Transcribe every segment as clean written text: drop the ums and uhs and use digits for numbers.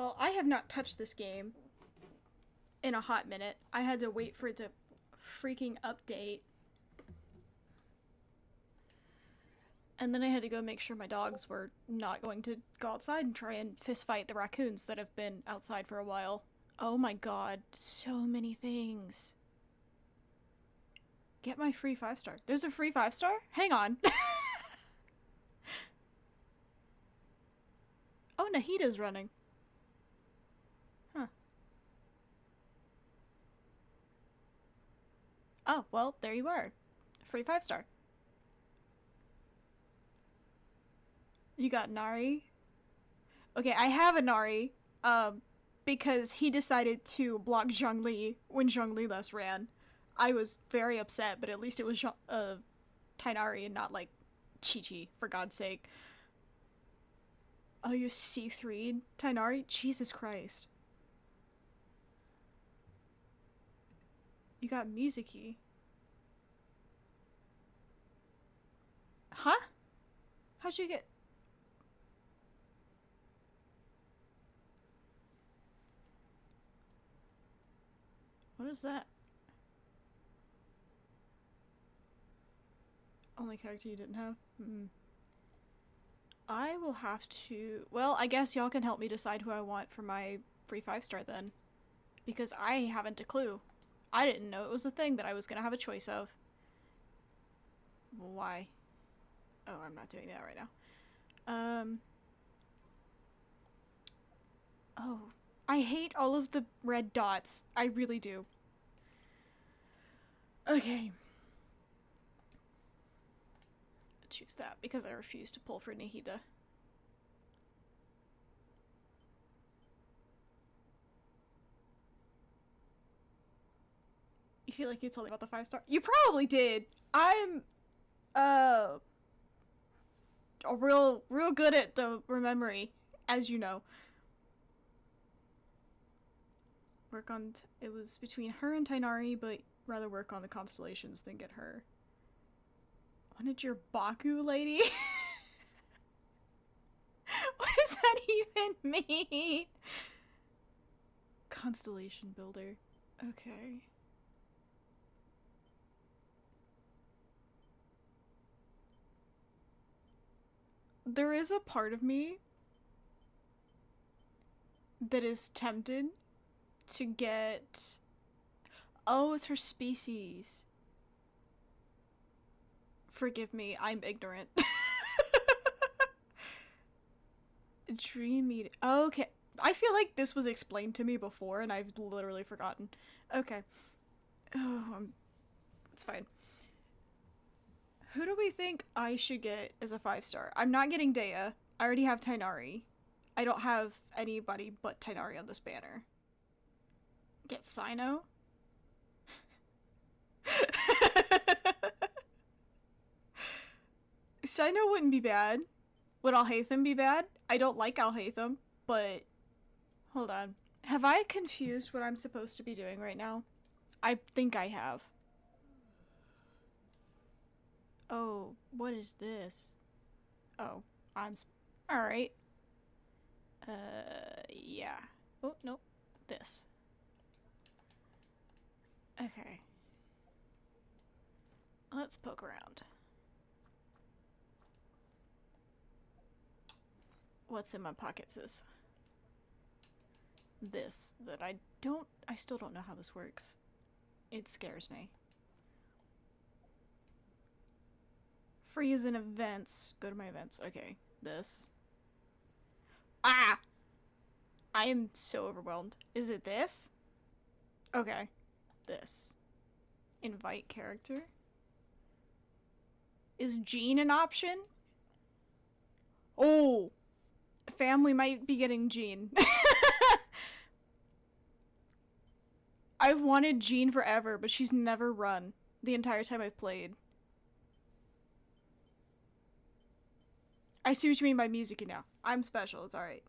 Well, I have not touched this game in a hot minute. I had to wait for it to freaking update. And then I had to go make sure my dogs were not going to go outside and try and fist fight the raccoons that have been outside for a while. Oh my god, so many things. Get my free 5-star. There's a free 5-star? Hang on. Oh, Nahida's running. Huh. Oh, well, there you are. Free 5-star. You got Nari? Okay, I have a Nari, because he decided to block Zhongli when Zhongli last ran. I was very upset, but at least it was Tainari and not, like, Chi-Chi, for God's sake. Oh, you C3'd Tainari? Jesus Christ. You got Mizuki. Huh? How'd you get... What is that? Only character you didn't have? I will have to... Well, I guess y'all can help me decide who I want for my free 5-star then. Because I haven't a clue. I didn't know it was a thing that I was gonna have a choice of. Why? Oh, I'm not doing that right now. Oh. I hate all of the red dots. I really do. Okay. Choose that because I refuse to pull for Nahida. You feel like you told me about the 5-star? You probably did. I'm real good at the memory, as you know. Work on it was between her and Tainari, but rather work on the constellations than get her. Wanted your Baku lady? What does that even mean? Constellation builder. Okay. There is a part of me that is tempted to get... Oh, it's her species. Forgive me, I'm ignorant. Dream Eater. Okay. I feel like this was explained to me before and I've literally forgotten. Okay. Oh, it's fine. Who do we think I should get as a 5-star? I'm not getting Dea. I already have Tainari. I don't have anybody but Tainari on this banner. Get Sino? Sino wouldn't be bad. Would Alhaitham be bad? I don't like Alhaitham, but... Hold on. Have I confused what I'm supposed to be doing right now? I think I have. Oh, what is this? Oh, alright. Yeah. Oh, nope. This. Okay. Let's poke around. What's in my pockets is this that I still don't know how this works. It scares me. Freeze in events. Go to my events. Okay. This. Ah! I am so overwhelmed. Is it this? Okay. This. Invite character. Is Jean an option? Oh! Family might be getting Jean. I've wanted Jean forever, but she's never run the entire time I've played. I see what you mean by Mizuki now. I'm special, it's alright.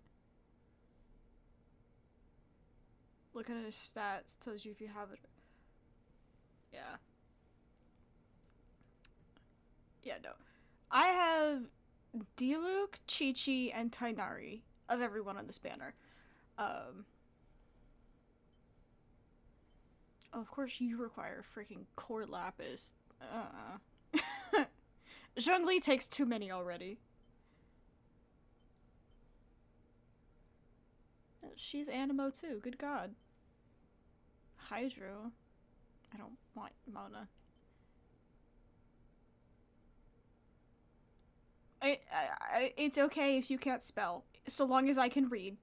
Looking at his stats tells you if you have it. Yeah. Yeah, no. I have Diluc, Chi-Chi, and Tainari of everyone on this banner. Oh, of course you require freaking core lapis. Zhongli takes too many already. She's Animo too, good god. Hydro. I don't want Mona. It's okay if you can't spell, so long as I can read.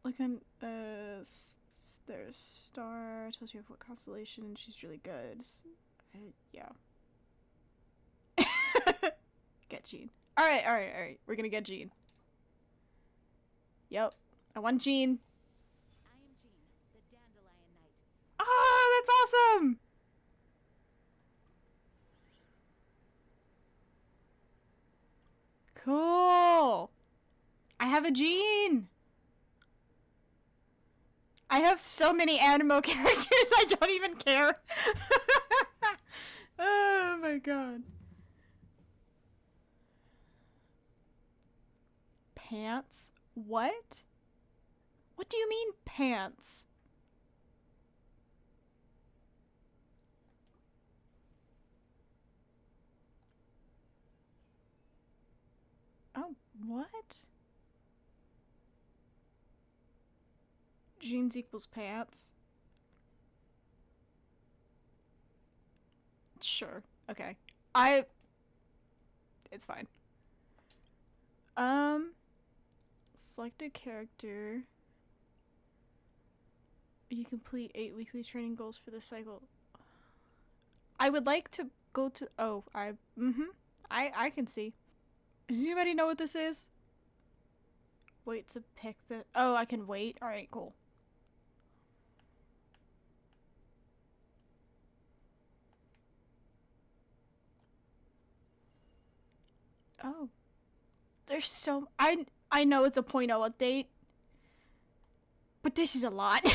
Look on, there's Star, tells you what constellation, she's really good. Yeah. Get Jean. Alright, we're gonna get Jean. Yep, I want Jean. I am Jean, the Dandelion Knight. Oh, that's awesome! Cool! I have a Jean! I have so many Animo characters, I don't even care. Oh my god. Pants? What? What do you mean, pants? Oh, what? Jeans equals pants? Sure. Okay. It's fine. Select a character. You complete 8 weekly training goals for the cycle. I would like to go to... Oh, I can see. Does anybody know what this is? Wait to pick the... Oh, I can wait? Alright, cool. Oh. There's so... I know it's a 0.0 update. But this is a lot. I know.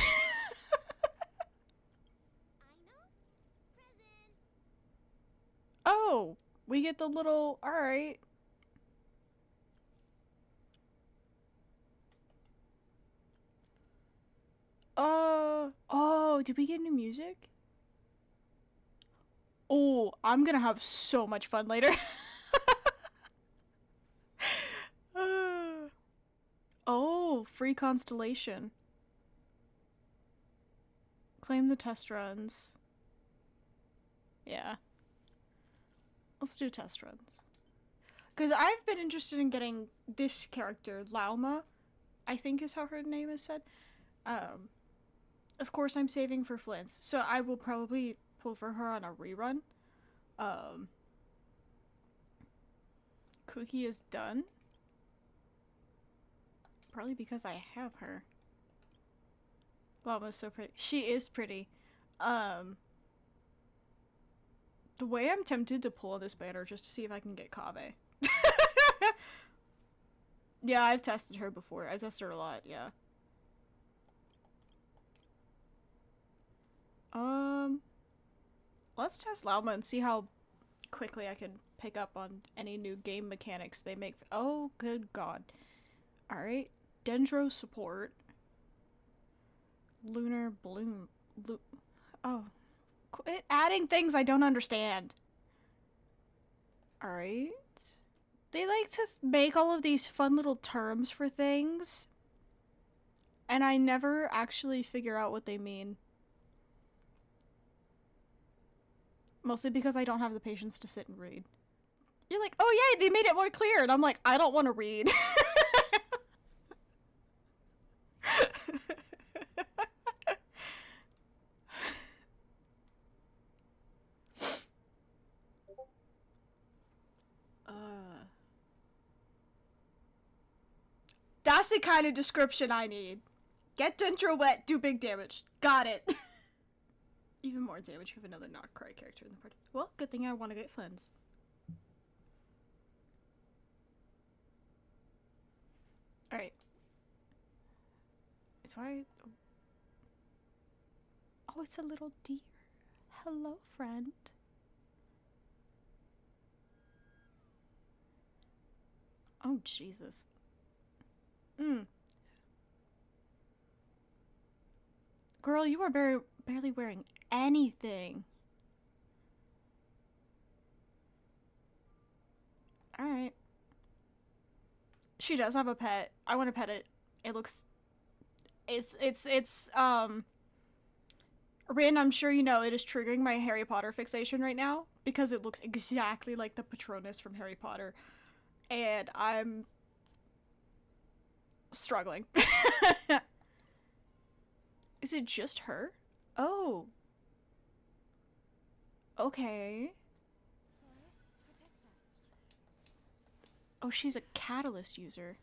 Present. Oh, we get the little... Alright. Oh, did we get new music? Oh, I'm gonna have so much fun later. Oh, free constellation. Claim the test runs. Yeah. Let's do test runs. Because I've been interested in getting this character, Lauma, I think is how her name is said. Of course I'm saving for Flint's, so I will probably pull for her on a rerun. Cookie is done. Probably because I have her. Llama's so pretty. She is pretty. The way I'm tempted to pull on this banner just to see if I can get Kave. Yeah, I've tested her before. I've tested her a lot, yeah. Let's test Llama and see how quickly I can pick up on any new game mechanics they make. Oh, good god. Alright. Dendro support. Lunar bloom. Oh. Quit adding things I don't understand. Alright. They like to make all of these fun little terms for things. And I never actually figure out what they mean. Mostly because I don't have the patience to sit and read. You're like, oh yay, they made it more clear. And I'm like, I don't want to read. That's the kind of description I need. Get Dendro wet, do big damage. Got it. Even more damage, you have another not cry character in the party. Well, good thing I want to get Flens. Alright. It's why... Oh, it's a little deer. Hello, friend. Oh, Jesus. Mm. Girl, you are barely wearing anything. Alright. She does have a pet. I want to pet it. It looks... Rin, I'm sure you know it is triggering my Harry Potter fixation right now because it looks exactly like the Patronus from Harry Potter. And I'm struggling. Is it just her? Oh. Okay. Oh, she's a catalyst user.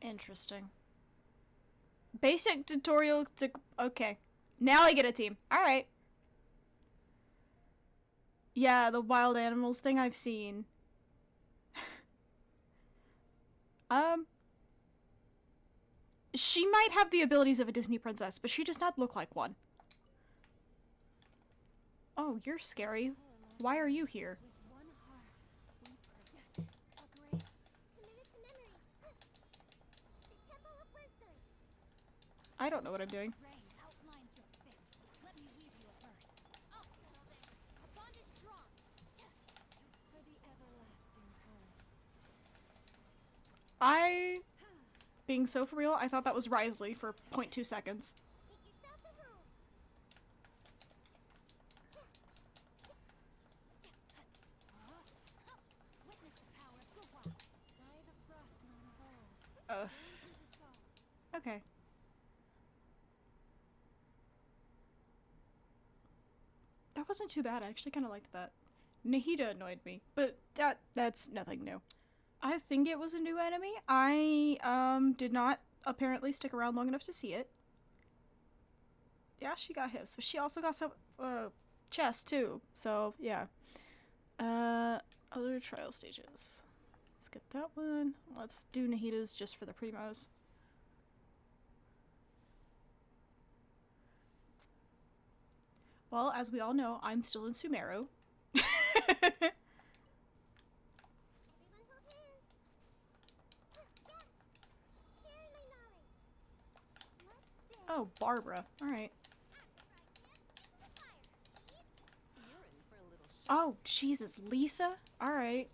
Interesting. Basic tutorial to... Okay. Now I get a team. Alright. Yeah, the wild animals thing I've seen. She might have the abilities of a Disney princess, but she does not look like one. Oh, you're scary. Why are you here? I don't know what I'm doing. Being so for real, I thought that was Risley for 0.2 seconds. Ugh. Okay. That wasn't too bad. I actually kind of liked that. Nahida annoyed me, but that's nothing new. I think it was a new enemy. I did not apparently stick around long enough to see it. Yeah, she got hips, but she also got some chest too. So yeah. Other trial stages. Let's get that one. Let's do Nahida's just for the primos. Well, as we all know, I'm still in Sumeru. Oh, Barbara. Alright. Oh, Jesus. Lisa? Alright.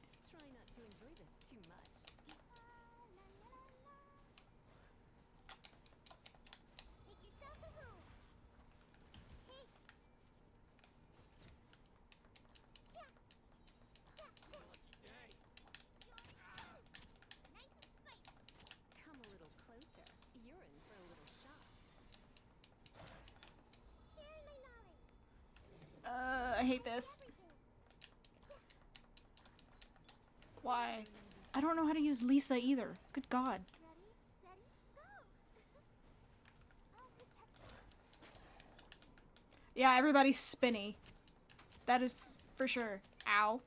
I hate this. Why? I don't know how to use Lisa either. Good God. Yeah, everybody's spinny. That is for sure. Ow.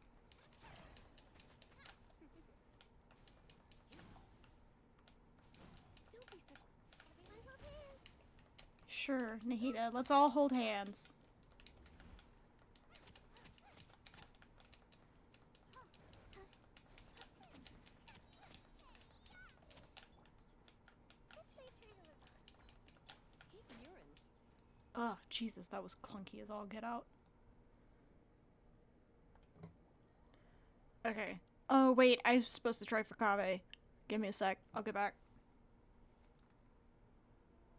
Sure, Nahida. Let's all hold hands. Oh, Jesus, that was clunky as all get out. Okay. Oh, wait, I was supposed to try for Kave. Give me a sec. I'll get back.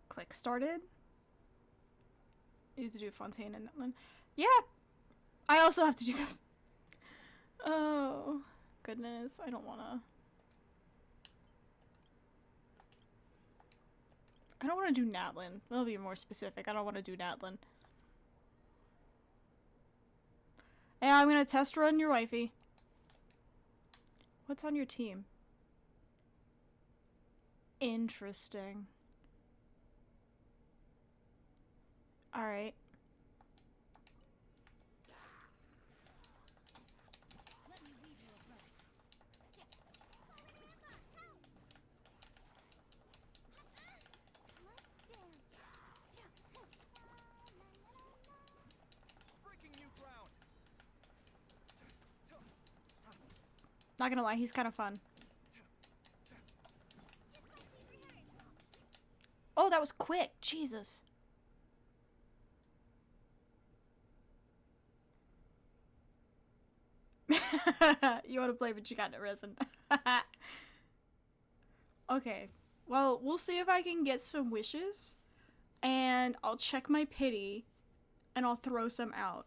Click started. Need to do Fontaine and Netland. Yeah! I also have to do those. Oh, goodness. I don't wanna. I don't want to do Natlin. I'll be more specific. I don't want to do Natlin. Yeah, I'm gonna test run your wifey. What's on your team? Interesting. Alright. Not gonna lie, he's kind of fun. Oh, that was quick. Jesus. You want to play, but you got no resin. Okay. Well, we'll see if I can get some wishes. And I'll check my pity. And I'll throw some out.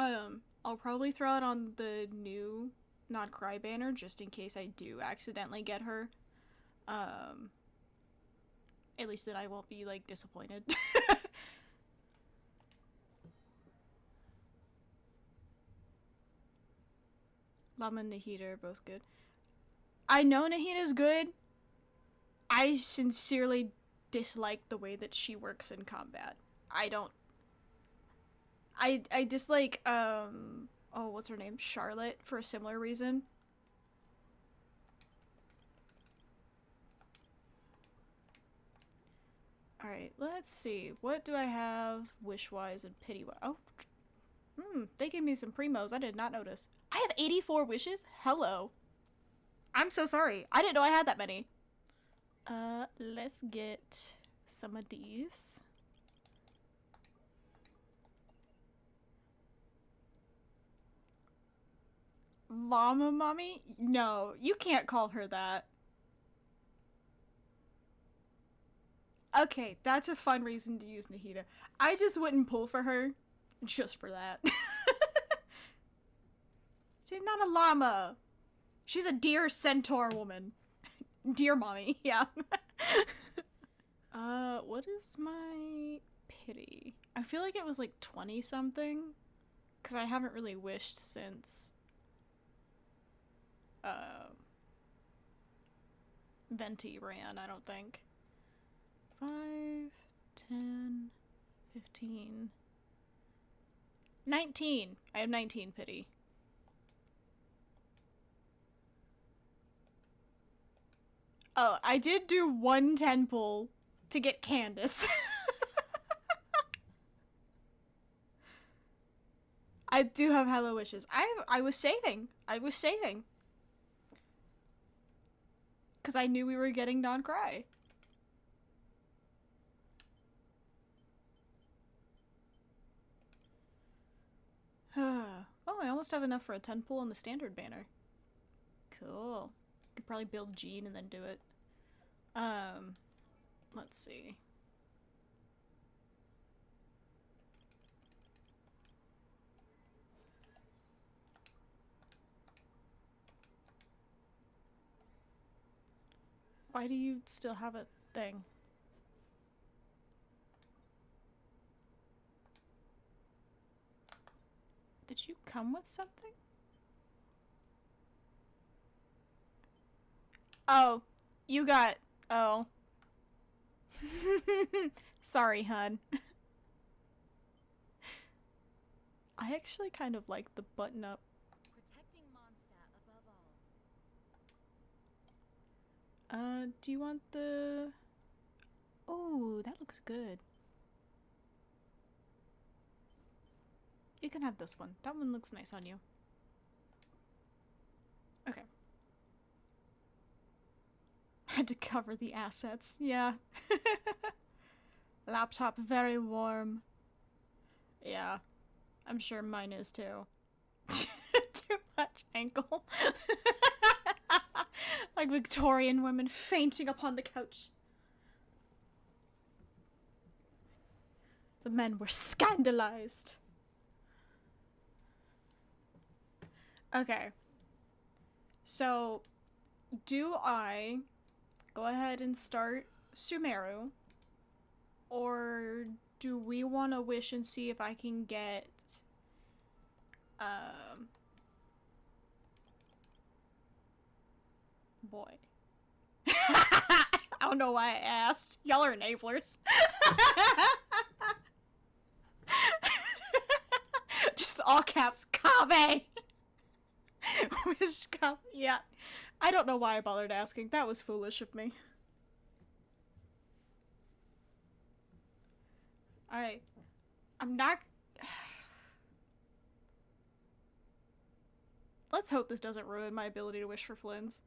I'll probably throw it on the new Not Cry banner just in case I do accidentally get her. At least then I won't be, like, disappointed. Llama and Nahida are both good. I know Nahida's good. I sincerely dislike the way that she works in combat. I dislike, oh, what's her name? Charlotte, for a similar reason. Alright, let's see. What do I have wish-wise and pity-wise? Oh, they gave me some primos. I did not notice. I have 84 wishes? Hello. I'm so sorry. I didn't know I had that many. Let's get some of these. Llama Mommy? No, you can't call her that. Okay, that's a fun reason to use Nahida. I just wouldn't pull for her just for that. She's not a llama. She's a deer centaur woman. Deer mommy, yeah. What is my pity? I feel like it was like 20 something. Because I haven't really wished since Venti ran, I don't think. 5, 10, 15, 19. I have 19 pity. Oh, I did do 110 pull to get Candace. I do have hello wishes. I was saving. Because I knew we were getting Don't Cry. Oh, I almost have enough for a 10 pull on the standard banner. Cool. Could probably build Jean and then do it. Let's see. Why do you still have a thing? Did you come with something? Oh, you got... Oh. Sorry, hun. I actually kind of like the button-up. Protecting Mondstadt above all. Do you want the... Oh, that looks good. You can have this one. That one looks nice on you. Okay. Had to cover the assets. Yeah. Laptop very warm. Yeah. I'm sure mine is too. Too much ankle. Like Victorian women fainting upon the couch. The men were scandalized. Okay. So, do I go ahead and start Sumeru? Or do we want to wish and see if I can get boy. I don't know why I asked. Y'all are enablers. Just all caps, Kame! Wish Kame, yeah. I don't know why I bothered asking. That was foolish of me. Alright. I'm not... Let's hope this doesn't ruin my ability to wish for Flynn's.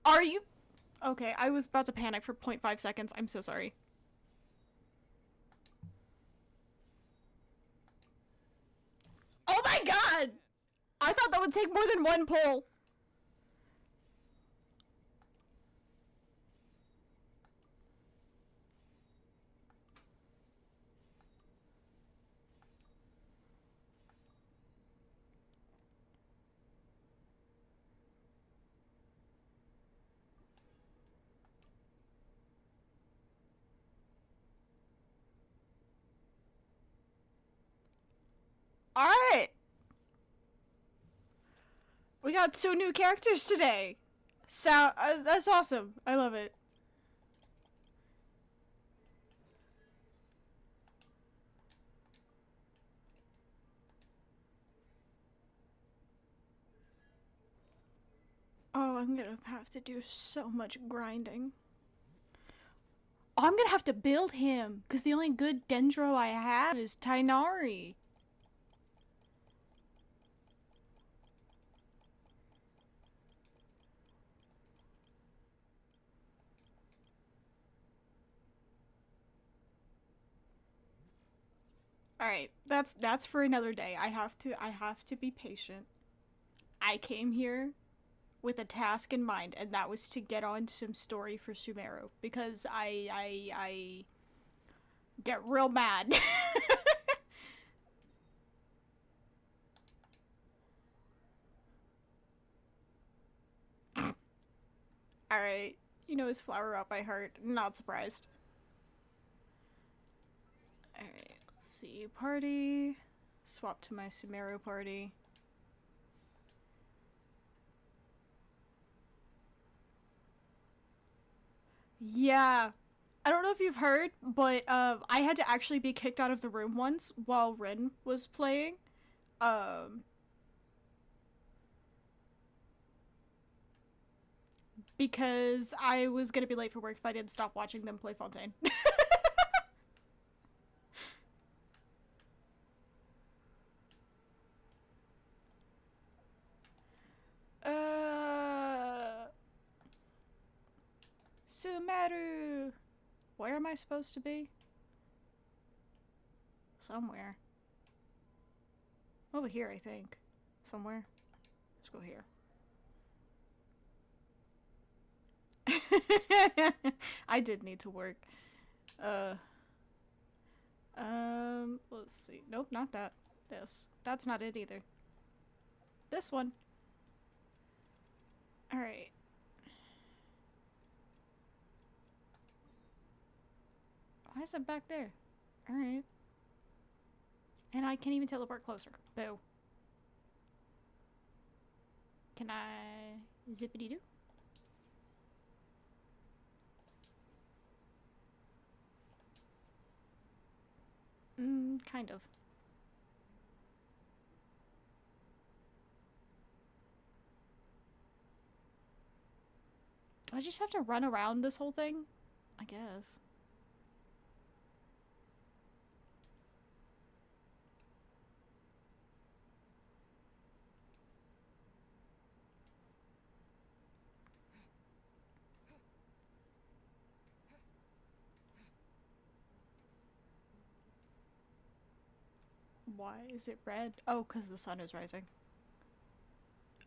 Are you? Okay, I was about to panic for 0.5 seconds. I'm so sorry. Oh my god! I thought that would take more than one pull. Alright! We got 2 new characters today. That's awesome. I love it. Oh, I'm gonna have to do so much grinding. Oh, I'm gonna have to build him, because the only good Dendro I have is Tainari. Alright, that's for another day. I have to be patient. I came here with a task in mind, and that was to get on some story for Sumeru, because I get real mad. Alright, you know his flower up by heart. Not surprised. Alright, let's see. Party. Swap to my Sumeru party. Yeah. I don't know if you've heard, but I had to actually be kicked out of the room once while Rin was playing. Um, because I was gonna be late for work if I didn't stop watching them play Fontaine. uh, Sumeru. Where am I supposed to be? Somewhere. Over here, I think. Somewhere. Let's go here. I did need to work. Let's see. Nope, not that. This. That's not it either. This one. Alright. Why is it back there? Alright. And I can't even teleport closer. Boo. Can I zippity doo? Kind of. Do I just have to run around this whole thing? I guess. Why is it red? Oh, because the sun is rising.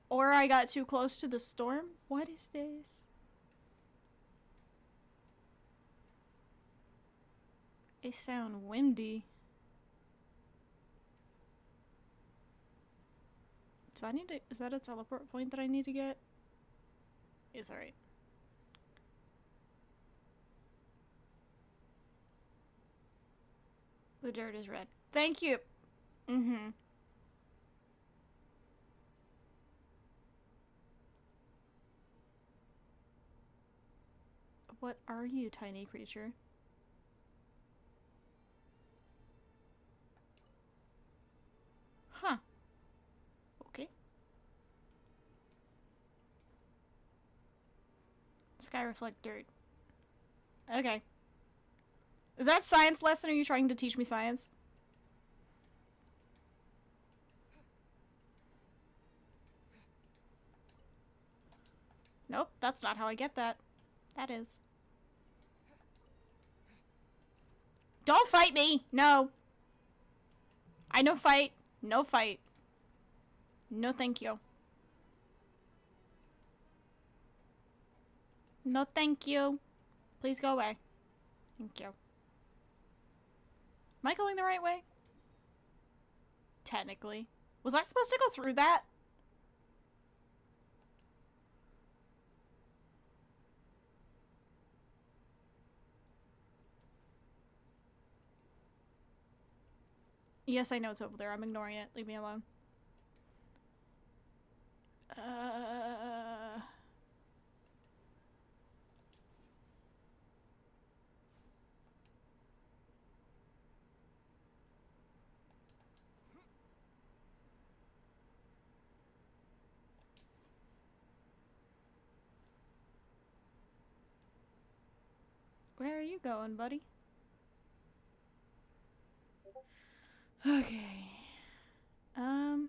Or I got too close to the storm? What is this? It sounds windy. Do I need to... Is that a teleport point that I need to get? It's alright. The dirt is red. Thank you! Mm-hmm. What are you, tiny creature? Huh. Okay. Sky reflect dirt. Okay. Is that science lesson? Are you trying to teach me science? Nope, that's not how I get that. That is. Don't fight me! No. I no fight. No fight. No thank you. No thank you. Please go away. Thank you. Am I going the right way? Technically. Was I supposed to go through that? Yes, I know it's over there. I'm ignoring it. Leave me alone. Where are you going, buddy? Okay. Oh,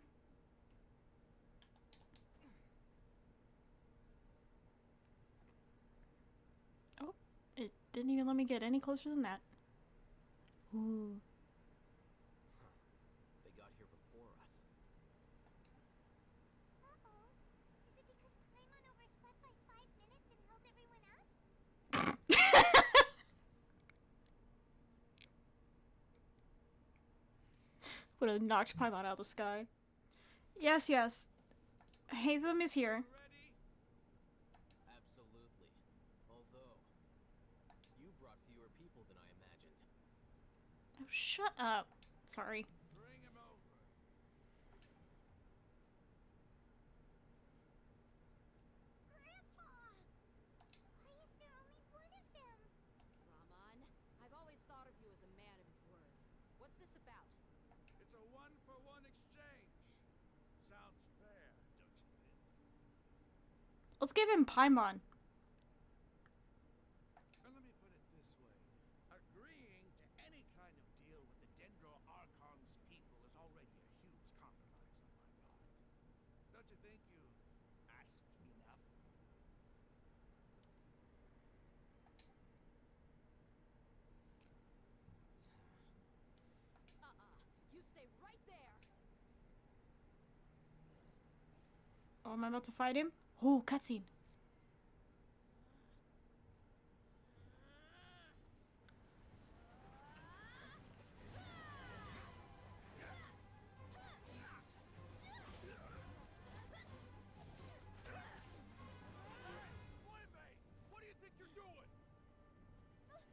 it didn't even let me get any closer than that. Ooh. They got here before us. Uh-oh. Is it because Paimon overslept by 5 minutes and held everyone up? Would have knocked Paimon out of the sky. Yes, yes. Hatham is here. Ready? Absolutely. Although, you brought fewer people than I imagined. Oh, shut up. Sorry. Bring him over. Grandpa! Why is there only one of them? Rahman, I've always thought of you as a man of his word. What's this about? It's a one-for-one exchange. Sounds fair, don't you think? Let's give him Paimon. And let me put it this way. Agreeing to any kind of deal with the Dendro Archon's people is already a huge compromise on my part. Don't you think you've asked enough? You stay right there. Oh, am I about to fight him? Oh, cutscene. Flammate! What do you think you're doing? Grandpa!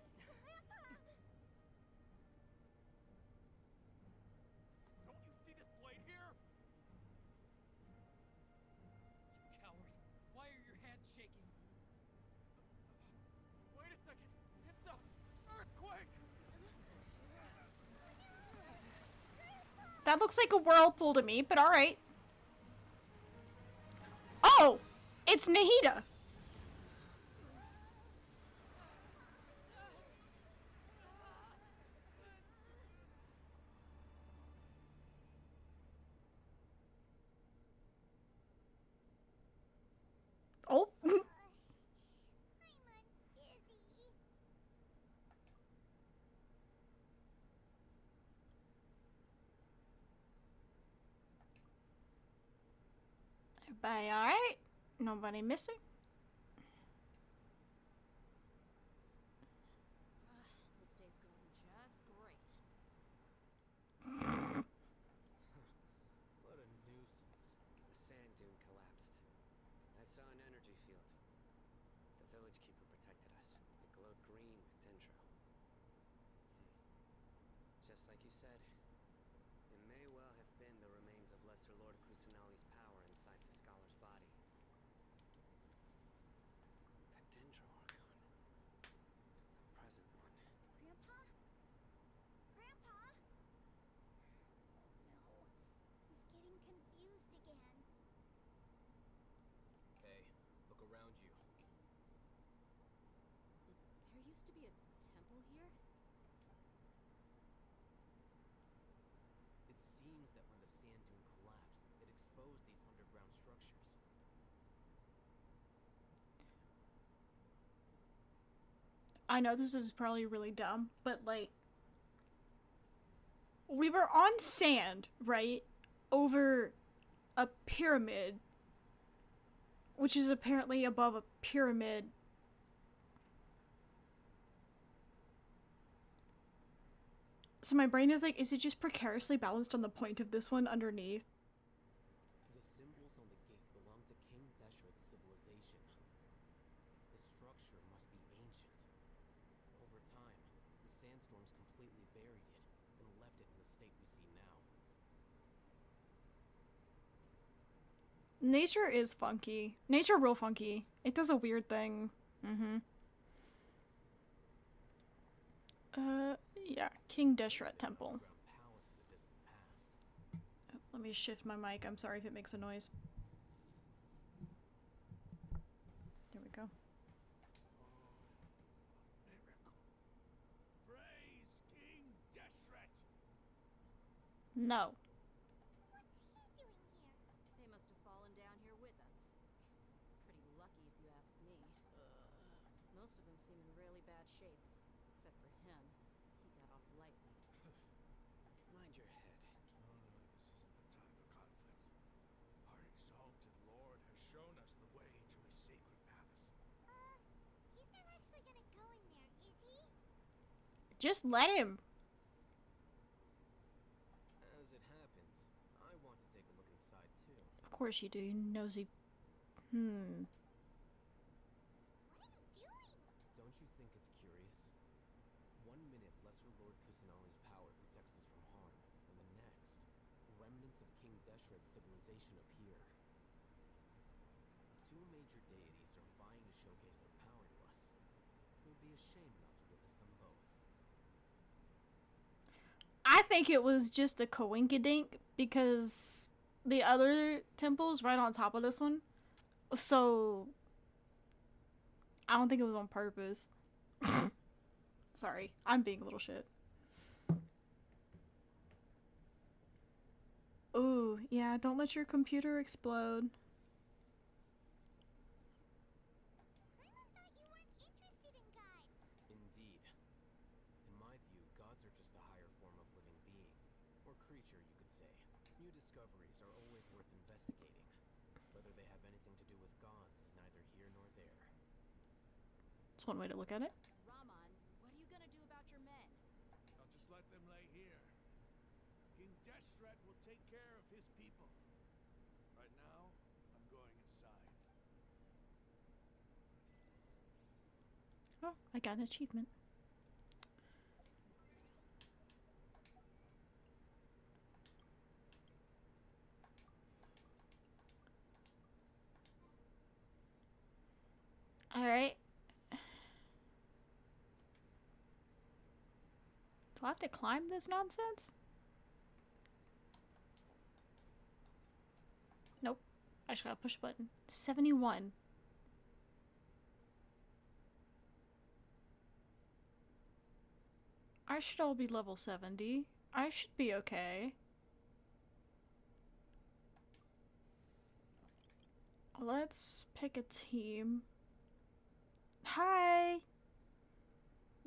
Don't you see this blade here? You coward. Why are your hands shaking? Wait a second. It's a earthquake! That looks like a whirlpool to me, but alright. Oh! It's Nahida! Oh! Paimon's dizzy. Everybody alright? Nobody missing? This day's going just great. What a nuisance. A sand dune collapsed. I saw an energy field. The village keeper protected us. It glowed green with dendro. Just like you said, it may well have been the remains of Lesser Lord Kusanali's power inside the scholar's body. The dendro archon. The present one. Grandpa? Grandpa? No. He's getting confused again. Hey, look around you. There used to be a temple here? I know this is probably really dumb, but like, we were on sand, right? Over a pyramid, which is apparently above a pyramid. So my brain is like, is it just precariously balanced on the point of this one underneath? The symbols on the gate belong to King Deshret's civilization. The structure must be ancient. Over time, the sandstorms completely buried it and left it in the state we see now. Nature is funky. Nature real funky. It does a weird thing. Yeah, King Deshret Temple. Underground palace in the distant past. Let me shift my mic. I'm sorry if it makes a noise. There we go. Miracle. Praise King Deshret. No. What's he doing here? They must have fallen down here with us. Pretty lucky if you ask me. Most of them seem in really bad shape. Except for him. He got off lightly. Mind your head. No, this isn't the time for conflict. Our exalted Lord has shown us the way to his sacred palace. He's not actually gonna go in there, is he? Just let him. As it happens, I want to take a look inside too. Of course you do, you nosy. What are you doing? Don't you think it's curious? 1 minute, Lesser Lord Kusanali's power protects us from harm, and the next, remnants of King Deshret's civilization appear. Two major deities are vying to showcase their power to us. It would be a shame not to witness them both. I think it was just a coinkydink because the other temple's right on top of this one. So I don't think it was on purpose. Sorry, I'm being a little shit. Ooh, yeah, don't let your computer explode. Paimon thought you weren't interested in gods. Indeed. In my view, gods are just a higher form of living being. Or creature, you could say. New discoveries are always worth investigating. Whether they have anything to do with gods is neither here nor there. That's one way to look at it. Raman, what are you gonna do about your men? I'll just let them lay here. King Deshret will take care of his people. Right now, I'm going inside. Oh, I got an achievement. Alright. Do I have to climb this nonsense? Nope. I just gotta push a button. 71. I should all be level 70. I should be okay. Let's pick a team. Hi!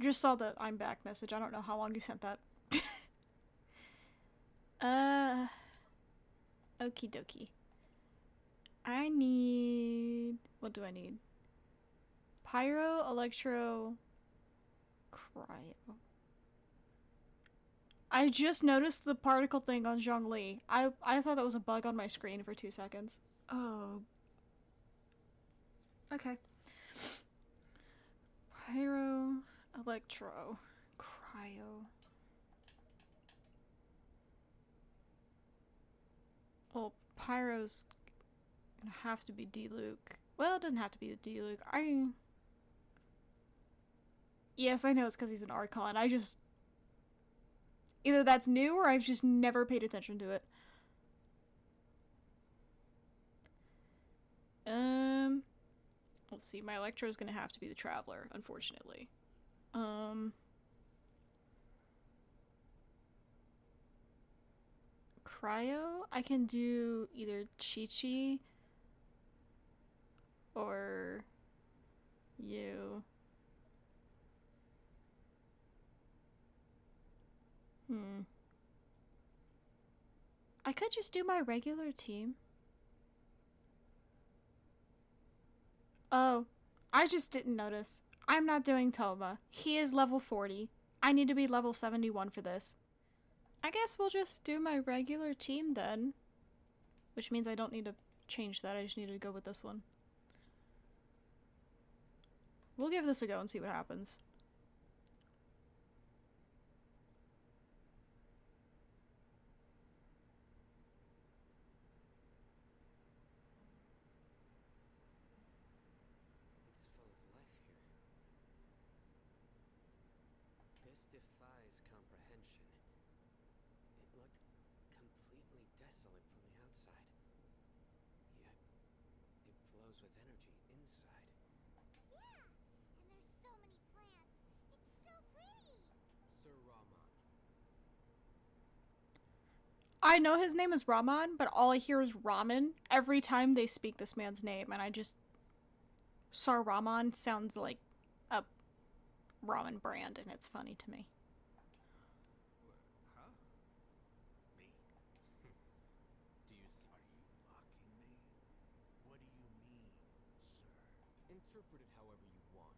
Just saw the I'm back message. I don't know how long you sent that. Okie dokie. I need... What do I need? Pyro, Electro, Cryo. I just noticed the particle thing on Zhongli. I thought that was a bug on my screen for 2 seconds. Oh. Okay. Pyro, Electro, Cryo. Well, Pyro's gonna have to be D-Luke. Well, it doesn't have to be the D-Luke. Yes, I know it's because he's an Archon. I just... Either that's new or I've just never paid attention to it. Let's see. My Electro's gonna have to be the Traveler, unfortunately. Cryo? I can do either Chi-Chi or you. I could just do my regular team. Oh, I just didn't notice. I'm not doing Toma. He is level 40. I need to be level 71 for this. I guess we'll just do my regular team then. Which means I don't need to change that. I just need to go with this one. We'll give this a go and see what happens. It's full of life here. This defies comprehension. It looked completely desolate from the outside. Yet, it flows with energy inside. Yeah, and there's so many plants. It's so pretty. Sir Rahman. I know his name is Rahman, but all I hear is ramen every time they speak this man's name, and I just... Sar Rahman sounds like a ramen brand, and it's funny to me. Huh? Me? Do you Are you mocking me? What do you mean, sir? interpret it however you want,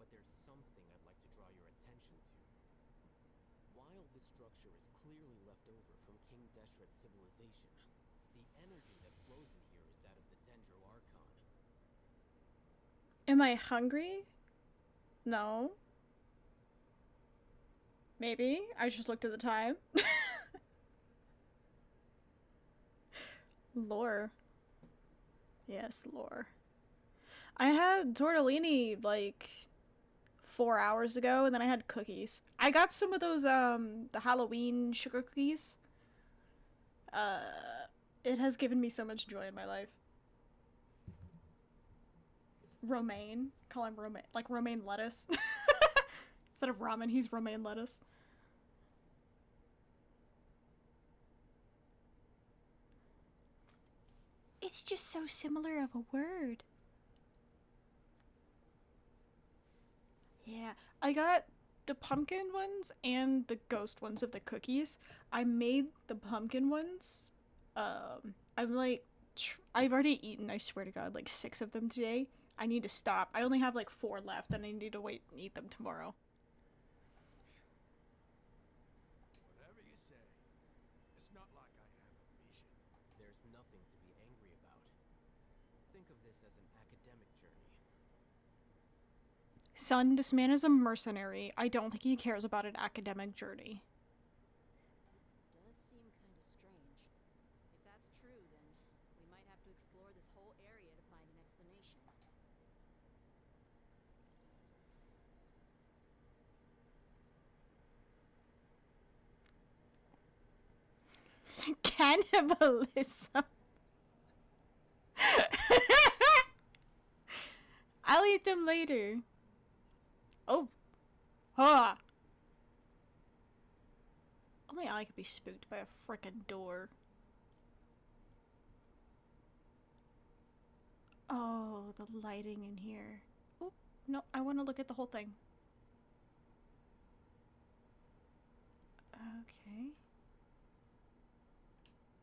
but there's something I'd like to draw your attention to. While this structure is clearly left over from King Deshret's civilization, the energy that flows in here is that of the Dendro Archon. Am I hungry? No. Maybe. I just looked at the time. Lore. Yes, lore. I had tortellini like 4 hours ago, and then I had cookies. I got some of those the Halloween sugar cookies. It has given me so much joy in my life. Romaine. Call him romaine, like romaine lettuce. Instead of ramen, he's romaine lettuce. It's just so similar of a word. Yeah, I got the pumpkin ones and the ghost ones of the cookies. I made the pumpkin ones. I'm like, I've already eaten, I swear to God, like 6 of them today. I need to stop. I only have like 4 left, and I need to wait and eat them tomorrow. Whatever you say. It's not like I have a vision. There's nothing to be angry about. Think of this as an academic journey. Son, this man is a mercenary. I don't think he cares about an academic journey. It does seem kind of strange. If that's true, then we might have to explore this whole area to find an explanation. Cannibalism. I'll eat them later. Oh. Ha. Only I could be spooked by a frickin' door. Oh, the lighting in here. Oh, no, I want to look at the whole thing. Okay.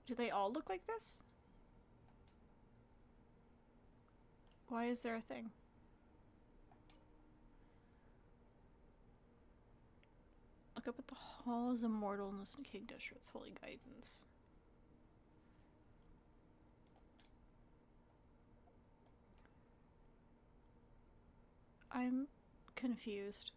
Do they all look like this? Why is there a thing? Look up at the halls of immortalness and King Deshret's holy guidance. I'm confused.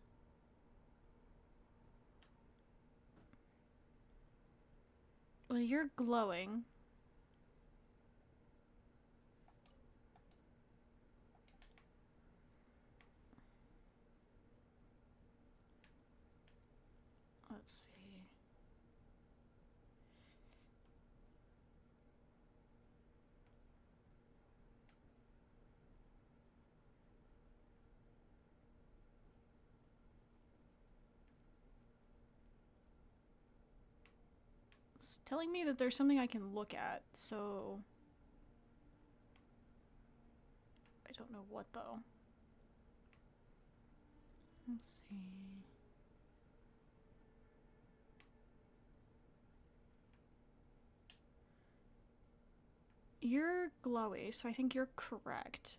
Well, you're glowing. Let's see. It's telling me that there's something I can look at, so I don't know what though. Let's see. You're glowy, so I think you're correct.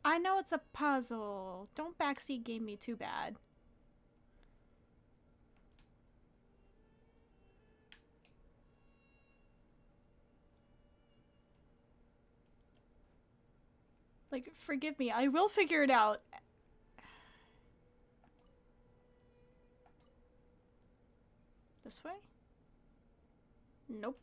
I know it's a puzzle. Don't backseat game me too bad. Like, forgive me. I will figure it out. This way? Nope.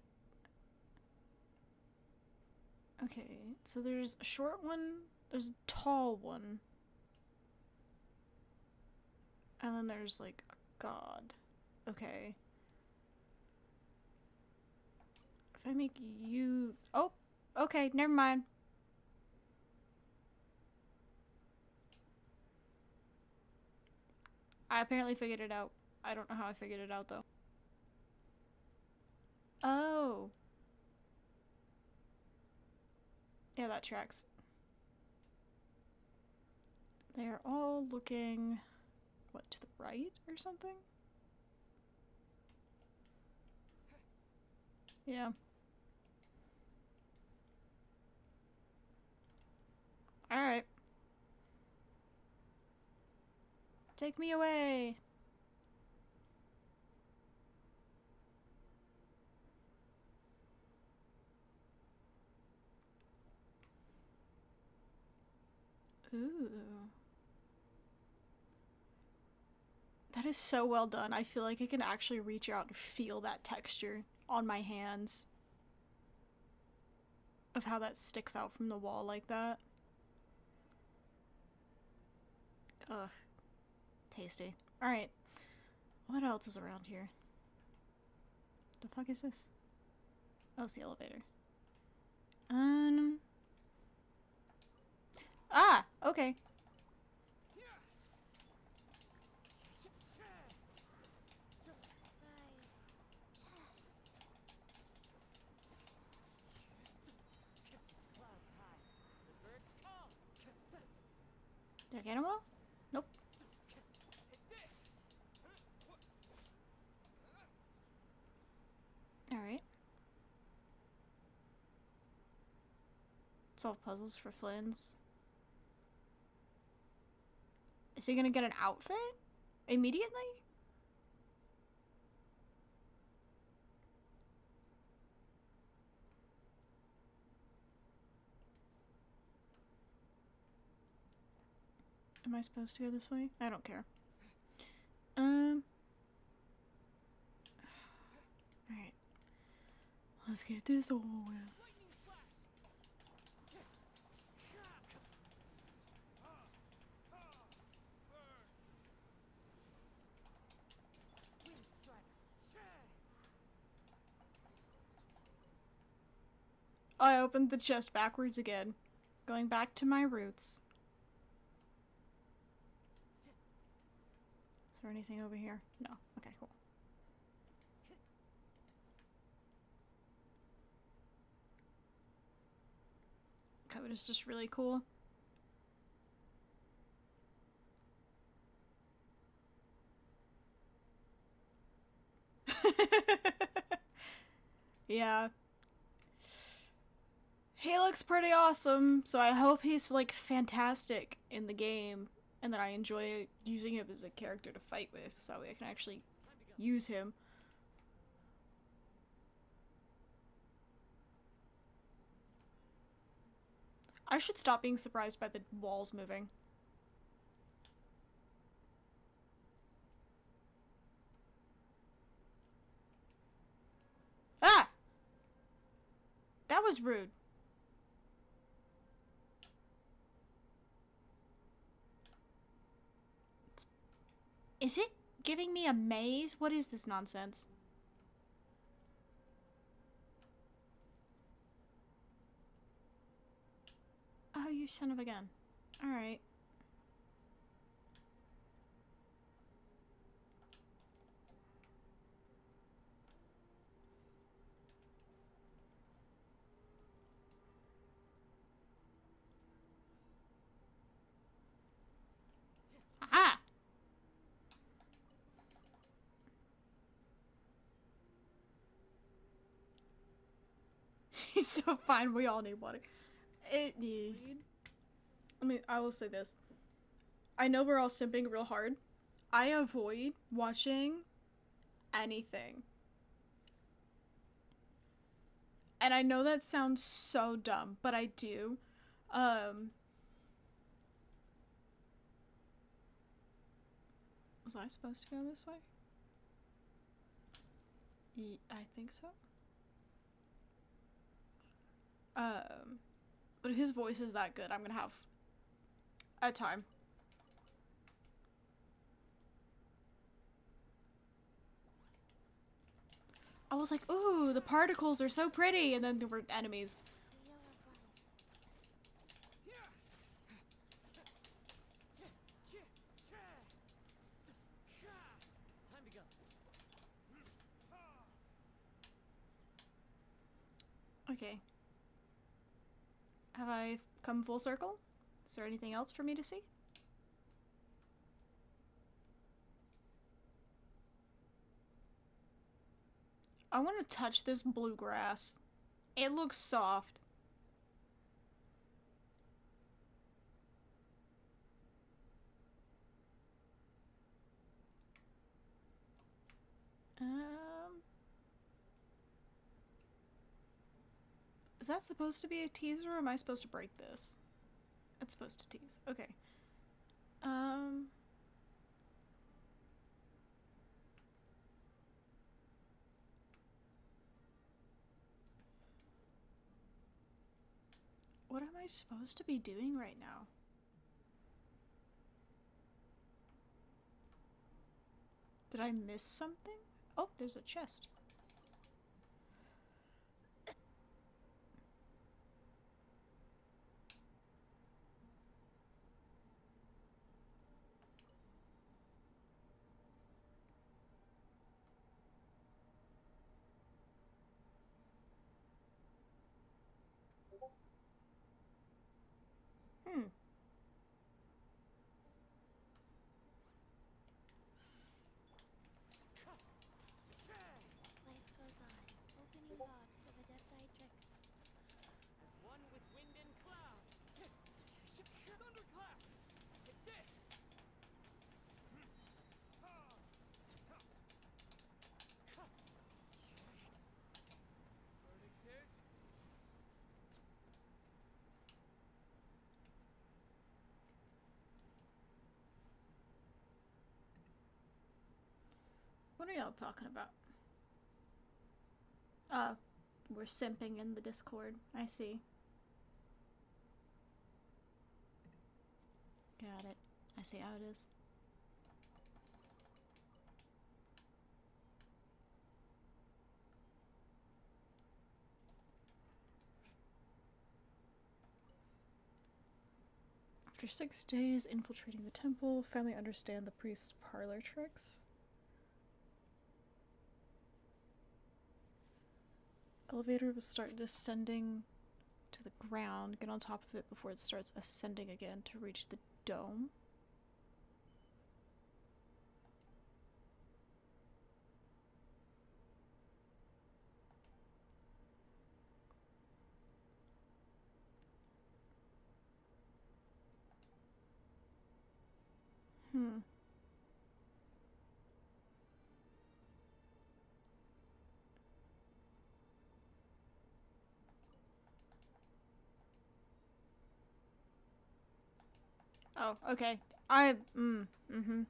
Okay, so there's a short one, there's a tall one. And then there's like a god. Okay. If I make you... Oh! Okay, never mind. I apparently figured it out. I don't know how I figured it out though. Oh. Yeah, that tracks. They are all looking... What, to the right or something? Yeah. Alright. Take me away! Ooh. That is so well done. I feel like I can actually reach out and feel that texture on my hands. Of how that sticks out from the wall like that. Ugh. Tasty. Alright. What else is around here? The fuck is this? Oh, it's the elevator. Ah! Okay. Did I get them all? Nope. Alright. Solve puzzles for Flynn's. Is he gonna get an outfit? Immediately? Am I supposed to go this way? I don't care. Alright. Let's get this over with. I opened the chest backwards again. Going back to my roots. Is there anything over here? No. Okay, cool. Code is just really cool. Yeah. He looks pretty awesome, so I hope he's like fantastic in the game and that I enjoy using him as a character to fight with so I can actually use him. I should stop being surprised by the walls moving. Ah! That was rude. Is it giving me a maze? What is this nonsense? Oh, you son of a gun. Alright. So fine, we all need water. I mean, I will say this. I know we're all simping real hard. I avoid watching anything. And I know that sounds so dumb, but I do. Was I supposed to go this way? I think so. But if his voice is that good, I'm gonna have a time. I was like, ooh, the particles are so pretty, and then there were enemies. Wheel of life. Time to go. Okay. Have I come full circle? Is there anything else for me to see? I want to touch this bluegrass. It looks soft. Is that supposed to be a teaser, or am I supposed to break this? It's supposed to tease. Okay. What am I supposed to be doing right now? Did I miss something? Oh, there's a chest. Hmm. Life goes on. Opening box of adepti tricks. As one with wind and cloud. Thunderclap! Hit this! Verdict is... What are y'all talking about? We're simping in the Discord. I see. Got it. I see how it is. After 6 days infiltrating the temple, finally understand the priest's parlor tricks. Elevator will start descending to the ground. Get on top of it before it starts ascending again to reach the dome. Oh, okay. Mm-hmm.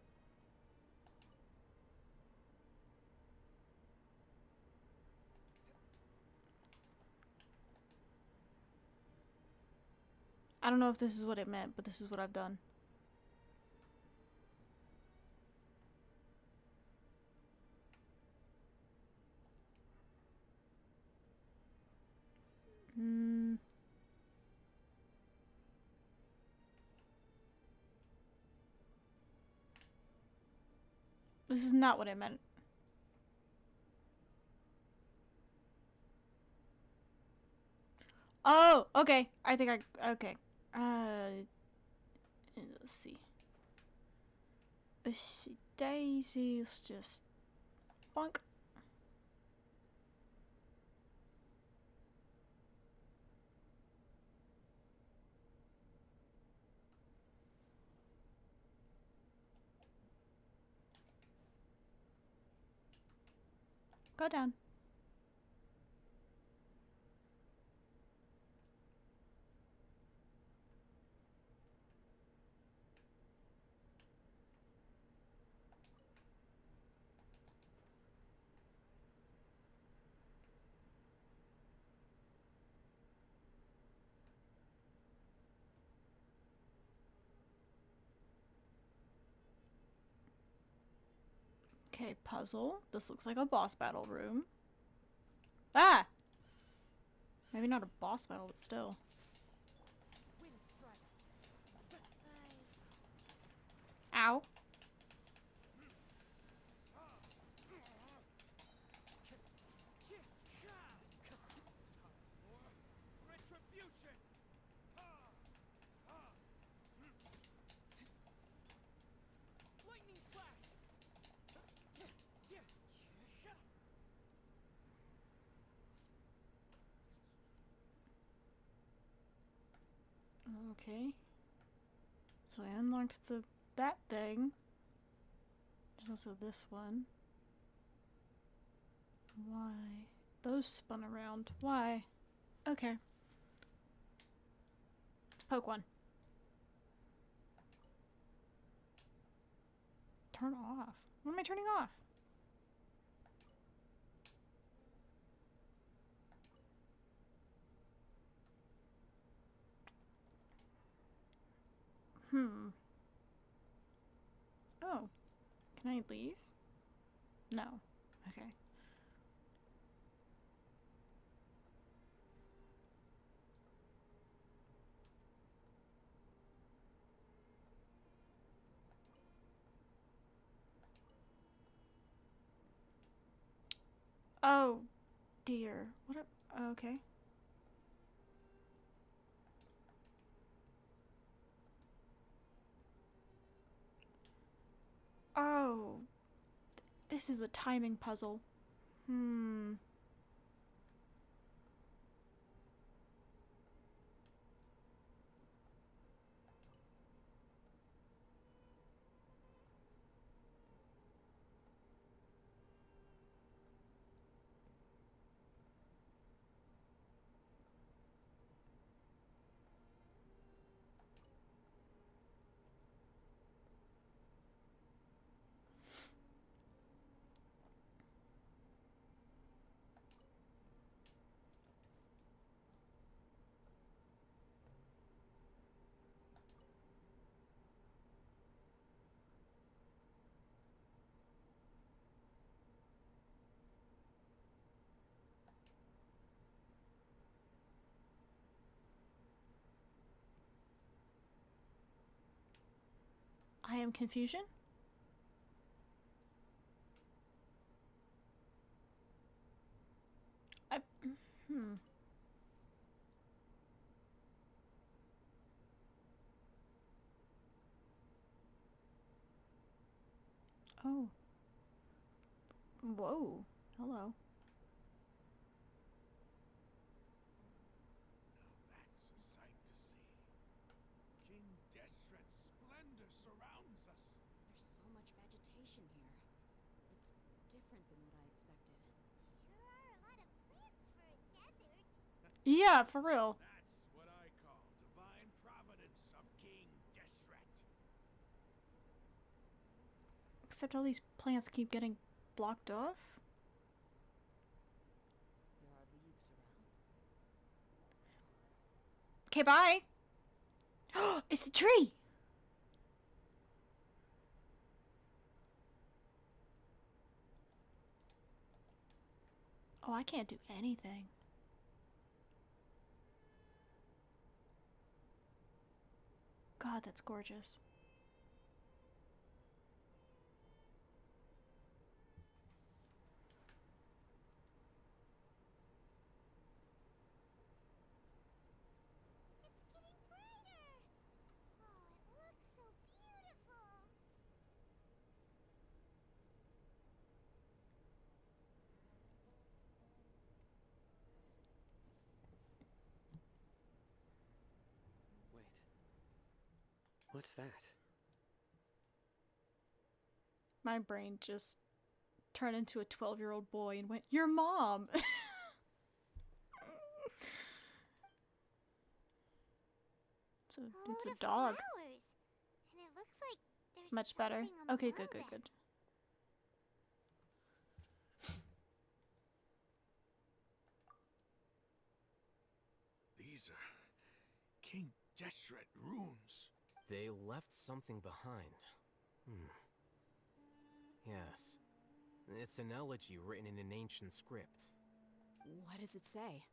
I don't know if this is what it meant, but this is what I've done. This is not what I meant. Oh, okay. I think okay. Let's see. Let's see. Daisy, let's just bonk. Go down. Okay, puzzle. This looks like a boss battle room. Ah! Maybe not a boss battle, but still. Ow. Retribution! Lightning flash! Okay. So I unlocked that thing. There's also this one. Why? Those spun around. Why? Okay. Let's poke one. Turn off. What am I turning off? Oh. Can I leave? No. Okay. Oh, dear. What a... Okay. Oh. This is a timing puzzle. I am confusion? I... Oh. Whoa. Hello. Now that's a sight to see. King Deshret's splendor surrounds us. There's so much vegetation here. It's different than what I expected. Sure are a lot of plants for a desert. Yeah, for real. That's what I call divine providence of King Deshret. Except all these plants keep getting blocked off. There are leaves around. Okay, bye. It's a tree. Oh, I can't do anything. God, that's gorgeous. It's getting brighter. Oh, it looks so beautiful. Wait. What's that? My brain just turned into a 12-year-old boy and went, "Your mom." It's load a of dog. flowers. And it looks like there's Much better. something Okay, among good. them. These are King Deshret runes. They left something behind. Yes. It's an elegy written in an ancient script. What does it say?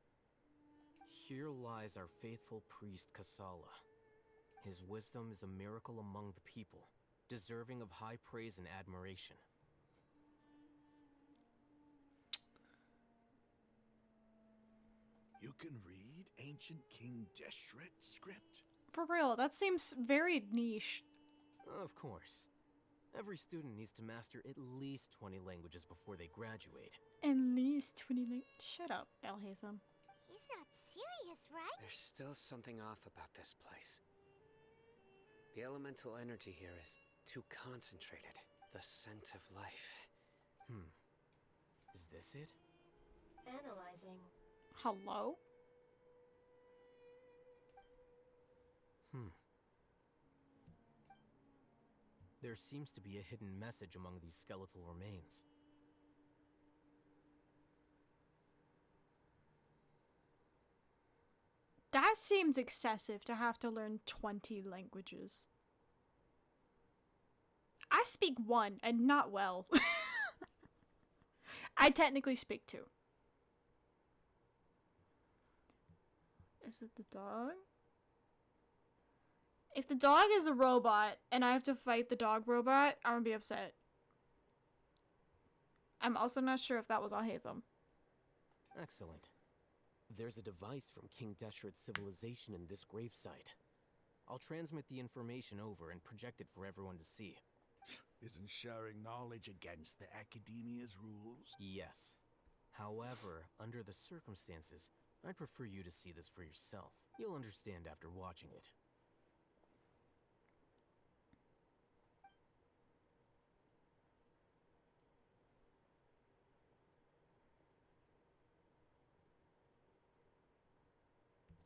Here lies our faithful priest Kasala. His wisdom is a miracle among the people, deserving of high praise and admiration. You can read ancient King Deshret script? For real, that seems very niche. Of course. Every student needs to master at least 20 languages before they graduate. At least 20. Shut up, El Hatham. He's not serious, right? There's still something off about this place. The elemental energy here is too concentrated. The scent of life. Is this it? Analyzing. Hello? There seems to be a hidden message among these skeletal remains. That seems excessive to have to learn 20 languages. I speak one, and not well. I technically speak two. Is it the dog? If the dog is a robot, and I have to fight the dog robot, I'm gonna be upset. I'm also not sure if that was Al-Hatham. Excellent. There's a device from King Deshret's civilization in this gravesite. I'll transmit the information over and project it for everyone to see. Isn't sharing knowledge against the Academia's rules? Yes. However, under the circumstances, I'd prefer you to see this for yourself. You'll understand after watching it.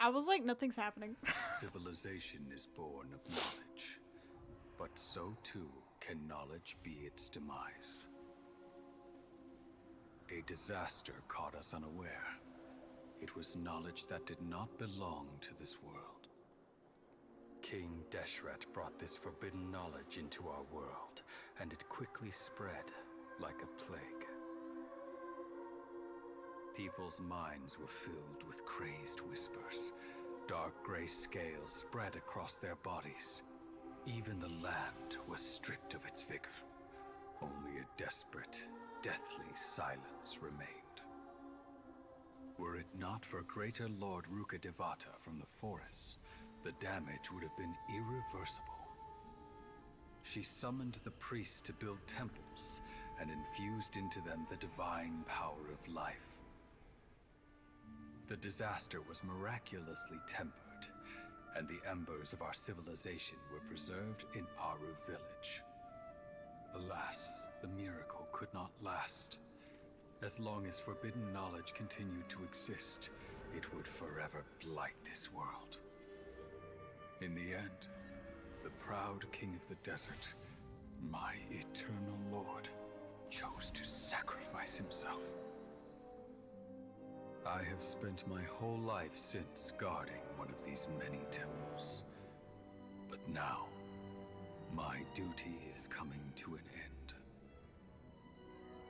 I was like, nothing's happening. Civilization is born of knowledge, but so too can knowledge be its demise. A disaster caught us unaware. It was knowledge that did not belong to this world. King Deshret brought this forbidden knowledge into our world, and it quickly spread like a plague. People's minds were filled with crazed whispers. Dark gray scales spread across their bodies. Even the land was stripped of its vigor. Only a desperate, deathly silence remained. Were it not for greater Lord Ruka Devata from the forests, the damage would have been irreversible. She summoned the priests to build temples and infused into them the divine power of life. The disaster was miraculously tempered, and the embers of our civilization were preserved in Aru village. Alas, the miracle could not last. As long as forbidden knowledge continued to exist, it would forever blight this world. In the end, the proud king of the desert, my eternal lord, chose to sacrifice himself. I have spent my whole life since guarding one of these many temples. But now, my duty is coming to an end.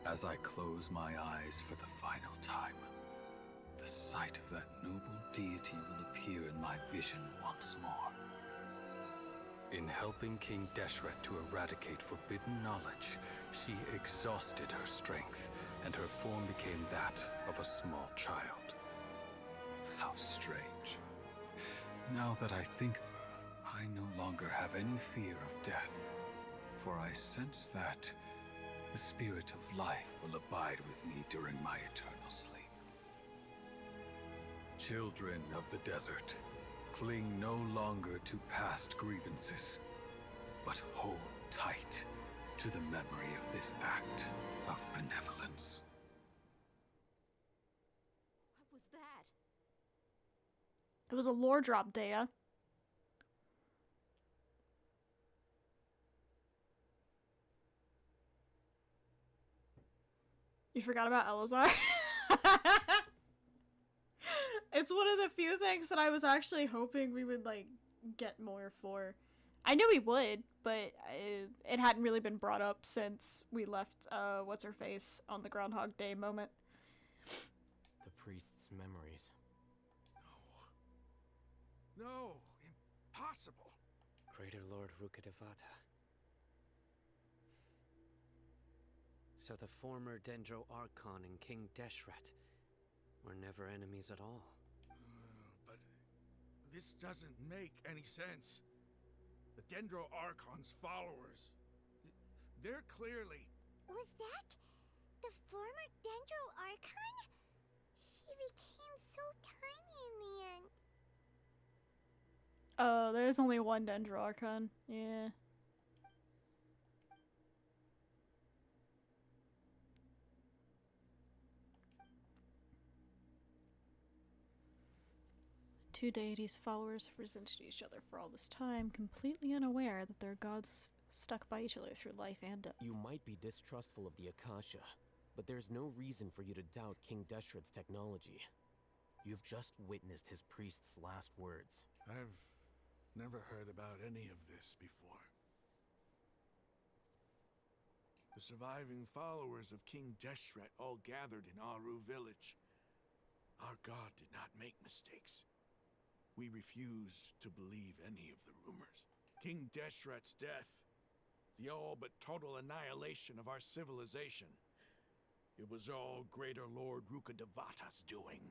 As I close my eyes for the final time, the sight of that noble deity will appear in my vision once more. In helping King Deshret to eradicate forbidden knowledge, she exhausted her strength, and her form became that of a small child. How strange. Now that I think of her, I no longer have any fear of death, for I sense that the spirit of life will abide with me during my eternal sleep. Children of the desert, cling no longer to past grievances, but hold tight to the memory of this act of benevolence. What was that? It was a lore drop, Dea. You forgot about Elazar? It's one of the few things that I was actually hoping we would, like, get more for. I knew we would, but it hadn't really been brought up since we left, what's-her-face on the Groundhog Day moment. The priest's memories. No, impossible. Greater Lord Rukkhadevata. So the former Dendro Archon and King Deshret were never enemies at all. But this doesn't make any sense. The Dendro Archon's followers, they're clearly... Was that the former Dendro Archon? She became so tiny in the end. Oh, there's only one Dendro Archon. Yeah. Two deities' followers have resented each other for all this time, completely unaware that their gods stuck by each other through life and death. You might be distrustful of the Akasha, but there's no reason for you to doubt King Deshret's technology. You've just witnessed his priest's last words. I've never heard about any of this before. The surviving followers of King Deshret all gathered in Aru village. Our god did not make mistakes. We refused to believe any of the rumors. King Deshret's death, the all but total annihilation of our civilization, it was all Greater Lord Rukkhadevata's doing.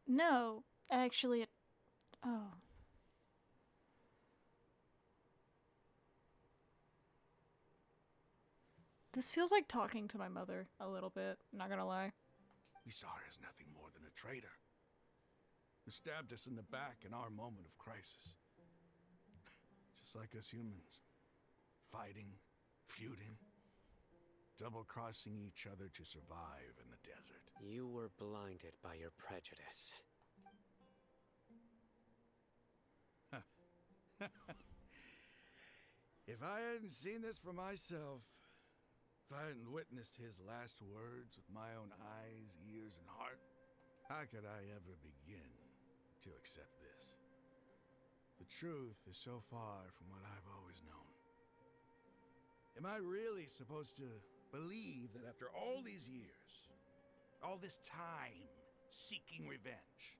No, actually it... Oh. This feels like talking to my mother a little bit, not gonna lie. We saw her as nothing more than a traitor, who stabbed us in the back in our moment of crisis. Just like us humans. Fighting, feuding, double-crossing each other to survive in the desert. You were blinded by your prejudice. If I hadn't seen this for myself, if I hadn't witnessed his last words with my own eyes, ears, and heart, how could I ever begin to accept this? The truth is so far from what I've always known. Am I really supposed to believe that after all these years, all this time seeking revenge,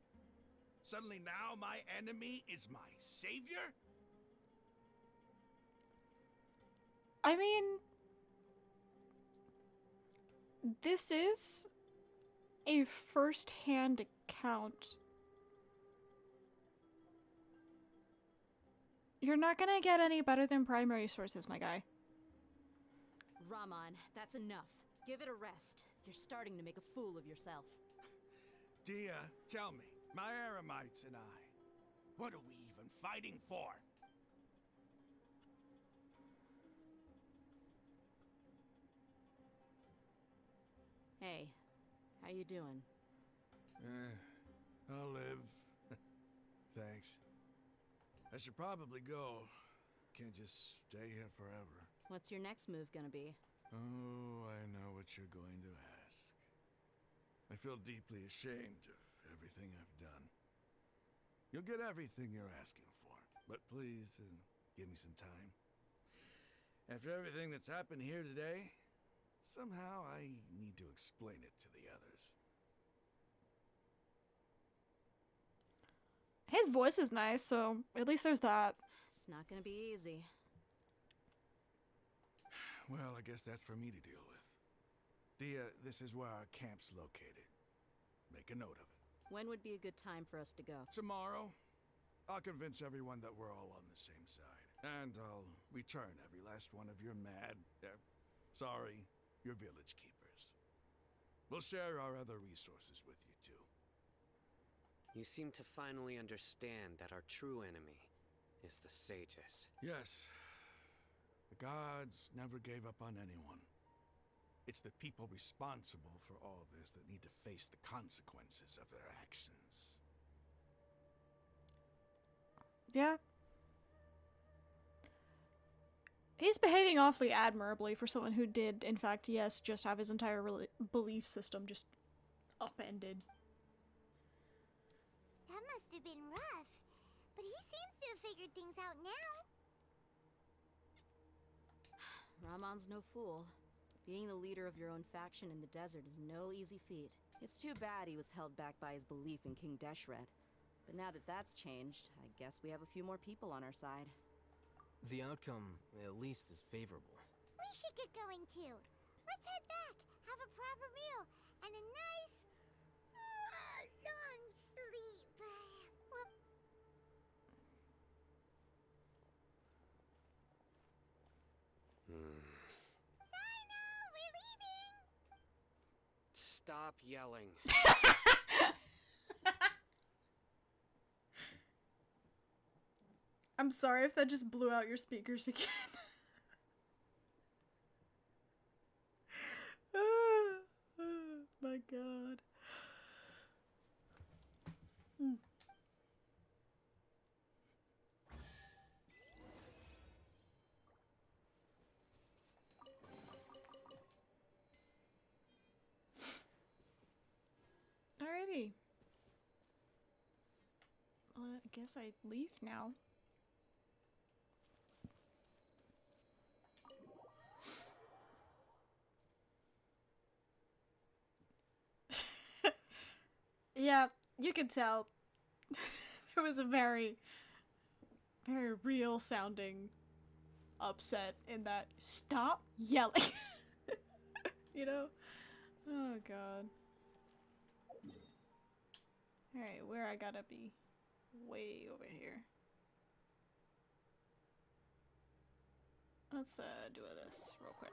suddenly now my enemy is my savior? I mean... This is a first-hand account. You're not gonna get any better than primary sources, my guy. Raman, that's enough. Give it a rest. You're starting to make a fool of yourself. Dia, tell me, my Eremites and I, what are we even fighting for? Hey, how you doing? I'll live. Thanks. I should probably go. Can't just stay here forever. What's your next move gonna be? Oh, I know what you're going to ask. I feel deeply ashamed of everything I've done. You'll get everything you're asking for, but please, give me some time. After everything that's happened here today, somehow I need to explain it to the others. His voice is nice, so at least there's that. It's not gonna be easy. Well, I guess that's for me to deal with. Dia, this is where our camp's located. Make a note of it. When would be a good time for us to go? Tomorrow, I'll convince everyone that we're all on the same side. And I'll return every last one of your your village keepers. We'll share our other resources with you, too. You seem to finally understand that our true enemy is the sages. Yes. The The gods never gave up on anyone. It's the people responsible for all this that need to face the consequences of their actions. Yeah. He's behaving awfully admirably for someone who did, in fact, yes, just have his entire belief system just upended. That must have been rough. But he seems to have figured things out now. Ramon's no fool. Being the leader of your own faction in the desert is no easy feat. It's too bad he was held back by his belief in King Deshret. But now that that's changed, I guess we have a few more people on our side. The outcome, at least, is favorable. We should get going too. Let's head back, have a proper meal, and a nice, long sleep. Well, Sino, we're leaving. Stop yelling. I'm sorry if that just blew out your speakers again. Oh my god. Alrighty. Well, I guess I leave now. Yeah, you can tell. There was a very, very real sounding upset in that. Stop yelling! You know? Oh god. Alright, where I gotta be? Way over here. Let's do this real quick.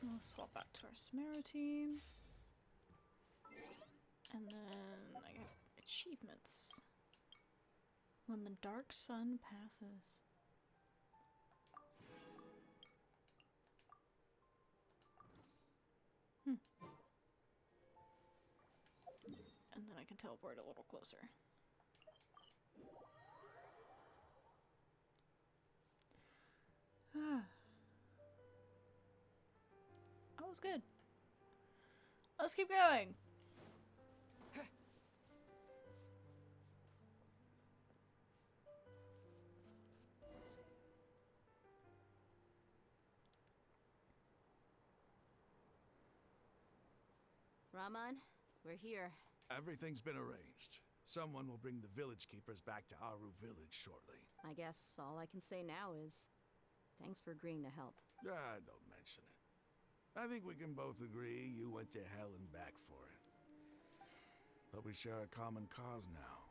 We'll swap back to our Sumeru team. And then I got achievements. When the dark sun passes. And then I can teleport a little closer. Ah. That was good. Let's keep going. Ramon, we're here. Everything's been arranged. Someone will bring the village keepers back to Aru village shortly. I guess all I can say now is thanks for agreeing to help. Ah, don't mention it. I think we can both agree you went to hell and back for it. But we share a common cause now.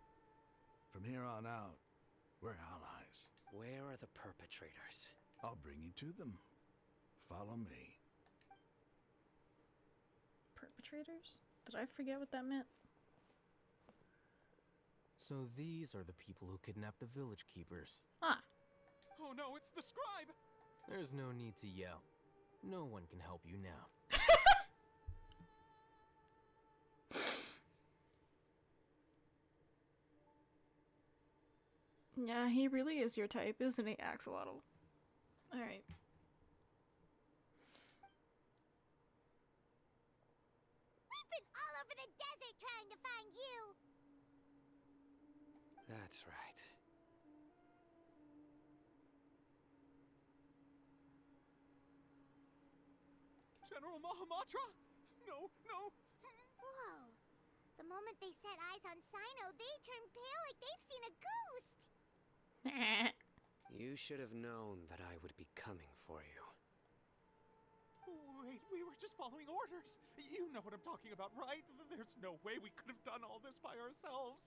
From here on out, we're allies. Where are the perpetrators? I'll bring you to them. Follow me. Perpetrators? Did I forget what that meant? So these are the people who kidnapped the village keepers. Ah. Oh no, it's the scribe! There's no need to yell. No one can help you now. Yeah, he really is your type, isn't he, Axolotl? Alright. We've been all over the desert trying to find you. That's right. General Mahamatra? No, no! Whoa. The moment they set eyes on Sino, they turn pale like they've seen a ghost. You should have known that I would be coming for you. Wait, we were just following orders. You know what I'm talking about, right? There's no way we could have done all this by ourselves.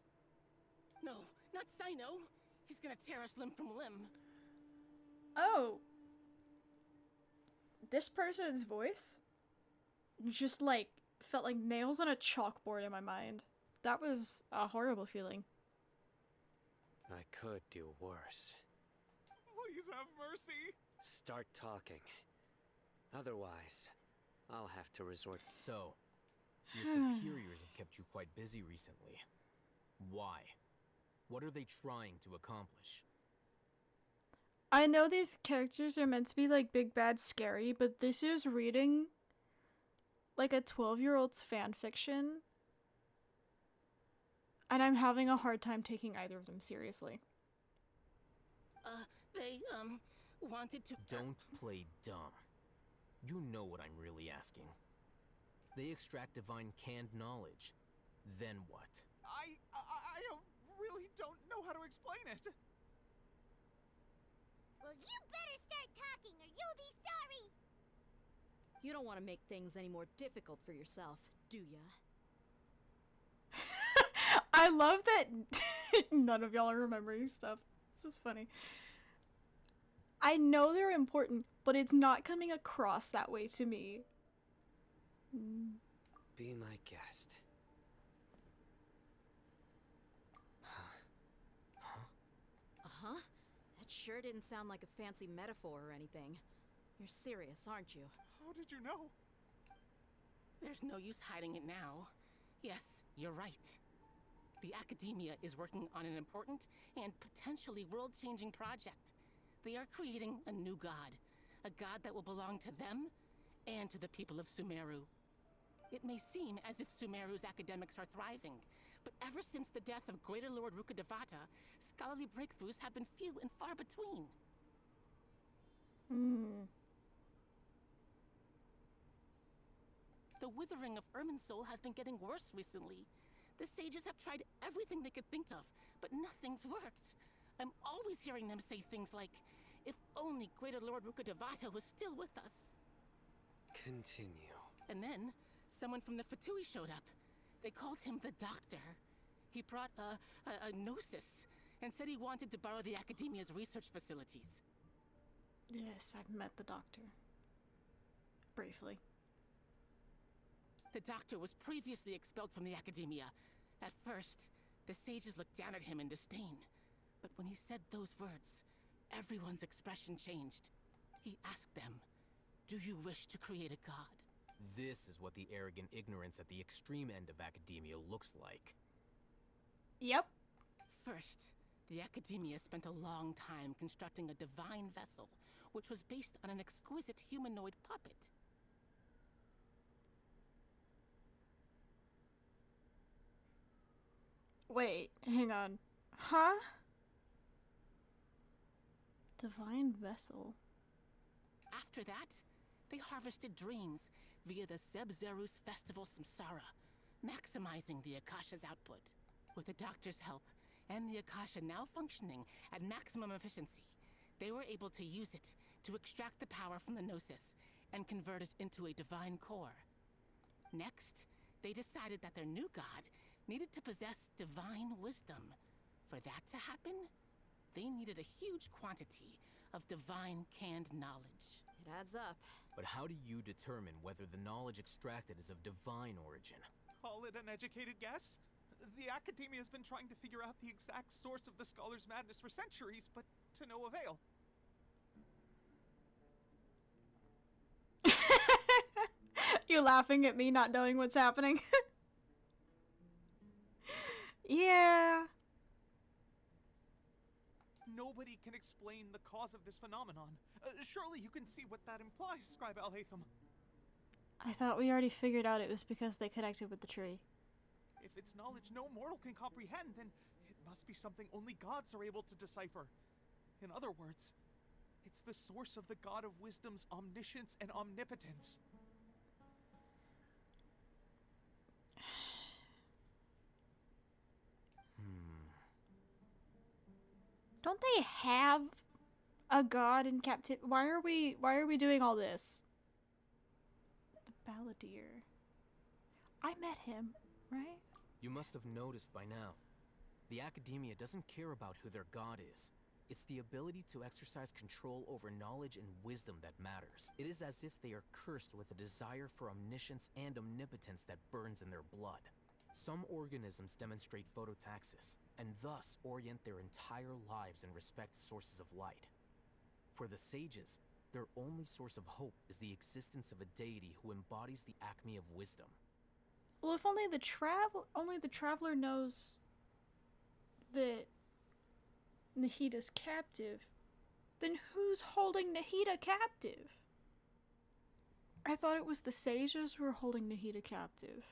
No, not Sino. He's gonna tear us limb from limb. Oh. This person's voice? just like felt like nails on a chalkboard in my mind. That was a horrible feeling. I could do worse. Please have mercy. Start talking. Otherwise, I'll have to resort. So, your superiors have kept you quite busy recently. Why? What are they trying to accomplish? I know these characters are meant to be like big bad scary, but this is reading like a 12-year-old's fan fiction. And I'm having a hard time taking either of them seriously. They, wanted to... Don't play dumb. You know what I'm really asking. They extract divine canned knowledge. Then what? I really don't know how to explain it. Well, you better start talking or you'll be sorry! You don't want to make things any more difficult for yourself, do ya? I love that none of y'all are remembering stuff. This is funny. I know they're important, but it's not coming across that way to me. Be my guest. Uh-huh. That sure didn't sound like a fancy metaphor or anything. You're serious, aren't you? How did you know? There's no use hiding it now. Yes, you're right. The Academia is working on an important and potentially world-changing project. They are creating a new god. A god that will belong to them and to the people of Sumeru. It may seem as if Sumeru's academics are thriving, but ever since the death of Greater Lord Rukkhadevata, scholarly breakthroughs have been few and far between. The withering of Irminsul has been getting worse recently. The sages have tried everything they could think of, but nothing's worked. I'm always hearing them say things like, if only Greater Lord Rukkhadevata was still with us. Continue. And then, someone from the Fatui showed up. They called him the Doctor. He brought a gnosis, and said he wanted to borrow the Academia's research facilities. Yes, I've met the Doctor. Briefly. The Doctor was previously expelled from the Academia. At first, the sages looked down at him in disdain. But when he said those words, everyone's expression changed. He asked them, "Do you wish to create a god?" This is what the arrogant ignorance at the extreme end of academia looks like. Yep. First, the Academia spent a long time constructing a divine vessel, which was based on an exquisite humanoid puppet. Wait, hang on. Huh? Divine vessel. After that, they harvested dreams via the Sebzerus Festival Samsara, maximizing the Akasha's output. With the Doctor's help, and the Akasha now functioning at maximum efficiency, they were able to use it to extract the power from the Gnosis and convert it into a divine core. Next, they decided that their new god needed to possess divine wisdom. For that to happen, they needed a huge quantity of divine canned knowledge. It adds up. But how do you determine whether the knowledge extracted is of divine origin? Call it an educated guess? The Academia has been trying to figure out the exact source of the Scholar's madness for centuries, but to no avail. You laughing at me not knowing what's happening? Yeah. Nobody can explain the cause of this phenomenon. Surely you can see what that implies, Scribe Alhaitham. I thought we already figured out it was because they connected with the tree. If it's knowledge no mortal can comprehend, then it must be something only gods are able to decipher. In other words, it's the source of the God of Wisdom's omniscience and omnipotence. Don't they have a god in captivity? Why are we doing all this? The Balladeer. I met him, right? You must have noticed by now. The Academia doesn't care about who their god is. It's the ability to exercise control over knowledge and wisdom that matters. It is as if they are cursed with a desire for omniscience and omnipotence that burns in their blood. Some organisms demonstrate phototaxis, and thus orient their entire lives in respect to sources of light. For the sages, their only source of hope is the existence of a deity who embodies the acme of wisdom. Well, if only the traveler knows that Nahida's captive, then who's holding Nahida captive? I thought it was the sages who were holding Nahida captive.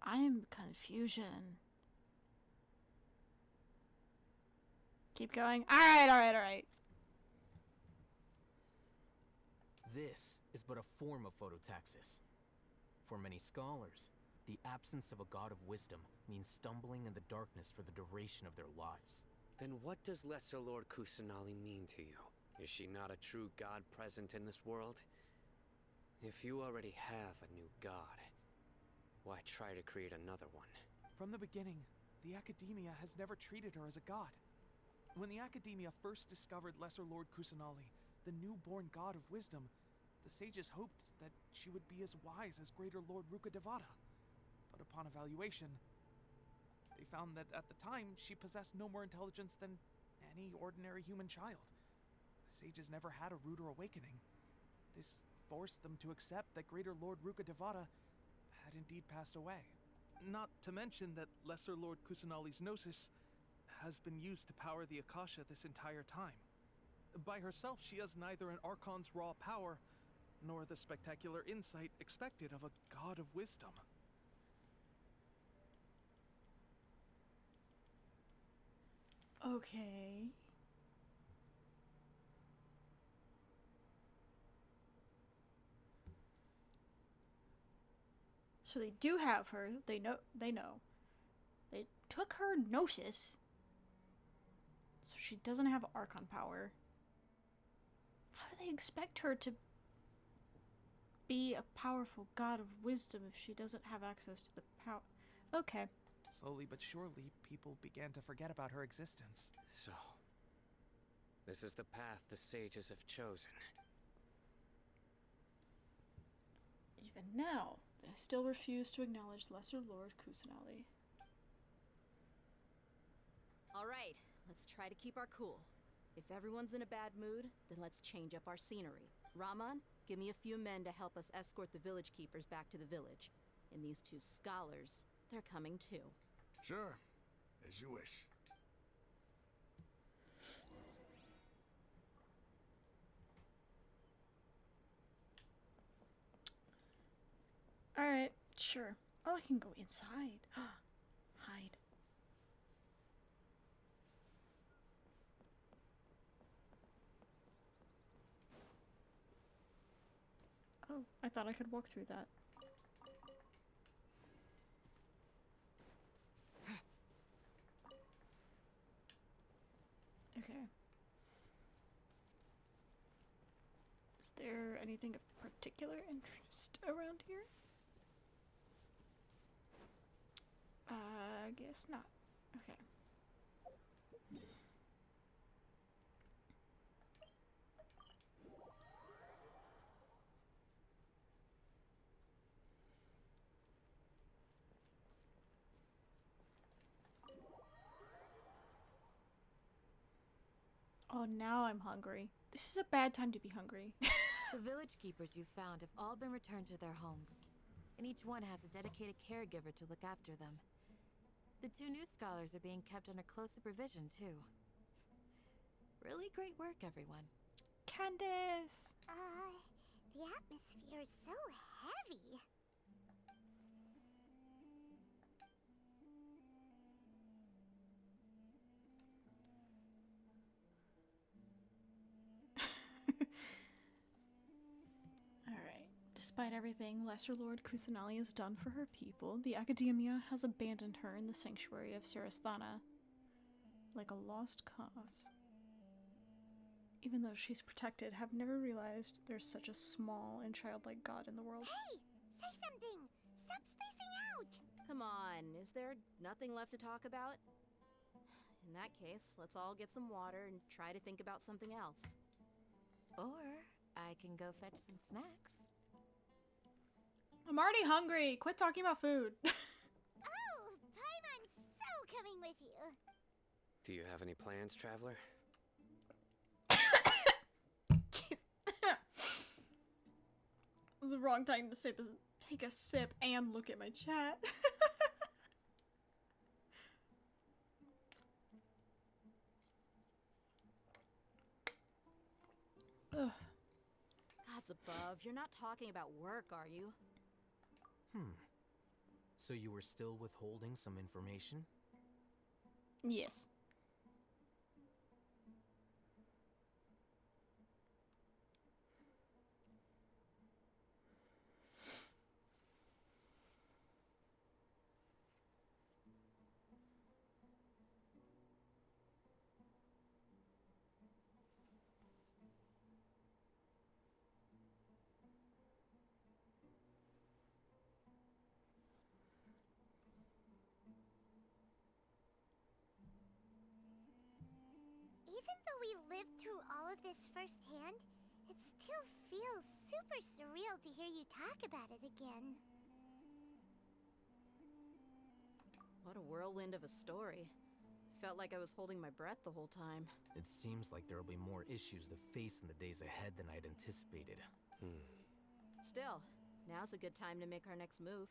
I'm confusion. Keep going. Alright. This is but a form of phototaxis. For many scholars, the absence of a god of wisdom means stumbling in the darkness for the duration of their lives. Then what does Lesser Lord Kusanali mean to you? Is she not a true god present in this world? If you already have a new god, why try to create another one? From the beginning, the Academia has never treated her as a god. When the Academia first discovered Lesser Lord Kusanali, the newborn god of wisdom, the sages hoped that she would be as wise as Greater Lord Rukkhadevata. But upon evaluation, they found that at the time she possessed no more intelligence than any ordinary human child. The sages never had a ruder awakening. This forced them to accept that Greater Lord Rukkhadevata had indeed passed away. Not to mention that Lesser Lord Kusanali's Gnosis has been used to power the Akasha this entire time. By herself, she has neither an Archon's raw power, nor the spectacular insight expected of a god of wisdom. Okay. So they do have her. They know. They took her Gnosis. So she doesn't have Archon power. How do they expect her to be a powerful god of wisdom if she doesn't have access to the power? Okay. Slowly but surely, people began to forget about her existence. So, this is the path the sages have chosen. Even now, they still refuse to acknowledge Lesser Lord Kusanali. Alright, let's try to keep our cool. If everyone's in a bad mood, then let's change up our scenery. Raman, give me a few men to help us escort the village keepers back to the village. And these two scholars, they're coming too. Sure, as you wish. Alright, sure. Oh, I can go inside. Hide. Oh, I thought I could walk through that. Okay. Is there anything of particular interest around here? Guess not. Okay. Oh, now I'm hungry. This is a bad time to be hungry. The village keepers you found have all been returned to their homes, and each one has a dedicated caregiver to look after them. The two new scholars are being kept under close supervision, too. Really great work, everyone. Candace! The atmosphere is so heavy. Alright. Despite everything Lesser Lord Kusanali has done for her people, the Academia has abandoned her in the sanctuary of Sarasthana like a lost cause. Even though she's protected, have never realized there's such a small and childlike god in the world. Hey! Say something! Stop spacing out! Come on, is there nothing left to talk about? In that case, let's all get some water and try to think about something else. Or I can go fetch some snacks. I'm already hungry. Quit talking about food. Oh, Paimon's so coming with you. Do you have any plans, traveler? Jeez. It was the wrong time to take a sip and look at my chat. Ugh. Gods above, you're not talking about work, are you? So you were still withholding some information? Yes. Even though we lived through all of this firsthand, it still feels super surreal to hear you talk about it again. What a whirlwind of a story. Felt like I was holding my breath the whole time. It seems like there'll be more issues to face in the days ahead than I'd anticipated. Still, now's a good time to make our next move.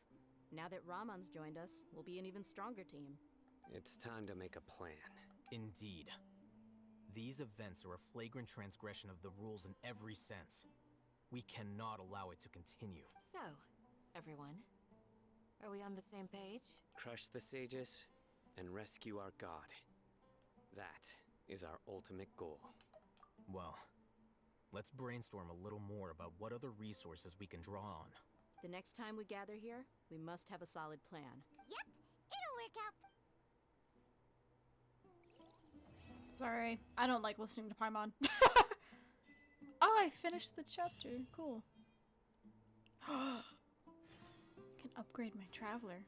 Now that Ramon's joined us, we'll be an even stronger team. It's time to make a plan. Indeed. These events are a flagrant transgression of the rules in every sense. We cannot allow it to continue. So, everyone, are we on the same page? Crush the sages and rescue our god. That is our ultimate goal. Well, let's brainstorm a little more about what other resources we can draw on. The next time we gather here, we must have a solid plan. Yep, it'll work out. Sorry, I don't like listening to Paimon. Oh, I finished the chapter. Cool. Can upgrade my traveler.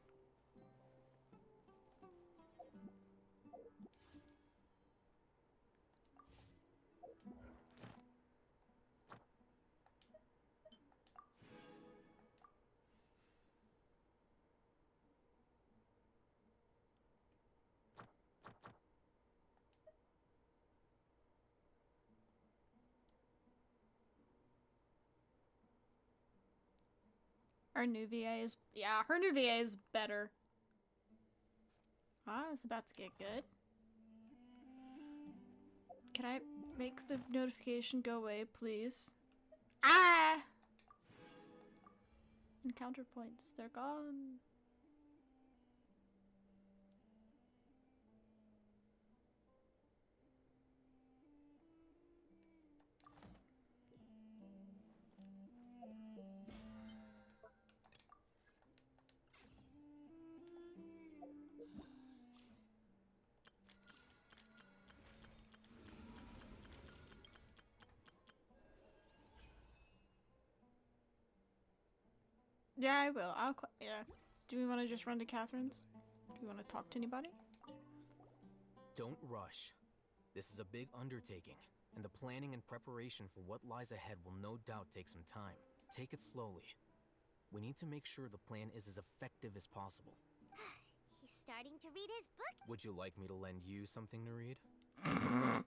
Our new VA is, yeah, her new VA is better. Ah, it's about to get good. Can I make the notification go away, please? Ah! Encounter points, they're gone. Yeah, I will. Yeah. Do we want to just run to Catherine's? Do we want to talk to anybody? Don't rush. This is a big undertaking, and the planning and preparation for what lies ahead will no doubt take some time. Take it slowly. We need to make sure the plan is as effective as possible. He's starting to read his book. Would you like me to lend you something to read? No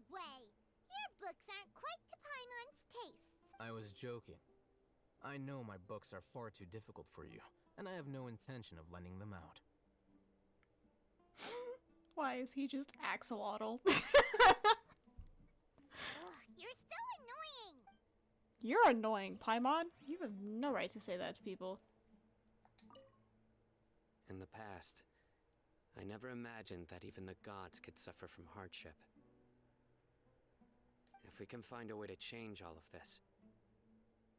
way! Your books aren't quite to Paimon's taste. I was joking. I know my books are far too difficult for you, and I have no intention of lending them out. Why is he just axolotl? Ugh, you're so annoying! You're annoying, Paimon. You have no right to say that to people. In the past, I never imagined that even the gods could suffer from hardship. If we can find a way to change all of this,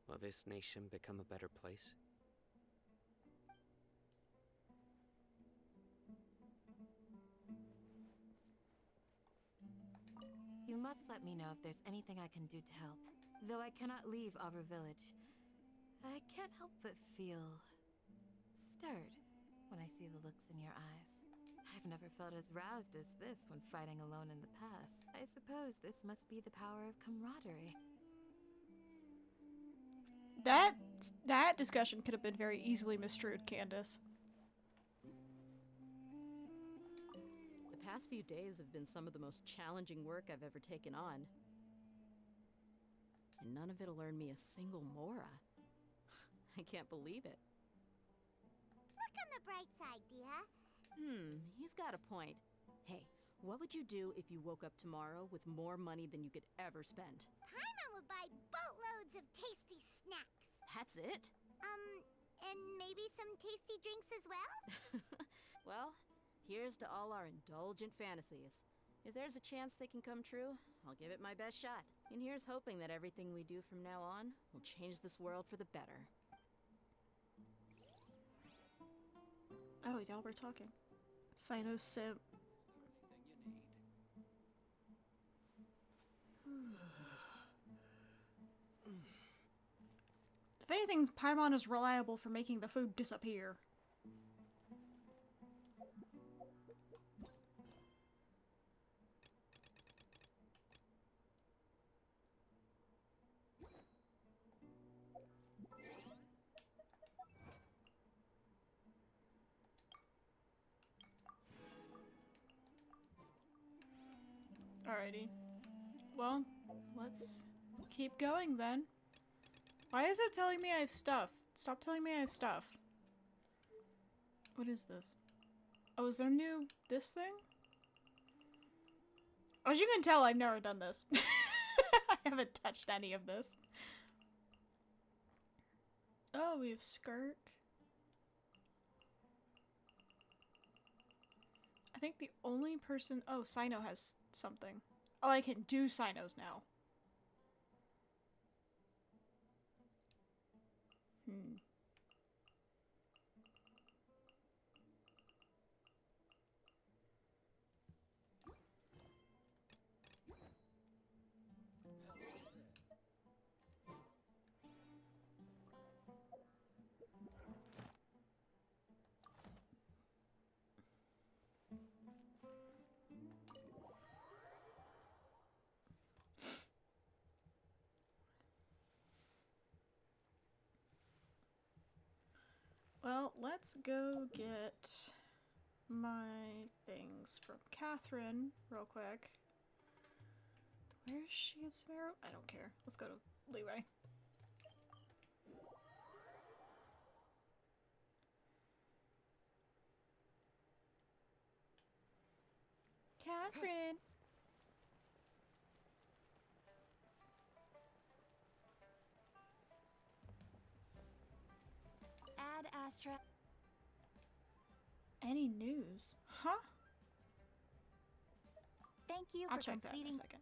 will this nation become a better place? You must let me know if there's anything I can do to help. Though I cannot leave Avra Village, I can't help but feel stirred when I see the looks in your eyes. I've never felt as roused as this when fighting alone in the past. I suppose this must be the power of camaraderie. That discussion could have been very easily misconstrued, Candace. The past few days have been some of the most challenging work I've ever taken on. And none of it'll earn me a single mora. I can't believe it. Look on the bright side, Dia. You've got a point. Hey, what would you do if you woke up tomorrow with more money than you could ever spend? Paimon would buy boatloads of tasty snacks. That's it? And maybe some tasty drinks as well? Well, here's to all our indulgent fantasies. If there's a chance they can come true, I'll give it my best shot. And here's hoping that everything we do from now on will change this world for the better. Oh, y'all were talking. Sino Sim. If anything, Paimon is reliable for making the food disappear. Alrighty. Well, let's keep going then. Why is it telling me I have stuff? Stop telling me I have stuff. What is this? Oh, is there new this thing? As you can tell, I've never done this. I haven't touched any of this. Oh, we have Skirk. I think the only person... Oh, Sino has something. Oh, I can do Sinos now. Well, let's go get my things from Catherine real quick. Where is she in Sumeru? I don't care. Let's go to Leeway. Catherine! Ad Astra. Any news? Huh? Thank you I'll for check that in a completing. second.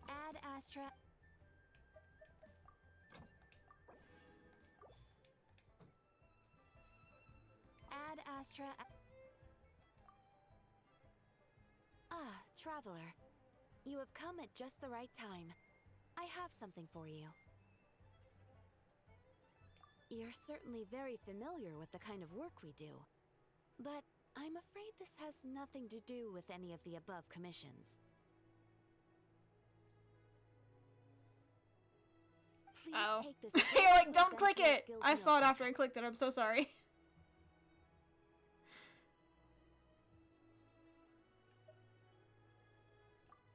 Ad Astra. Ad Astra. Ah, traveler. You have come at just the right time. I have something for you. You're certainly very familiar with the kind of work we do. But I'm afraid this has nothing to do with any of the above commissions. Please take this. You're like, don't click it! I saw it after I clicked it, I'm so sorry.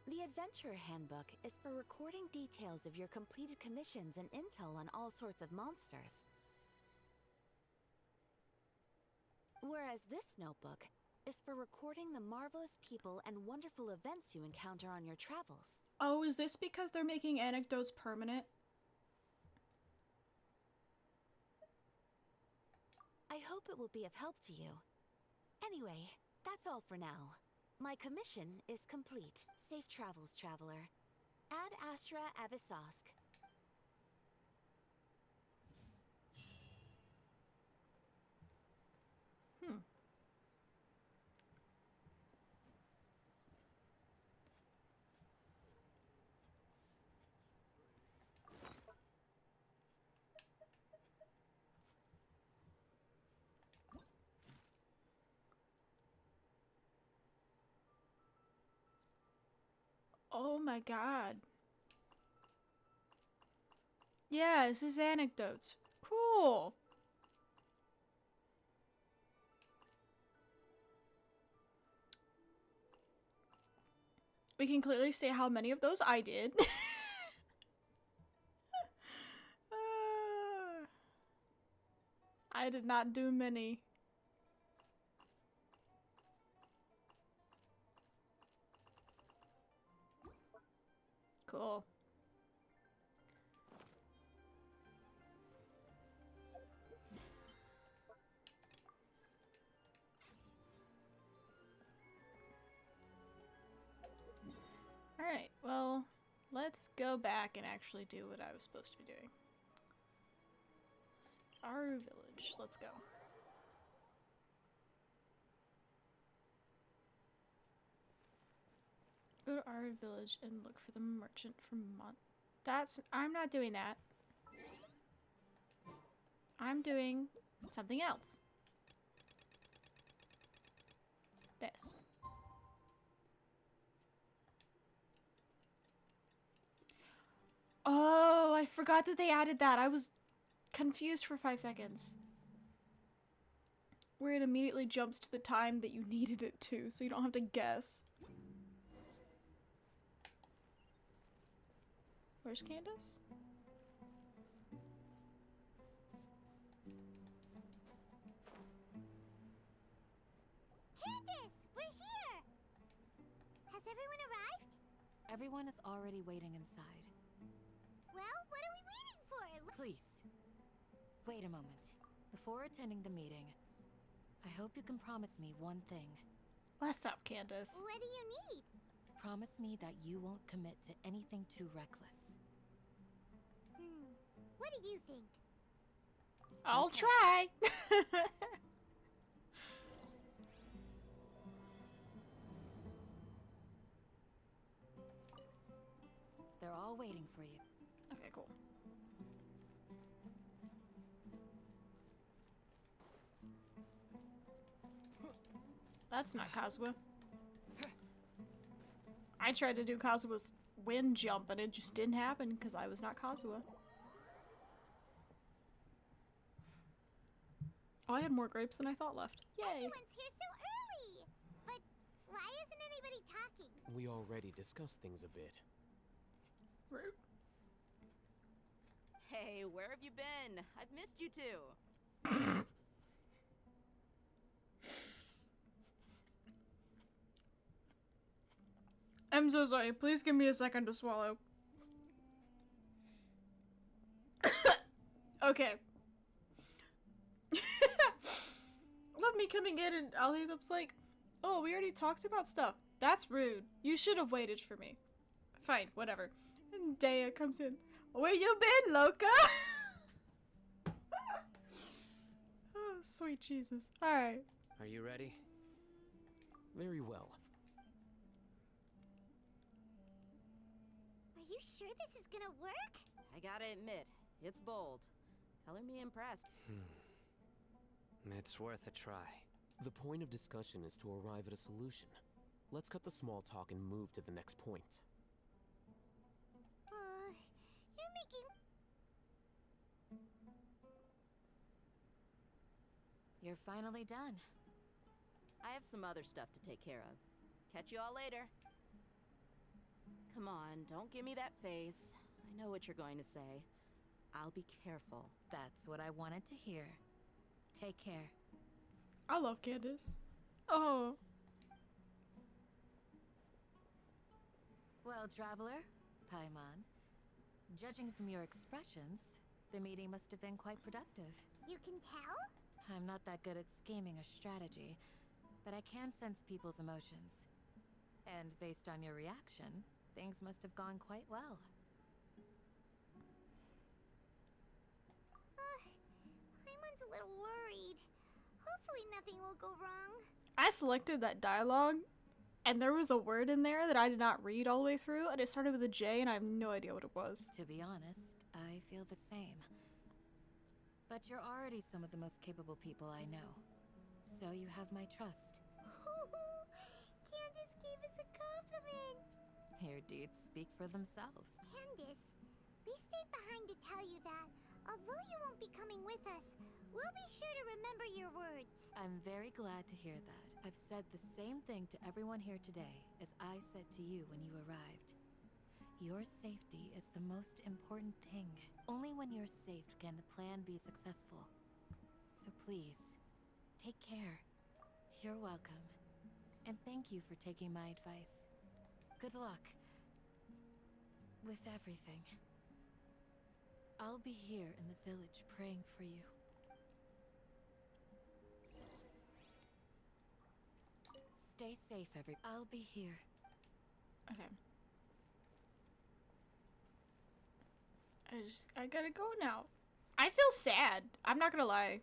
The Adventure Handbook is for recording details of your completed commissions and intel on all sorts of monsters. Whereas this notebook is for recording the marvelous people and wonderful events you encounter on your travels. Oh, is this because they're making anecdotes permanent? I hope it will be of help to you. Anyway, that's all for now. My commission is complete. Safe travels, traveler. Ad Astra Abyssosque. Oh my god. Yeah, this is anecdotes. Cool. We can clearly say how many of those I did. I did not do many. Cool. Alright, well, let's go back and actually do what I was supposed to be doing. Our village. Let's go. Go to our village and look for the merchant from I'm not doing that. I'm doing something else. This. Oh, I forgot that they added that. I was confused for 5 seconds. Where it immediately jumps to the time that you needed it to, so you don't have to guess. Where's Candace? Candace, we're here! Has everyone arrived? Everyone is already waiting inside. Well, what are we waiting for? Please, wait a moment. Before attending the meeting, I hope you can promise me one thing. What's up, Candace? What do you need? Promise me that you won't commit to anything too reckless. What do you think? I'll Okay. try. They're all waiting for you. Okay, cool. That's not Kazuha. I tried to do Kazuha's wind jump and it just didn't happen because I was not Kazuha. Oh, I had more grapes than I thought left. Yay! Everyone's here so early! But why isn't anybody talking? We already discussed things a bit. Rude. Hey, where have you been? I've missed you too. I'm so sorry. Please give me a second to swallow. Okay. Love me coming in and Alithup's like, oh, we already talked about stuff. That's rude. You should have waited for me. Fine, whatever. And Dea comes in. Where you been, Loca? Oh, sweet Jesus. Alright. Are you ready? Very well. Are you sure this is gonna work? I gotta admit, it's bold. Color me impressed. It's worth a try. The point of discussion is to arrive at a solution. Let's cut the small talk and move to the next point. You're making... You're finally done. I have some other stuff to take care of. Catch you all later. Come on, don't give me that face. I know what you're going to say. I'll be careful. That's what I wanted to hear. Take care. I love Candace. Oh. Well, traveler, Paimon, judging from your expressions, the meeting must have been quite productive. You can tell? I'm not that good at scheming or strategy, but I can sense people's emotions. And based on your reaction, things must have gone quite well. Paimon's a little worried. Hopefully nothing will go wrong. I selected that dialogue, and there was a word in there that I did not read all the way through, and it started with a J, and I have no idea what it was. To be honest, I feel the same. But you're already some of the most capable people I know. So you have my trust. Candace gave us a compliment. Your deeds speak for themselves. Candace, we stayed behind to tell you that, although you won't be coming with us, we'll be sure to remember your words. I'm very glad to hear that. I've said the same thing to everyone here today as I said to you when you arrived. Your safety is the most important thing. Only when you're safe can the plan be successful. So please, take care. You're welcome. And thank you for taking my advice. Good luck with everything. I'll be here in the village praying for you. Stay safe, I'll be here. Okay. I gotta go now. I feel sad. I'm not gonna lie.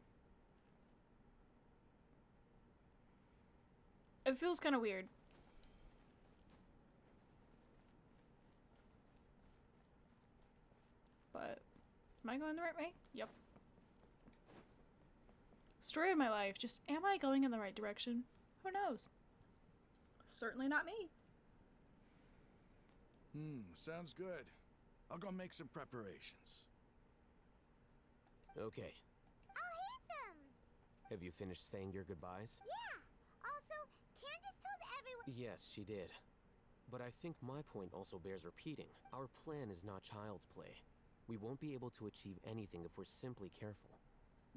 It feels kind of weird. But, am I going the right way? Yep. Story of my life. Just, am I going in the right direction? Who knows? Certainly not me. Sounds good. I'll go make some preparations. Okay. I'll hit them! Have you finished saying your goodbyes? Yeah! Also, Candace told everyone— Yes, she did. But I think my point also bears repeating. Our plan is not child's play. We won't be able to achieve anything if we're simply careful.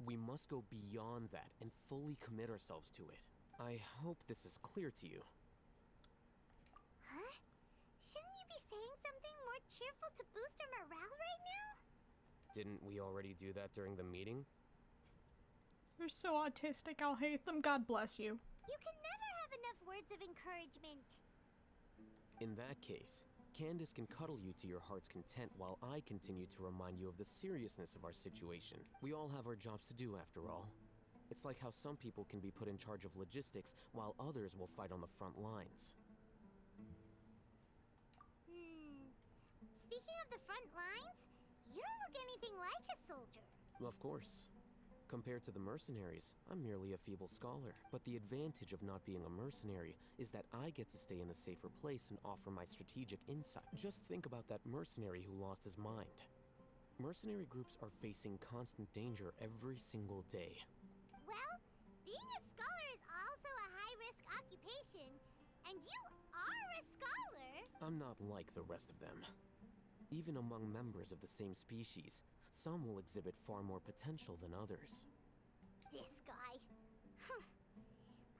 We must go beyond that and fully commit ourselves to it. I hope this is clear to you. Huh? Shouldn't you be saying something more cheerful to boost our morale right now? Didn't we already do that during the meeting? You're so autistic, I'll hate them. God bless you. You can never have enough words of encouragement. In that case, Candace can cuddle you to your heart's content while I continue to remind you of the seriousness of our situation. We all have our jobs to do after all. It's like how some people can be put in charge of logistics while others will fight on the front lines. Speaking of the front lines, you don't look anything like a soldier. Of course. Compared to the mercenaries, I'm merely a feeble scholar. But the advantage of not being a mercenary is that I get to stay in a safer place and offer my strategic insight. Just think about that mercenary who lost his mind. Mercenary groups are facing constant danger every single day. Well, being a scholar is also a high-risk occupation, and you are a scholar! I'm not like the rest of them. Even among members of the same species, some will exhibit far more potential than others. This guy.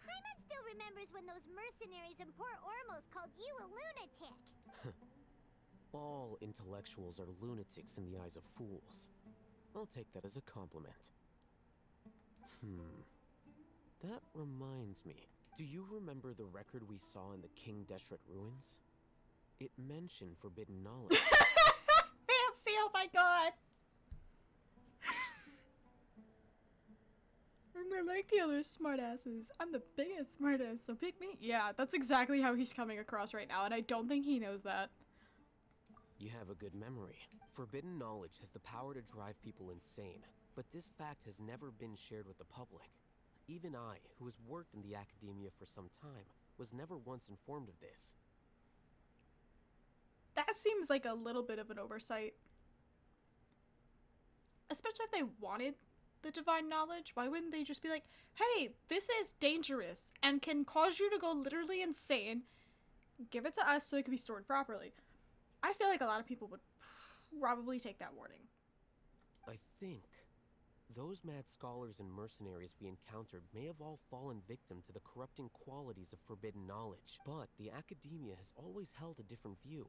Paimon still remembers when those mercenaries in Port Ormos called you a lunatic. All intellectuals are lunatics in the eyes of fools. I'll take that as a compliment. That reminds me. Do you remember the record we saw in the King Deshret ruins? It mentioned forbidden knowledge. Fancy, oh my god! I'm like the other smartasses. I'm the biggest smartass, so pick me. Yeah, that's exactly how he's coming across right now, and I don't think he knows that. You have a good memory. Forbidden knowledge has the power to drive people insane, but this fact has never been shared with the public. Even I, who has worked in the academia for some time, was never once informed of this. That seems like a little bit of an oversight. Especially if they wanted the divine knowledge, why wouldn't they just be like, hey, this is dangerous and can cause you to go literally insane. Give it to us so it can be stored properly. I feel like a lot of people would probably take that warning. I think those mad scholars and mercenaries we encountered may have all fallen victim to the corrupting qualities of forbidden knowledge, but the academia has always held a different view.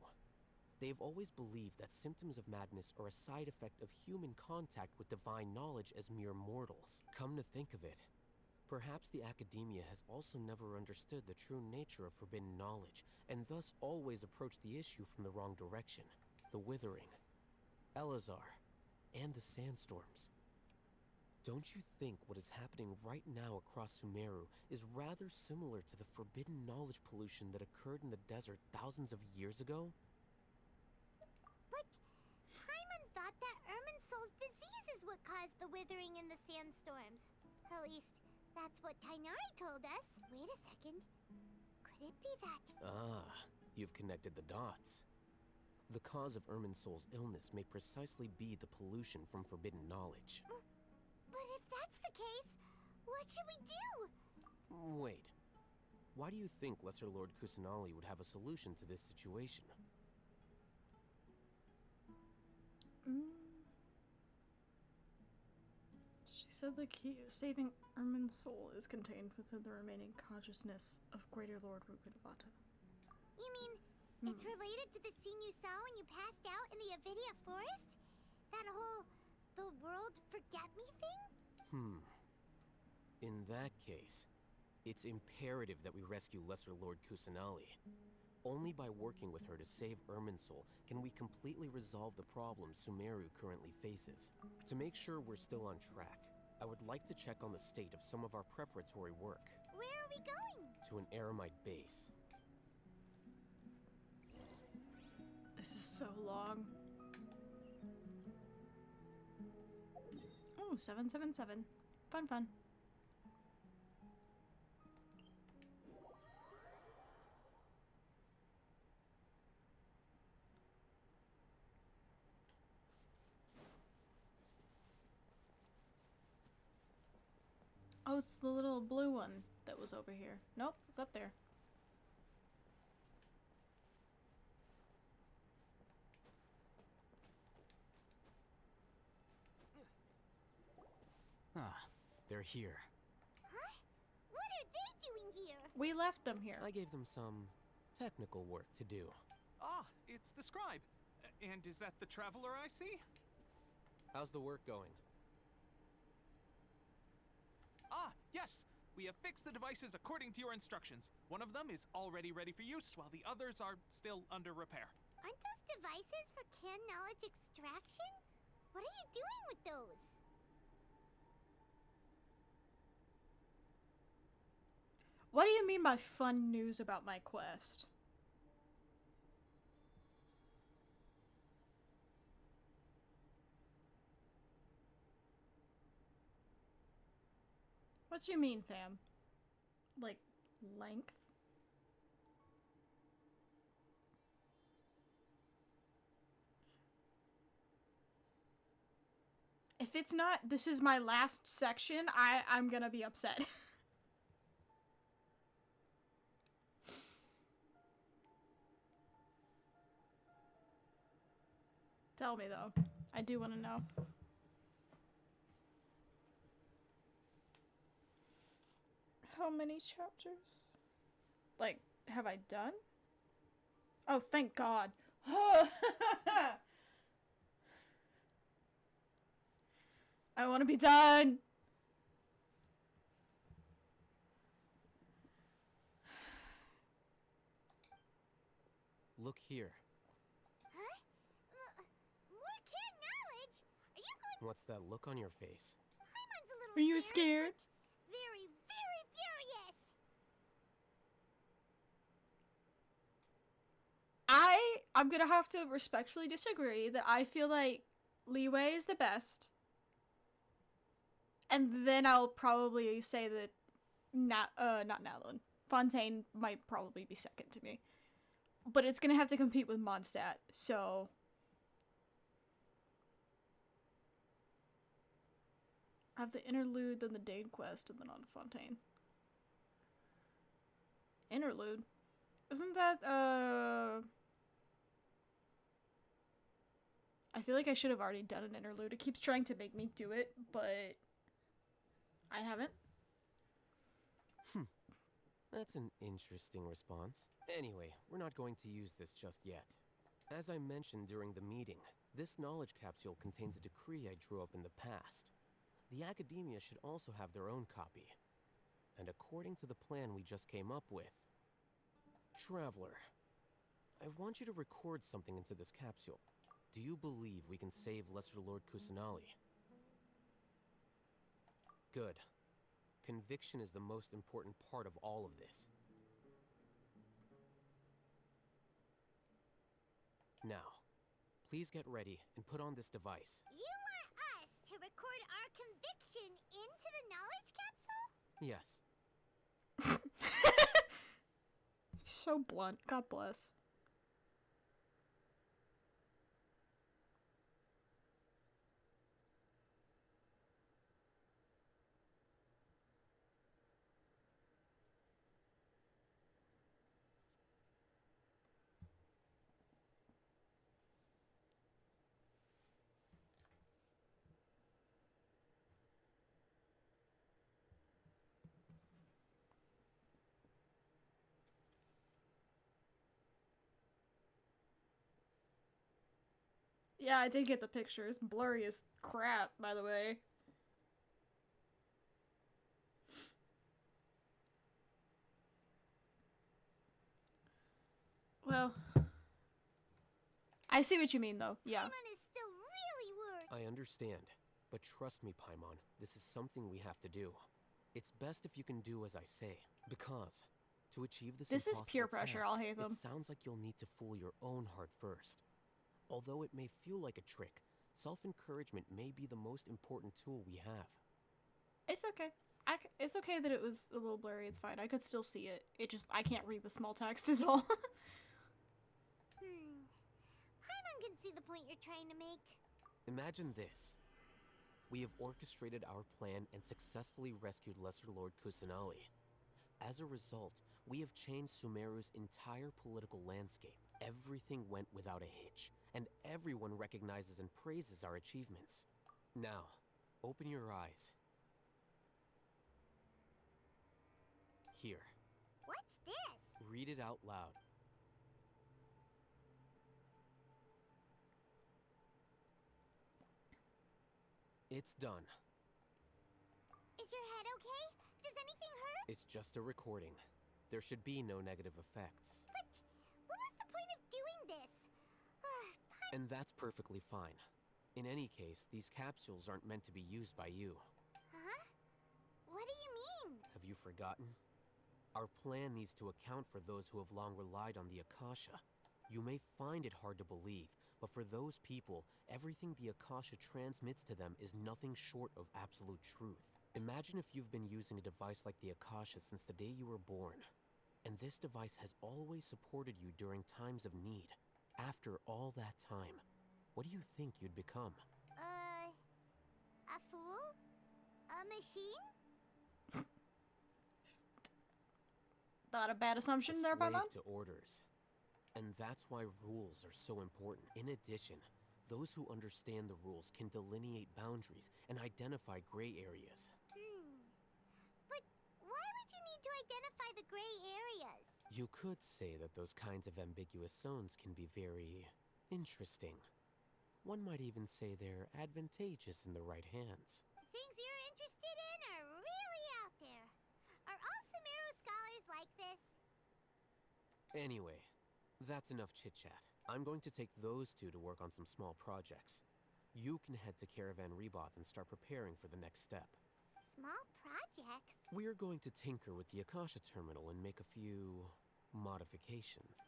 They've always believed that symptoms of madness are a side effect of human contact with divine knowledge as mere mortals. Come to think of it, perhaps the academia has also never understood the true nature of forbidden knowledge, and thus always approached the issue from the wrong direction. The Withering, Elazar, and the Sandstorms. Don't you think what is happening right now across Sumeru is rather similar to the forbidden knowledge pollution that occurred in the desert thousands of years ago? But Paimon thought that Irminsul's disease is what caused the withering in the sandstorms. At least, that's what Tainari told us. Wait a second. Could it be that? Ah, you've connected the dots. The cause of Irminsul's illness may precisely be the pollution from forbidden knowledge. But if that's the case, what should we do? Wait. Why do you think Lesser Lord Kusanali would have a solution to this situation? She said the key to saving Irmin's soul is contained within the remaining consciousness of Greater Lord Rukkhadevata. You mean it's related to the scene you saw when you passed out in the Avidia forest? That whole the world forget me thing? In that case, it's imperative that we rescue Lesser Lord Kusanali. Only by working with her to save Irminsul can we completely resolve the problems Sumeru currently faces. To make sure we're still on track, I would like to check on the state of some of our preparatory work. Where are we going? To an Eremite base. This is so long. Oh, 777. Fun, fun. Oh, it's the little blue one that was over here. Nope, it's up there. Ah, they're here. Huh? What are they doing here? We left them here. I gave them some technical work to do. Ah, it's the scribe. And is that the traveler I see? How's the work going? Ah, yes! We have fixed the devices according to your instructions. One of them is already ready for use, while the others are still under repair. Aren't those devices for can knowledge extraction? What are you doing with those? What do you mean by fun news about my quest? What do you mean, fam? Like, length? If it's not, this is my last section, I'm gonna be upset. Tell me, though. I do want to know. How many chapters? Like, have I done? Oh, thank God. I want to be done. Look here. Huh? More can knowledge? Are you going? What's that look on your face? Paimon's a little Are you scared? but very, very furious. I'm gonna have to respectfully disagree that I feel like Leeway is the best. And then I'll probably say that not Nadlin. Fontaine might probably be second to me. But it's gonna have to compete with Mondstadt, so I have the interlude, then the Dane quest, and then on to Fontaine. Interlude? Isn't that, I feel like I should have already done an interlude. It keeps trying to make me do it, but I haven't. That's an interesting response. Anyway, we're not going to use this just yet. As I mentioned during the meeting, this knowledge capsule contains a decree I drew up in the past. The academia should also have their own copy. And according to the plan we just came up with, Traveler, I want you to record something into this capsule. Do you believe we can save Lesser Lord Kusanali? Good. Conviction is the most important part of all of this. Now, please get ready and put on this device. You want us to record our conviction into the knowledge capsule? Yes. So blunt. God bless. Yeah, I did get the picture. It's blurry as crap, by the way. Well, I see what you mean, though. Yeah. Paimon is still really worried. I understand, but trust me, Paimon, this is something we have to do. It's best if you can do as I say, because to achieve this This is impossible peer pressure, task, I'll hate them. it sounds like you'll need to fool your own heart first. Although it may feel like a trick, self-encouragement may be the most important tool we have. It's okay. It's okay that it was a little blurry. It's fine. I could still see it. It just, I can't read the small text is all. Paimon can see the point you're trying to make. Imagine this. We have orchestrated our plan and successfully rescued Lesser Lord Kusanali. As a result, we have changed Sumeru's entire political landscape. Everything went without a hitch, and everyone recognizes and praises our achievements. Now, open your eyes. Here. What's this? Read it out loud. It's done. Is your head okay? Does anything hurt? It's just a recording. There should be no negative effects. But what was the point of doing this? And that's perfectly fine. In any case, these capsules aren't meant to be used by you. Huh? What do you mean? Have you forgotten? Our plan needs to account for those who have long relied on the Akasha. You may find it hard to believe, but for those people, everything the Akasha transmits to them is nothing short of absolute truth. Imagine if you've been using a device like the Akasha since the day you were born, and this device has always supported you during times of need. After all that time, what do you think you'd become? A fool? A machine? Not a bad assumption there, Slave Paimon. to orders. And that's why rules are so important. In addition, those who understand the rules can delineate boundaries and identify gray areas. But why would you need to identify the gray areas? You could say that those kinds of ambiguous zones can be very interesting. One might even say they're advantageous in the right hands. Things you're interested in are really out there. Are all Sumeru scholars like this? Anyway, that's enough chit-chat. I'm going to take those two to work on some small projects. You can head to Caravan Rebot and start preparing for the next step. Small projects? We're going to tinker with the Akasha terminal and make a few modifications.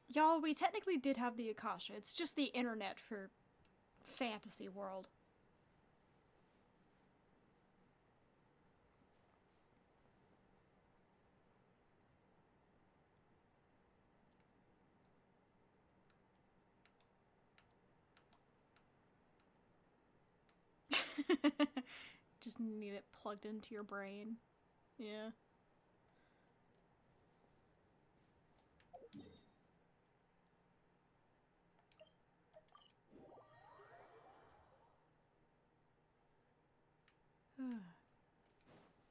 Y'all, we technically did have the Akasha. It's just the internet for fantasy world. Just need it plugged into your brain. Yeah.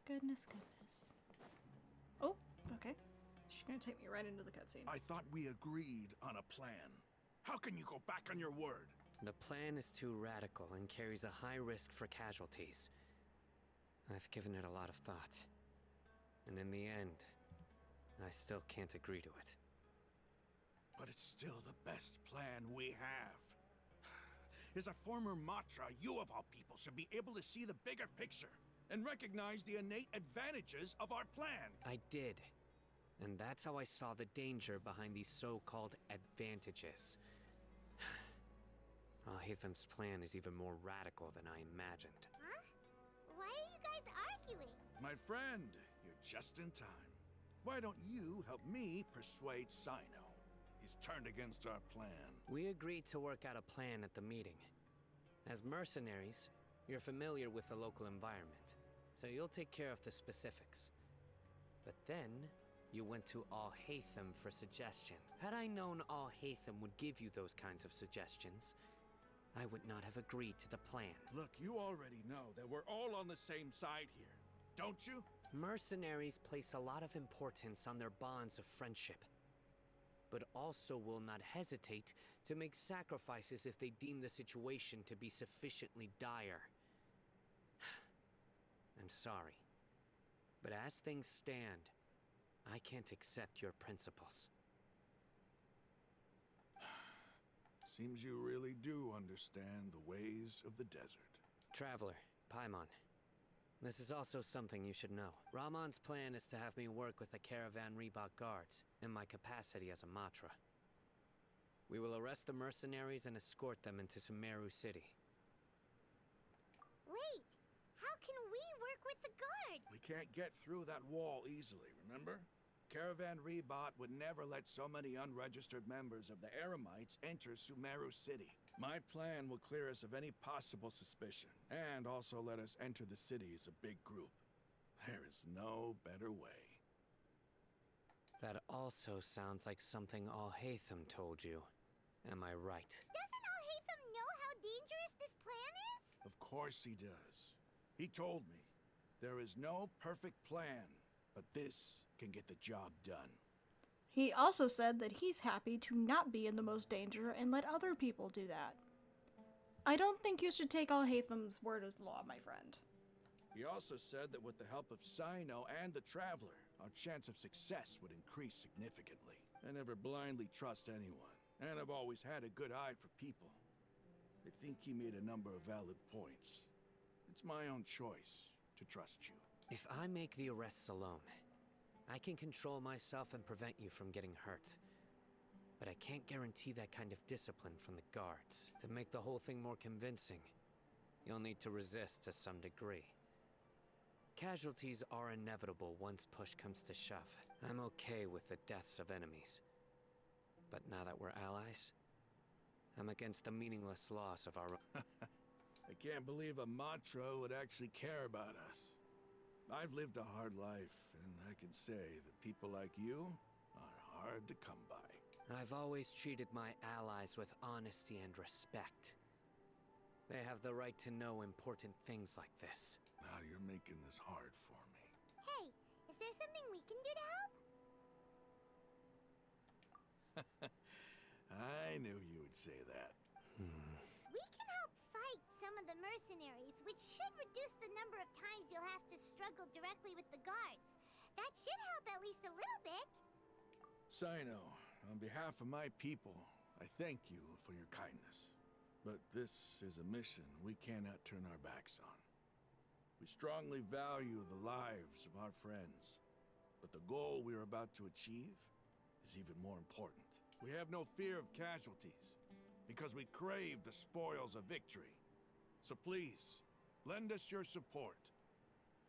Goodness, goodness. Oh, okay. She's gonna take me right into the cutscene. I thought we agreed on a plan. How can you go back on your word? The plan is too radical and carries a high risk for casualties. I've given it a lot of thought. And in the end, I still can't agree to it. But it's still the best plan we have. As a former Matra, you of all people should be able to see the bigger picture and recognize the innate advantages of our plan. I did. And that's how I saw the danger behind these so-called advantages. Alhaitham's plan is even more radical than I imagined. Huh? Why are you guys arguing? My friend, you're just in time. Why don't you help me persuade Sino? He's turned against our plan. We agreed to work out a plan at the meeting. As mercenaries, you're familiar with the local environment, so you'll take care of the specifics. But then, you went to Alhaitham for suggestions. Had I known Alhaitham would give you those kinds of suggestions, I would not have agreed to the plan. Look, you already know that we're all on the same side here, don't you? Mercenaries place a lot of importance on their bonds of friendship. but also will not hesitate to make sacrifices if they deem the situation to be sufficiently dire. I'm sorry, but as things stand, I can't accept your principles. Seems you really do understand the ways of the desert. Traveler, Paimon. This is also something you should know. Ramon's plan is to have me work with the Caravan Reebok guards, in my capacity as a Matra. We will arrest the mercenaries and escort them into Sumeru City. Wait, how can we work with the guard? We can't get through that wall easily, remember? Caravan Reebok would never let so many unregistered members of the Eremites enter Sumeru City. My plan will clear us of any possible suspicion, and also let us enter the city as a big group. There is no better way. That also sounds like something Alhaitham told you. Am I right? Doesn't Alhaitham know how dangerous this plan is? Of course he does. He told me, there is no perfect plan, but this can get the job done. He also said that he's happy to not be in the most danger and let other people do that. I don't think you should take Alhaitham's word as law, my friend. He also said that with the help of Sino and the Traveler, our chance of success would increase significantly. I never blindly trust anyone, and I've always had a good eye for people. I think he made a number of valid points. It's my own choice to trust you. If I make the arrests alone, I can control myself and prevent you from getting hurt. But I can't guarantee that kind of discipline from the guards. To make the whole thing more convincing, you'll need to resist to some degree. Casualties are inevitable once push comes to shove. I'm okay with the deaths of enemies. But now that we're allies, I'm against the meaningless loss of our... I can't believe a Matra would actually care about us. I've lived a hard life, and I can say that people like you are hard to come by. I've always treated my allies with honesty and respect. They have the right to know important things like this. Now you're making this hard for me. Hey, is there something we can do to help? I knew you would say that. We can help fight some of the mercenaries, which should reduce the number of times you'll have to struggle directly with the guards. That should help at least a little bit. Sino, on behalf of my people, I thank you for your kindness. But this is a mission we cannot turn our backs on. We strongly value the lives of our friends, but the goal we are about to achieve is even more important. We have no fear of casualties, because we crave the spoils of victory. So please, lend us your support.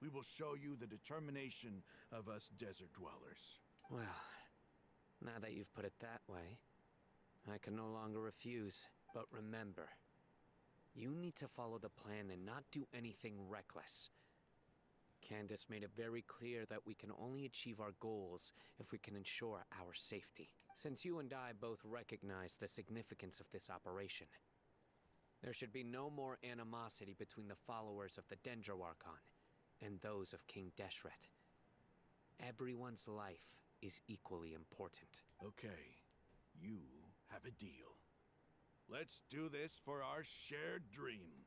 We will show you the determination of us desert dwellers. Well, now that you've put it that way, I can no longer refuse. But remember, you need to follow the plan and not do anything reckless. Candace made it very clear that we can only achieve our goals if we can ensure our safety. Since you and I both recognize the significance of this operation, there should be no more animosity between the followers of the Dendro Archon and those of King Deshret. Everyone's life is equally important. Okay, you have a deal. Let's do this for our shared dream.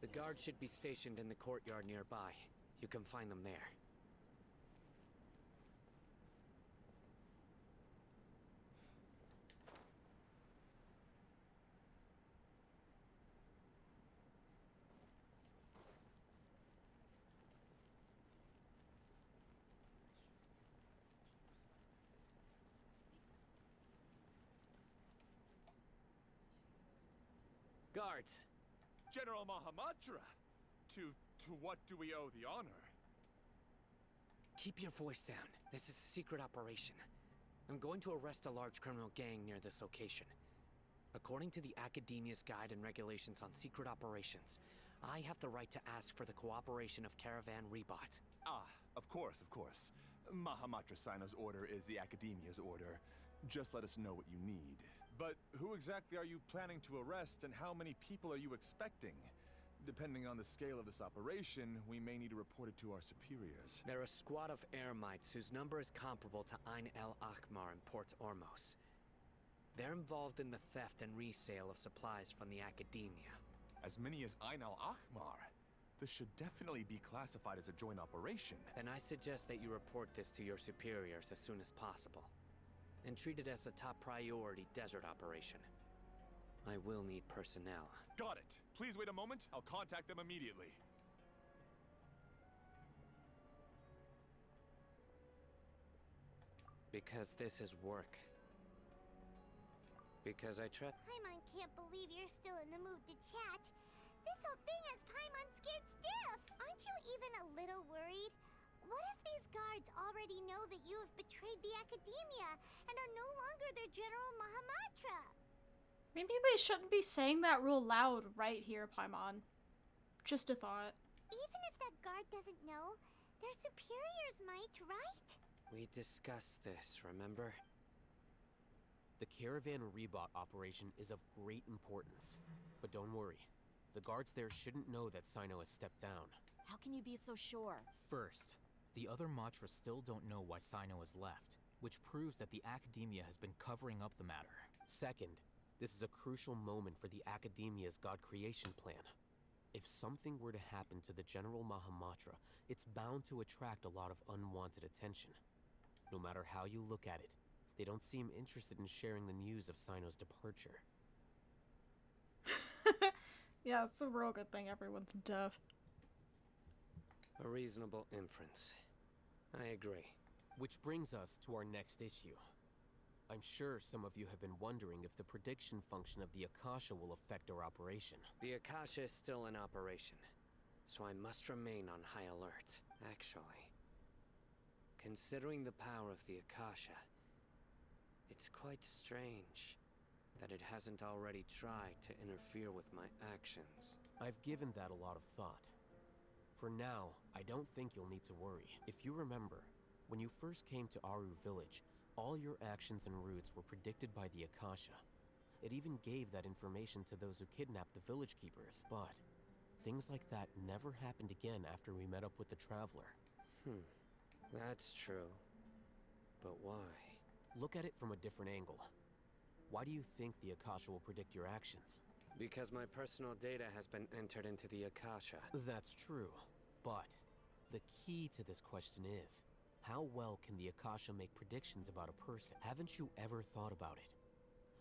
The guards should be stationed in the courtyard nearby. You can find them there. Guards! General Mahamatra! To what do we owe the honor? Keep your voice down. This is a secret operation. I'm going to arrest a large criminal gang near this location. According to the Academia's Guide and Regulations on Secret Operations, I have the right to ask for the cooperation of Caravan Reebok. Ah, of course, of course. Mahamatra Sino's order is the Academia's order. Just let us know what you need. But who exactly are you planning to arrest, and how many people are you expecting? Depending on the scale of this operation, we may need to report it to our superiors. They're a squad of Eremites whose number is comparable to Ain el Akmar in Port Ormos. They're involved in the theft and resale of supplies from the Academia. As many as Ain al Akmar? This should definitely be classified as a joint operation. Then I suggest that you report this to your superiors as soon as possible. And treat it as a top priority desert operation. I will need personnel. Got it. Please wait a moment. I'll contact them immediately. Because this is work. Because I trust. Paimon can't believe you're still in the mood to chat. This whole thing has Paimon scared stiff. Aren't you even a little worried? What if these guards already know that you have betrayed the Academia and are no longer their General Mahamatra? Maybe we shouldn't be saying that real loud right here, Paimon. Just a thought. Even if that guard doesn't know, their superiors might, right? We discussed this, remember? The Caravan Rebot operation is of great importance. But don't worry. The guards there shouldn't know that Sino has stepped down. How can you be so sure? First, the other Matra still don't know why Sino has left, which proves that the Academia has been covering up the matter. Second, this is a crucial moment for the Academia's God creation plan. If something were to happen to the General Mahamatra, it's bound to attract a lot of unwanted attention. No matter how you look at it, they don't seem interested in sharing the news of Sino's departure. Yeah, it's a real good thing everyone's deaf. A reasonable inference. I agree. Which brings us to our next issue. I'm sure some of you have been wondering if the prediction function of the Akasha will affect our operation. The Akasha is still in operation, so I must remain on high alert. Actually, considering the power of the Akasha, it's quite strange that it hasn't already tried to interfere with my actions. I've given that a lot of thought. For now, I don't think you'll need to worry. If you remember, when you first came to Aru Village, all your actions and routes were predicted by the Akasha. It even gave that information to those who kidnapped the village keepers, but things like that never happened again after we met up with the Traveler. That's true. But why? Look at it from a different angle. Why do you think the Akasha will predict your actions? Because my personal data has been entered into the Akasha. That's true, but the key to this question is, how well can the Akasha make predictions about a person? Haven't you ever thought about it?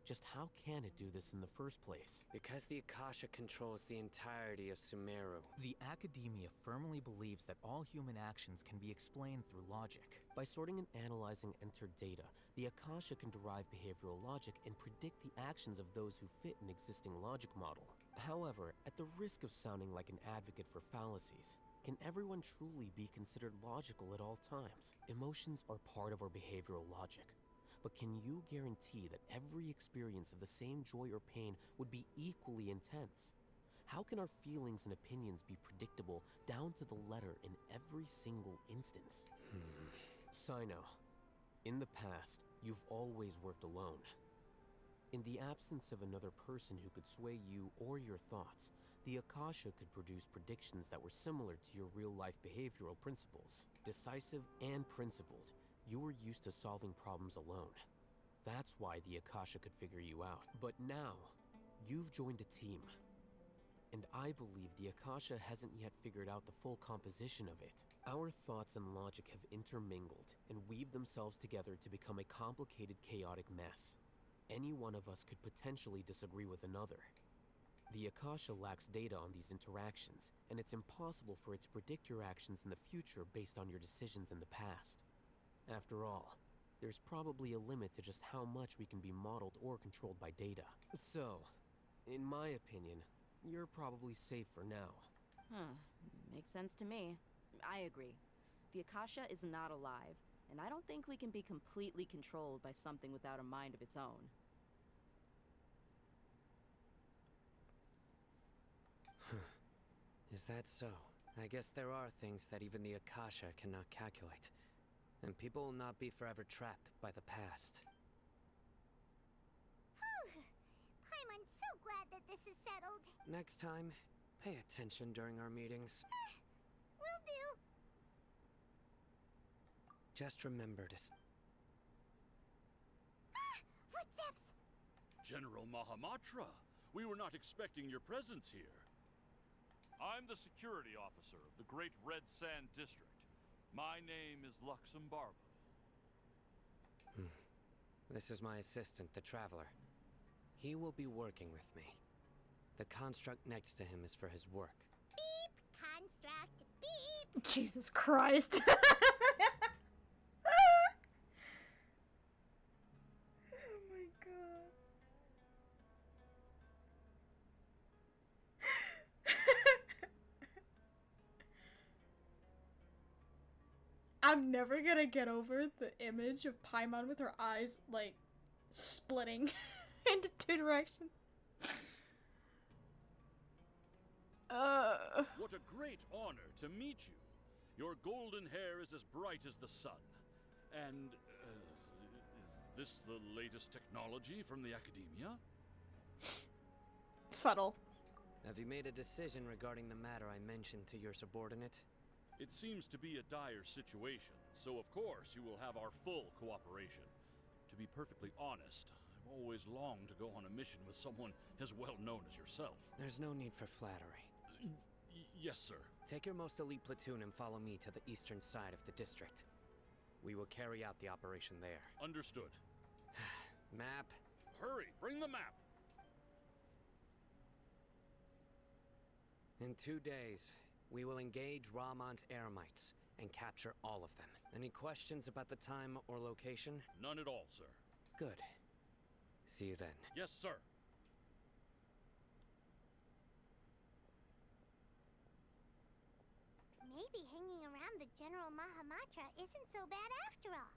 Just how can it do this in the first place? Because the Akasha controls the entirety of Sumeru. The Academia firmly believes that all human actions can be explained through logic. By sorting and analyzing entered data, the Akasha can derive behavioral logic and predict the actions of those who fit an existing logic model. However, at the risk of sounding like an advocate for fallacies, can everyone truly be considered logical at all times? Emotions are part of our behavioral logic. But can you guarantee that every experience of the same joy or pain would be equally intense? How can our feelings and opinions be predictable down to the letter in every single instance? Sino, in the past, you've always worked alone. In the absence of another person who could sway you or your thoughts, the Akasha could produce predictions that were similar to your real-life behavioral principles. Decisive and principled, you were used to solving problems alone. That's why the Akasha could figure you out. But now, you've joined a team. And I believe the Akasha hasn't yet figured out the full composition of it. Our thoughts and logic have intermingled and weaved themselves together to become a complicated, chaotic mess. Any one of us could potentially disagree with another. The Akasha lacks data on these interactions, and it's impossible for it to predict your actions in the future based on your decisions in the past. After all, there's probably a limit to just how much we can be modeled or controlled by data. So, in my opinion, you're probably safe for now. Makes sense to me. I agree. The Akasha is not alive, and I don't think we can be completely controlled by something without a mind of its own. Is that so? I guess there are things that even the Akasha cannot calculate. And people will not be forever trapped by the past. Whew! Paimon's so glad that this is settled. Next time, Pay attention during our meetings. Will do. Just remember to... Footsteps! General Mahamatra, we were not expecting your presence here. I'm the security officer of the Great Red Sand District. My name is Luxembarbo. This is my assistant, the Traveler. He will be working with me. The construct next to him is for his work. Beep! Construct, beep! Jesus Christ. Oh my god. I'm never gonna get over the image of Paimon with her eyes, like, splitting into two directions. What a great honor to meet you. Your golden hair is as bright as the sun. And, is this the latest technology from the Academia? Subtle. Have you made a decision regarding the matter I mentioned to your subordinate? It seems to be a dire situation, so of course you will have our full cooperation. To be perfectly honest, I've always longed to go on a mission with someone as well known as yourself. There's no need for flattery. Yes, sir. Take your most elite platoon and follow me to the eastern side of the district. We will carry out the operation there. Understood. Map. Hurry, bring the map! In 2 days, we will engage Ramon's Eremites and capture all of them. Any questions about the time or location? None at all, sir. Good. See you then. Yes, sir. Maybe hanging around the General Mahamatra isn't so bad after all.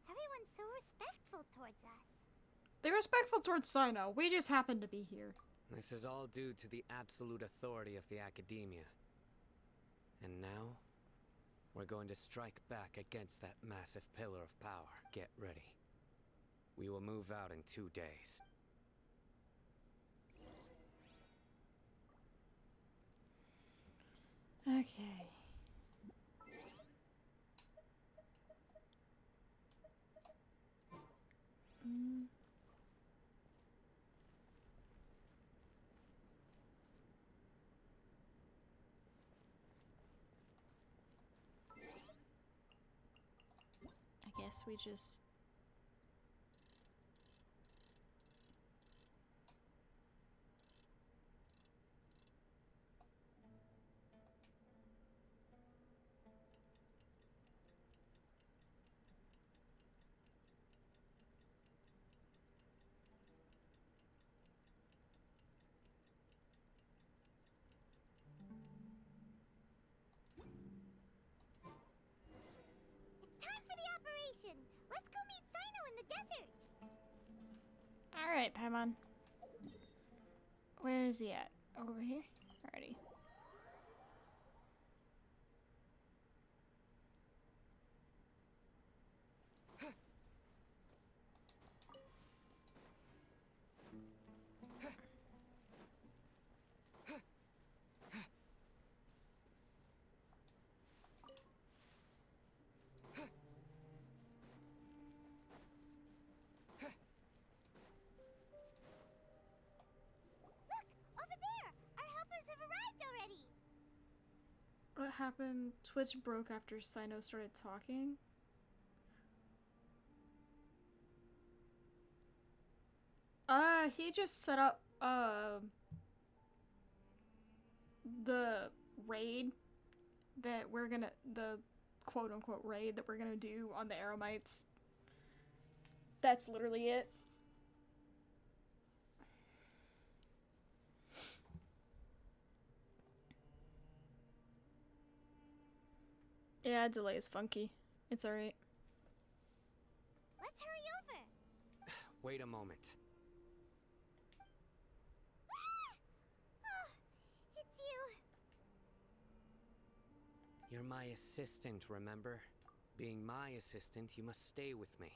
Everyone's so respectful towards us. They're respectful towards Sino. We just happen to be here. This is all due to the absolute authority of the Academia. And now, we're going to strike back against that massive pillar of power. Get ready. We will move out in 2 days. Okay. I guess we just... Let's go meet Sino in the desert! Alright, Paimon. Where is he at? Over here? Alrighty. What happened? Twitch broke after Sino started talking? He just set up, the raid that we're gonna, the quote-unquote raid that we're gonna do on the Eremites. That's literally it. Yeah, delay is funky. It's alright. Let's hurry over. Wait a moment. Oh, it's you. You're my assistant, remember? Being my assistant, you must stay with me.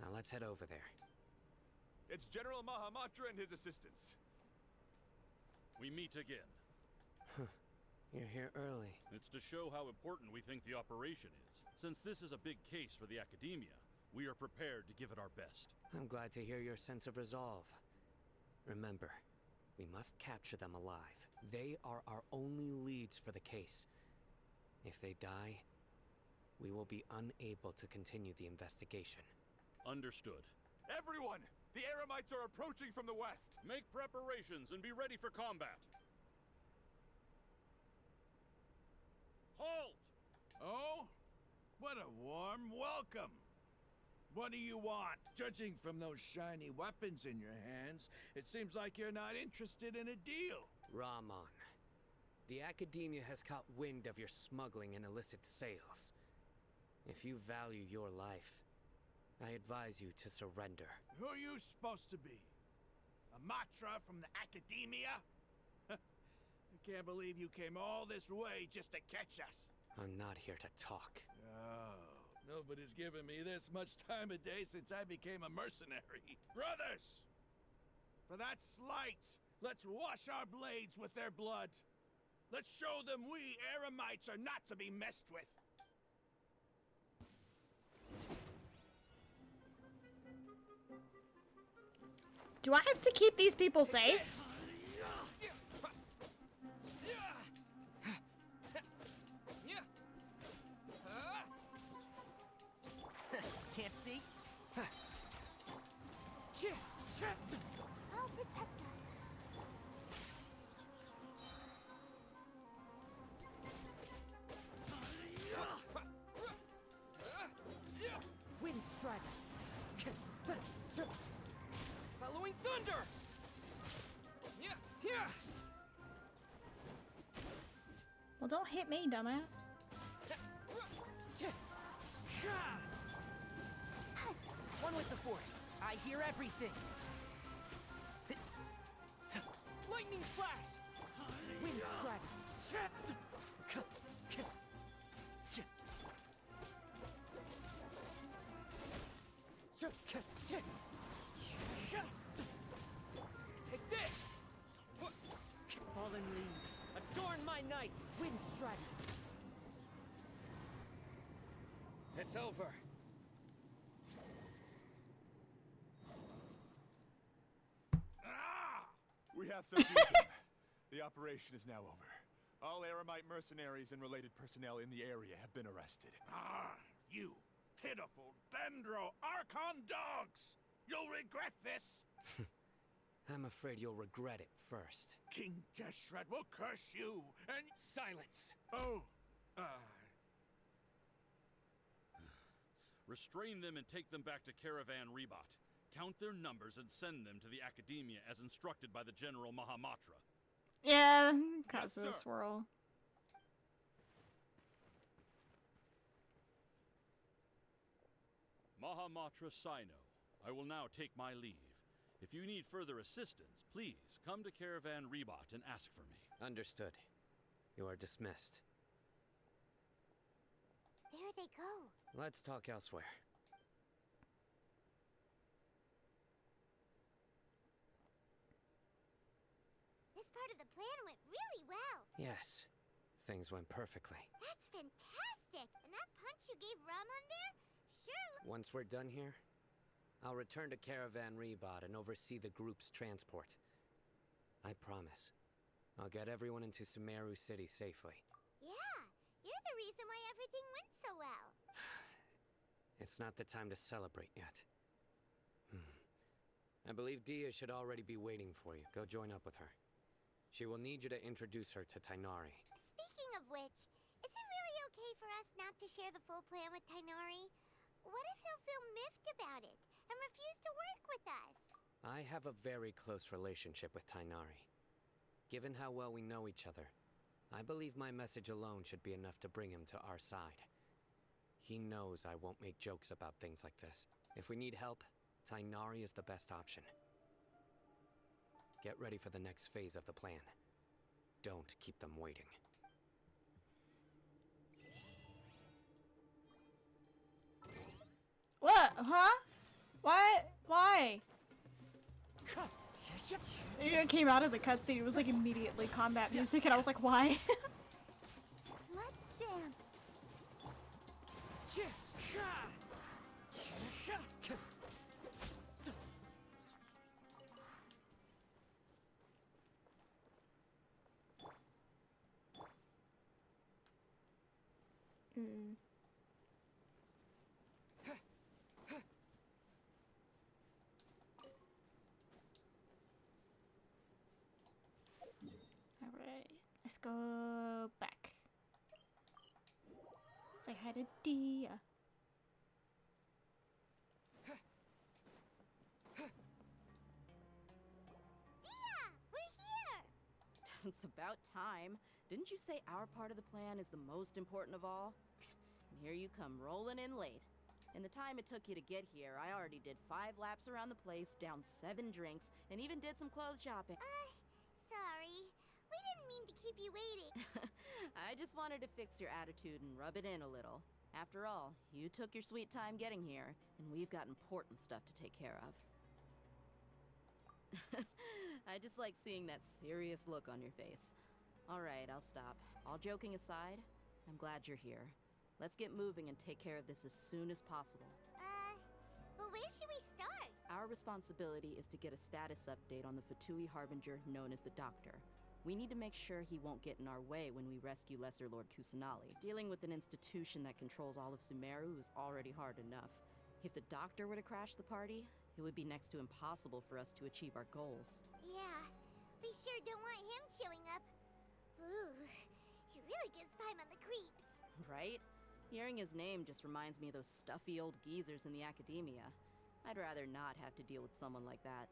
Now let's head over there. It's General Mahamatra and his assistants. We meet again. You're here early. It's to show how important we think the operation is. Since this is a big case for the Academia, we are prepared to give it our best. I'm glad to hear your sense of resolve. Remember, we must capture them alive. They are our only leads for the case. If they die, we will be unable to continue the investigation. Understood. Everyone! The Eremites are approaching from the west! Make preparations and be ready for combat. Halt! Oh? What a warm welcome! What do you want? Judging from those shiny weapons in your hands, it seems like you're not interested in a deal. Ramon, the Academia has caught wind of your smuggling and illicit sales. If you value your life, I advise you to surrender. Who are you supposed to be? A Matra from the Academia? I can't believe you came all this way just to catch us. I'm not here to talk. Oh, nobody's given me this much time of day since I became a mercenary. Brothers! For that slight, let's wash our blades with their blood. Let's show them we Eremites are not to be messed with. Do I have to keep these people safe? Can't see? I'll protect us. Wind Strider. Following thunder. Well, don't hit me, dumbass. One with the force. I hear everything. Lightning flash. Wind Strider. Take this! Fallen leaves, adorn my night! Wind Strider! It's over. We have subdued them. The operation is now over. All Eremite mercenaries and related personnel in the area have been arrested. Ah, you pitiful Dendro Archon dogs! You'll regret this! I'm afraid you'll regret it first. King Deshret will curse you, and... Silence! Oh, Restrain them and take them back to Caravan Rebot. Count their numbers and send them to the Academia as instructed by the General Mahamatra. Yeah, cause of a swirl. Mahamatra Sino, I will now take my leave. If you need further assistance, please come to Caravan Rebot and ask for me. Understood. You are dismissed. There they go. Let's talk elsewhere. This part of the plan went really well. Yes, things went perfectly. That's fantastic. And that punch you gave Ramon there? Sure. Once we're done here, I'll return to Caravan Rebot and oversee the group's transport. I promise. I'll get everyone into Sumeru City safely. Yeah, you're the reason why everything went so well. It's not the time to celebrate yet. I believe Dia should already be waiting for you. Go join up with her. She will need you to introduce her to Tainari. Speaking of which, is it really okay for us not to share the full plan with Tainari? What if he'll feel miffed about it and refuse to work with us? I have a very close relationship with Tainari. Given how well we know each other, I believe my message alone should be enough to bring him to our side. He knows I won't make jokes about things like this. If we need help, Tainari is the best option. Get ready for the next phase of the plan. Don't keep them waiting. What? Huh? What? Why? It came out of the cutscene. It was like immediately combat music, and I was like, why? Mm. Alright, let's go back. Say hi to Dia. We're here! It's about time. Didn't you say our part of the plan is the most important of all? And here you come rolling in late. In the time it took you to get here, I already did 5 laps around the place, downed 7 drinks, and even did some clothes shopping. Sorry. We didn't mean to keep you waiting. I just wanted to fix your attitude and rub it in a little. After all, you took your sweet time getting here, and we've got important stuff to take care of. I just like seeing that serious look on your face. Alright, I'll stop. All joking aside, I'm glad you're here. Let's get moving and take care of this as soon as possible. But where should we start? Our responsibility is to get a status update on the Fatui Harbinger known as the Doctor. We need to make sure he won't get in our way when we rescue Lesser Lord Kusanali. Dealing with an institution that controls all of Sumeru is already hard enough. If the Doctor were to crash the party, it would be next to impossible for us to achieve our goals. Yeah, we sure don't want him showing up. Ooh, he really gives Paimon the creeps. Right? Hearing his name just reminds me of those stuffy old geezers in the academia. I'd rather not have to deal with someone like that.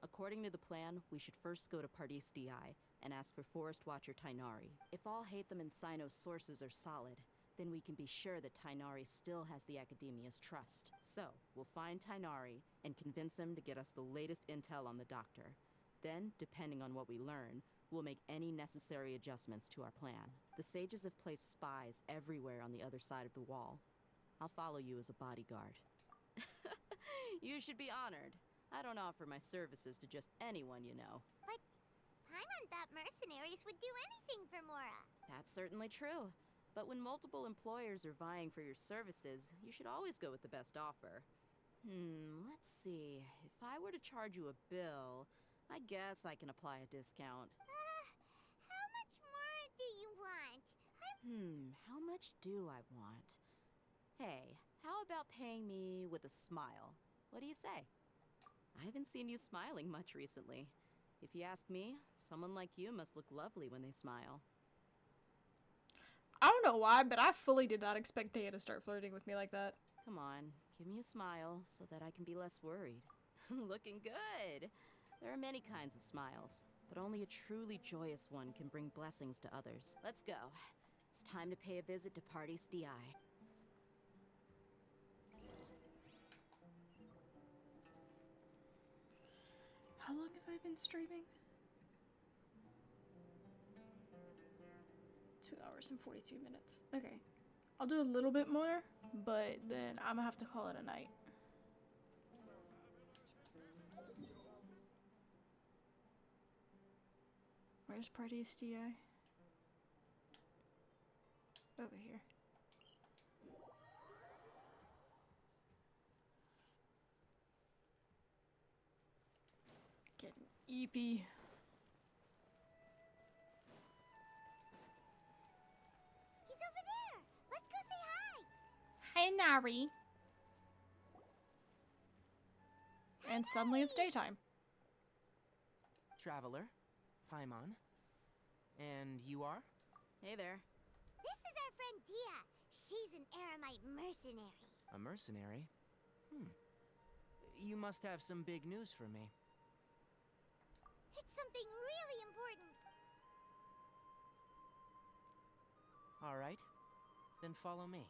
According to the plan, we should first go to Pardis Di and ask for Forest Watcher Tainari. If all Hatham and Sino's sources are solid, then we can be sure that Tainari still has the Academia's trust. So, we'll find Tainari and convince him to get us the latest intel on the Doctor. Then, depending on what we learn, we'll make any necessary adjustments to our plan. The sages have placed spies everywhere on the other side of the wall. I'll follow you as a bodyguard. You should be honored. I don't offer my services to just anyone you know. But Paimon thought mercenaries would do anything for Mora. That's certainly true. But when multiple employers are vying for your services, you should always go with the best offer. Let's see. If I were to charge you a bill, I guess I can apply a discount. How much more do you want? How much do I want? Hey, how about paying me with a smile? What do you say? I haven't seen you smiling much recently. If you ask me, someone like you must look lovely when they smile. I don't know why, but I fully did not expect Daya to start flirting with me like that. Come on, give me a smile so that I can be less worried. Looking good! There are many kinds of smiles, but only a truly joyous one can bring blessings to others. Let's go. It's time to pay a visit to Pardis Di. How long have I been streaming? 2 hours and 43 minutes. Okay. I'll do a little bit more, but then I'm gonna have to call it a night. Where's Pardis Di? Over here. Getting EP. He's over there! Let's go say hi! Hi, Nari. And suddenly it's daytime. Traveler, Paimon. And you are? Hey there. This is our friend Dia. She's an Aramite mercenary. A mercenary? You must have some big news for me. It's something really important. All right. Then follow me.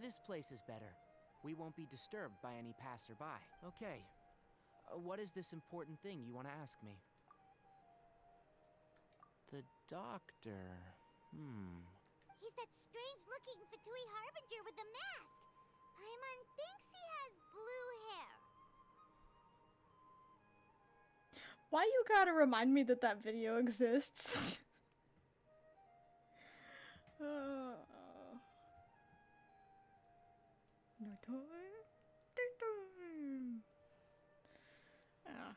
This place is better. We won't be disturbed by any passerby. Okay. What is this important thing you want to ask me? The Doctor. He's that strange-looking Fatui Harbinger with the mask. Paimon thinks he has blue hair. Why you gotta remind me that that video exists? uh, Nighttime. Daytime. Ah.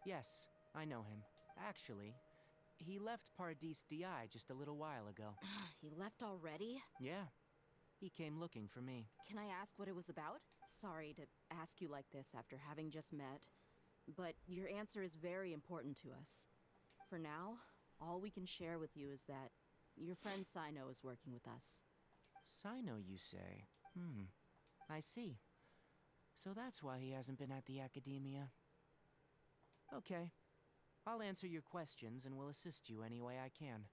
Yes, I know him. Actually, he left Paradis DI just a little while ago. He left already? Yeah. He came looking for me. Can I ask what it was about? Sorry to ask you like this after having just met, but your answer is very important to us. For now, all we can share with you is that your friend Sino is working with us. Sino, you say? I see. So that's why he hasn't been at the Academia. Okay. I'll answer your questions and will assist you any way I can.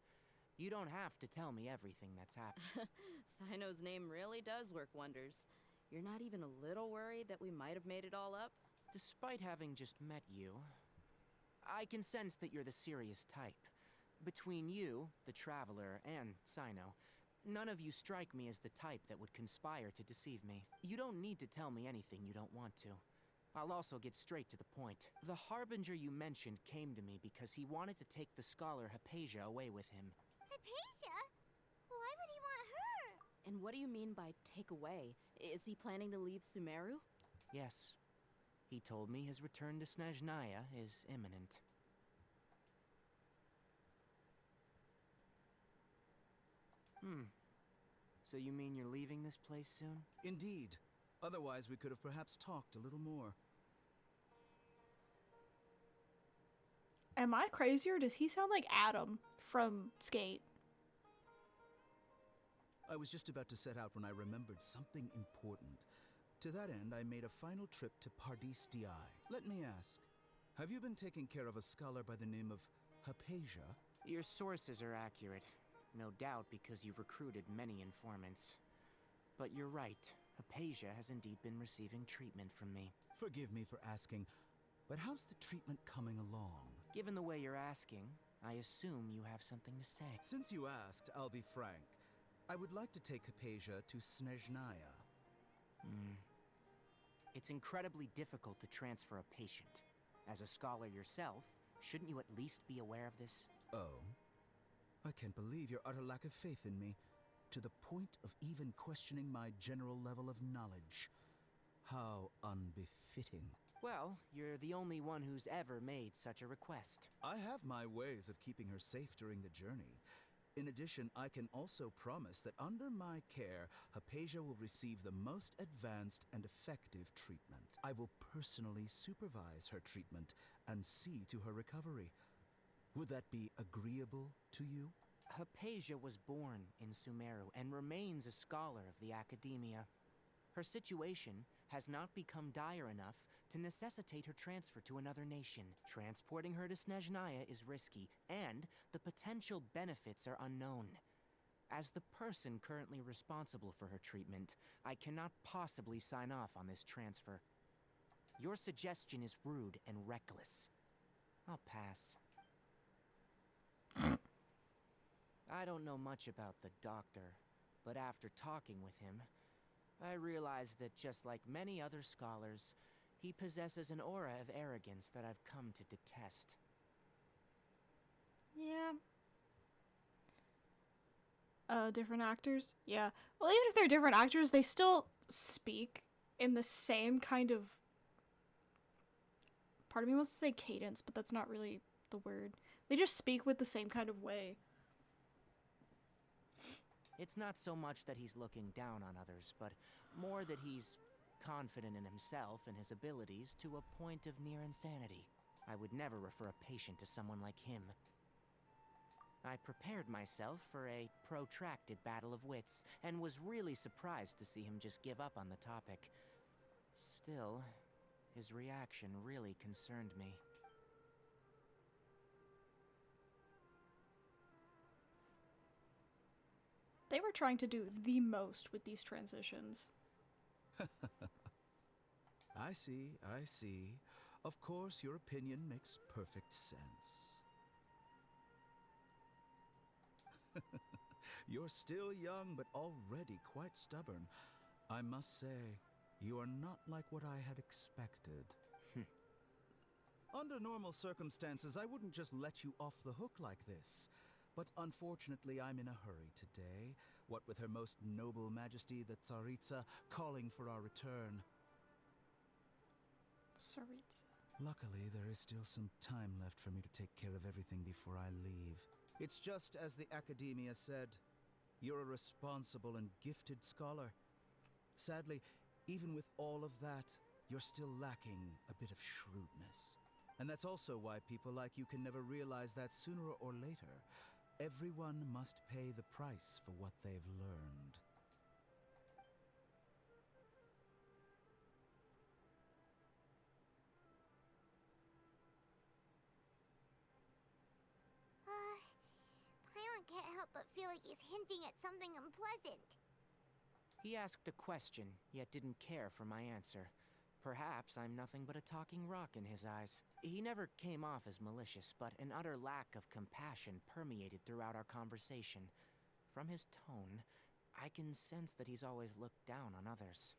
You don't have to tell me everything that's happened. Sino's name really does work wonders. You're not even a little worried that we might have made it all up? Despite having just met you, I can sense that you're the serious type. Between you, the Traveler, and Sino, none of you strike me as the type that would conspire to deceive me. You don't need to tell me anything you don't want to. I'll also get straight to the point. The Harbinger you mentioned came to me because he wanted to take the scholar Hypatia away with him. Hypatia? Why would he want her? And what do you mean by take away? Is he planning to leave Sumeru? Yes. He told me his return to Snezhnaya is imminent. So you mean you're leaving this place soon? Indeed. Otherwise, we could have perhaps talked a little more. Am I crazy or does he sound like Adam from Skate? I was just about to set out when I remembered something important. To that end, I made a final trip to Paradis DI. Let me ask, have you been taking care of a scholar by the name of Hypatia? Your sources are accurate. No doubt because you've recruited many informants. But you're right. Hypatia has indeed been receiving treatment from me. Forgive me for asking, but how's the treatment coming along? Given the way you're asking, I assume you have something to say. Since you asked, I'll be frank. I would like to take Hypatia to Snezhnaya. It's incredibly difficult to transfer a patient. As a scholar yourself, shouldn't you at least be aware of this? Oh? I can't believe your utter lack of faith in me, to the point of even questioning my general level of knowledge. How unbefitting. Well, you're the only one who's ever made such a request. I have my ways of keeping her safe during the journey. In addition, I can also promise that under my care, Hypatia will receive the most advanced and effective treatment. I will personally supervise her treatment and see to her recovery. Would that be agreeable to you? Hypatia was born in Sumeru and remains a scholar of the Academia. Her situation has not become dire enough to necessitate her transfer to another nation. Transporting her to Snezhnaya is risky, and the potential benefits are unknown. As the person currently responsible for her treatment, I cannot possibly sign off on this transfer. Your suggestion is rude and reckless. I'll pass. I don't know much about the doctor, but after talking with him, I realized that just like many other scholars, he possesses an aura of arrogance that I've come to detest. Yeah. Different actors? Yeah. Well, even if they're different actors, they still speak in the same kind of... Part of me wants to say cadence, but that's not really the word. They just speak with the same kind of way. It's not so much that he's looking down on others, but more that he's confident in himself and his abilities to a point of near insanity. I would never refer a patient to someone like him. I prepared myself for a protracted battle of wits, and was really surprised to see him just give up on the topic. Still, his reaction really concerned me. They were trying to do the most with these transitions. I see, I see. Of course, your opinion makes perfect sense. You're still young, but already quite stubborn. I must say, you are not like what I had expected. Under normal circumstances, I wouldn't just let you off the hook like this. But unfortunately, I'm in a hurry today. What with Her Most Noble Majesty the Tsaritsa calling for our return. Tsaritsa. Luckily, there is still some time left for me to take care of everything before I leave. It's just as the Academia said. You're a responsible and gifted scholar. Sadly, even with all of that, you're still lacking a bit of shrewdness. And that's also why people like you can never realize that sooner or later, everyone must pay the price for what they've learned. Paimon can't help but feel like he's hinting at something unpleasant. He asked a question, yet didn't care for my answer. Perhaps I'm nothing but a talking rock in his eyes. He never came off as malicious, but an utter lack of compassion permeated throughout our conversation. From his tone, I can sense that he's always looked down on others.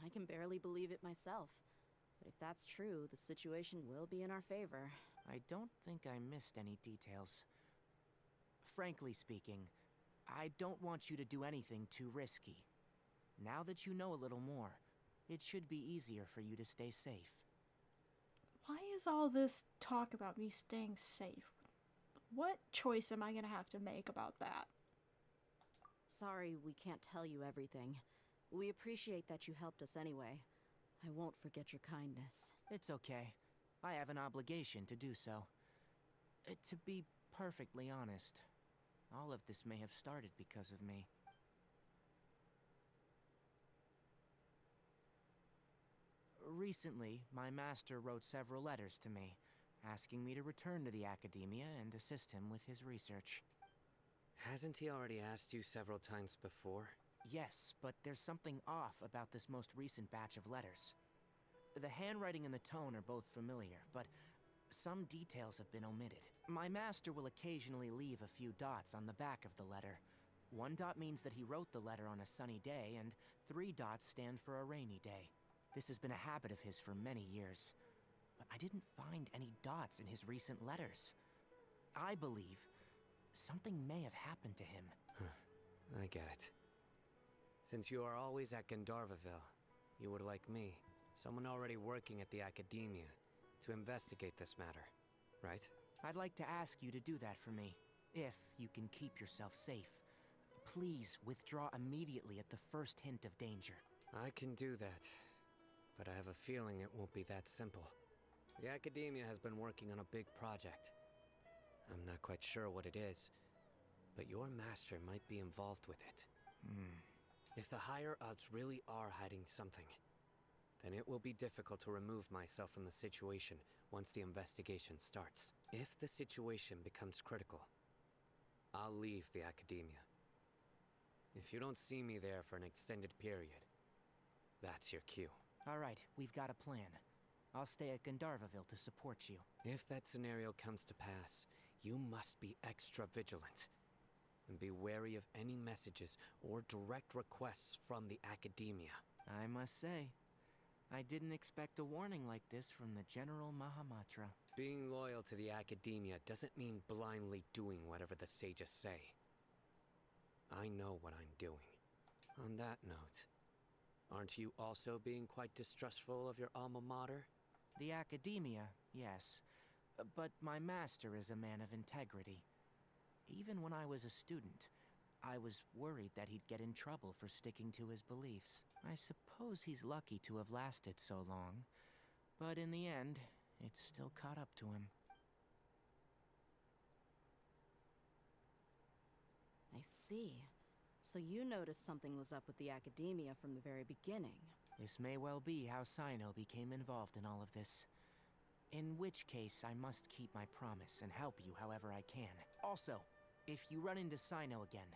I can barely believe it myself. But if that's true, the situation will be in our favor. I don't think I missed any details. Frankly speaking, I don't want you to do anything too risky. Now that you know a little more, it should be easier for you to stay safe. Why is all this talk about me staying safe? What choice am I gonna have to make about that? Sorry we can't tell you everything. We appreciate that you helped us anyway. I won't forget your kindness. It's okay. I have an obligation to do so. To be perfectly honest, all of this may have started because of me. Recently, my master wrote several letters to me, asking me to return to the Academia and assist him with his research. Hasn't he already asked you several times before? Yes, but there's something off about this most recent batch of letters. The handwriting and the tone are both familiar, but some details have been omitted. My master will occasionally leave a few dots on the back of the letter. 1 dot means that he wrote the letter on a sunny day, and 3 dots stand for a rainy day. This has been a habit of his for many years. But I didn't find any dots in his recent letters. I believe something may have happened to him. I get it. Since you are always at Gandharvaville, you would like me, someone already working at the Academia, to investigate this matter, right? I'd like to ask you to do that for me, if you can keep yourself safe. Please withdraw immediately at the first hint of danger. I can do that, but I have a feeling it won't be that simple. The Academia has been working on a big project. I'm not quite sure what it is, but your master might be involved with it. If the higher-ups really are hiding something, then it will be difficult to remove myself from the situation once the investigation starts. If the situation becomes critical, I'll leave the Academia. If you don't see me there for an extended period, that's your cue. All right, we've got a plan. I'll stay at Gandharvaville to support you. If that scenario comes to pass, you must be extra vigilant. And be wary of any messages or direct requests from the Academia. I must say, I didn't expect a warning like this from the General Mahamatra. Being loyal to the Academia doesn't mean blindly doing whatever the sages say. I know what I'm doing. On that note, aren't you also being quite distrustful of your alma mater? The Academia, yes. But my master is a man of integrity. Even when I was a student, I was worried that he'd get in trouble for sticking to his beliefs. I suppose he's lucky to have lasted so long, but in the end, it's still caught up to him. I see. So you noticed something was up with the Academia from the very beginning. This may well be how Sino became involved in all of this. In which case, I must keep my promise and help you however I can. Also, if you run into Sino again,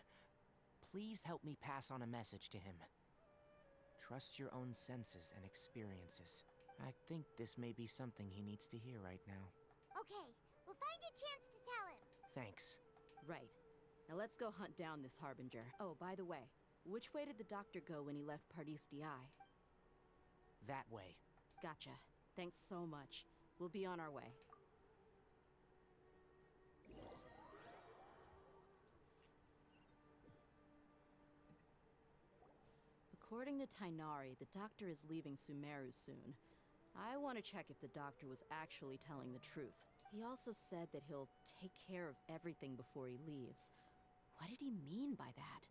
please help me pass on a message to him. Trust your own senses and experiences. I think this may be something he needs to hear right now. Okay, we'll find a chance to tell him. Thanks. Right. Now let's go hunt down this Harbinger. Oh, by the way, which way did the doctor go when he left Pardis Di? That way. Gotcha. Thanks so much. We'll be on our way. According to Tainari, the doctor is leaving Sumeru soon. I want to check if the doctor was actually telling the truth. He also said that he'll take care of everything before he leaves. What did he mean by that?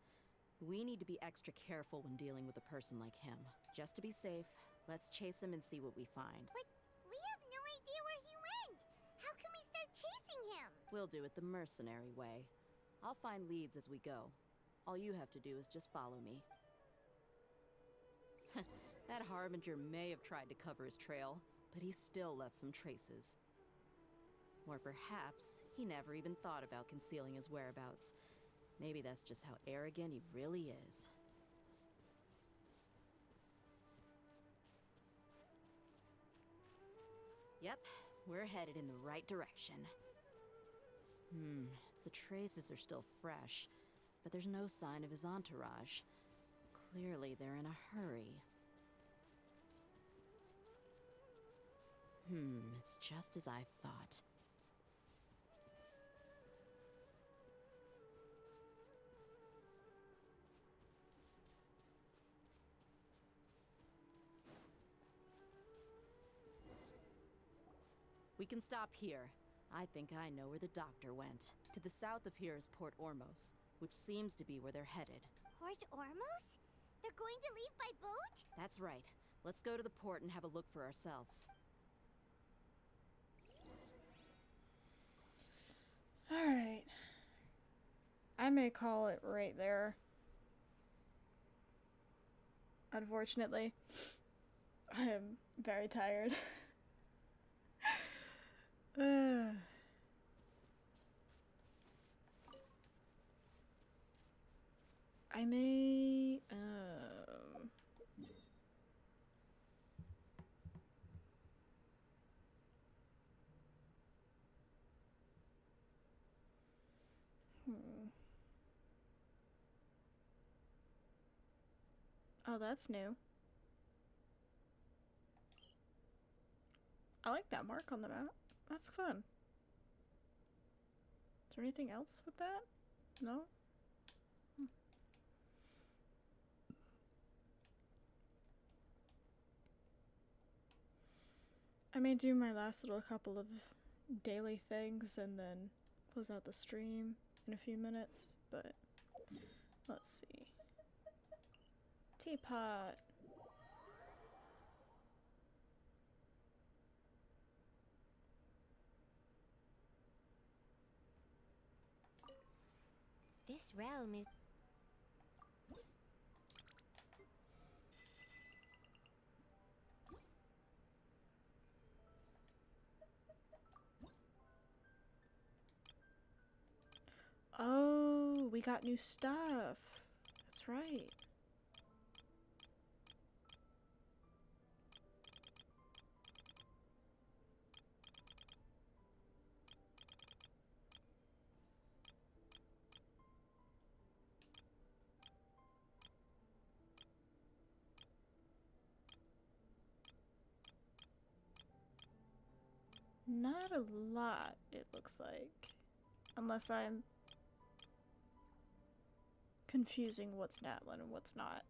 We need to be extra careful when dealing with a person like him. Just to be safe, let's chase him and see what we find. But we have no idea where he went. How can we start chasing him? We'll do it the mercenary way. I'll find leads as we go. All you have to do is just follow me. That Harbinger may have tried to cover his trail, but he still left some traces. Or perhaps he never even thought about concealing his whereabouts. Maybe that's just how arrogant he really is. Yep, we're headed in the right direction. The traces are still fresh, but there's no sign of his entourage. Clearly they're in a hurry. It's just as I thought. We can stop here. I think I know where the doctor went. To the south of here is Port Ormos, which seems to be where they're headed. Port Ormos? They're going to leave by boat? That's right. Let's go to the port and have a look for ourselves. Alright. I may call it right there. Unfortunately, I am very tired. I may, Oh, that's new. I like that mark on the map. That's fun. Is there anything else with that? No? I may do my last little couple of daily things and then close out the stream in a few minutes, but let's see. Teapot. This realm is... Oh, we got new stuff. That's right. Not a lot, it looks like. Unless I'm confusing what's Natlan and what's not.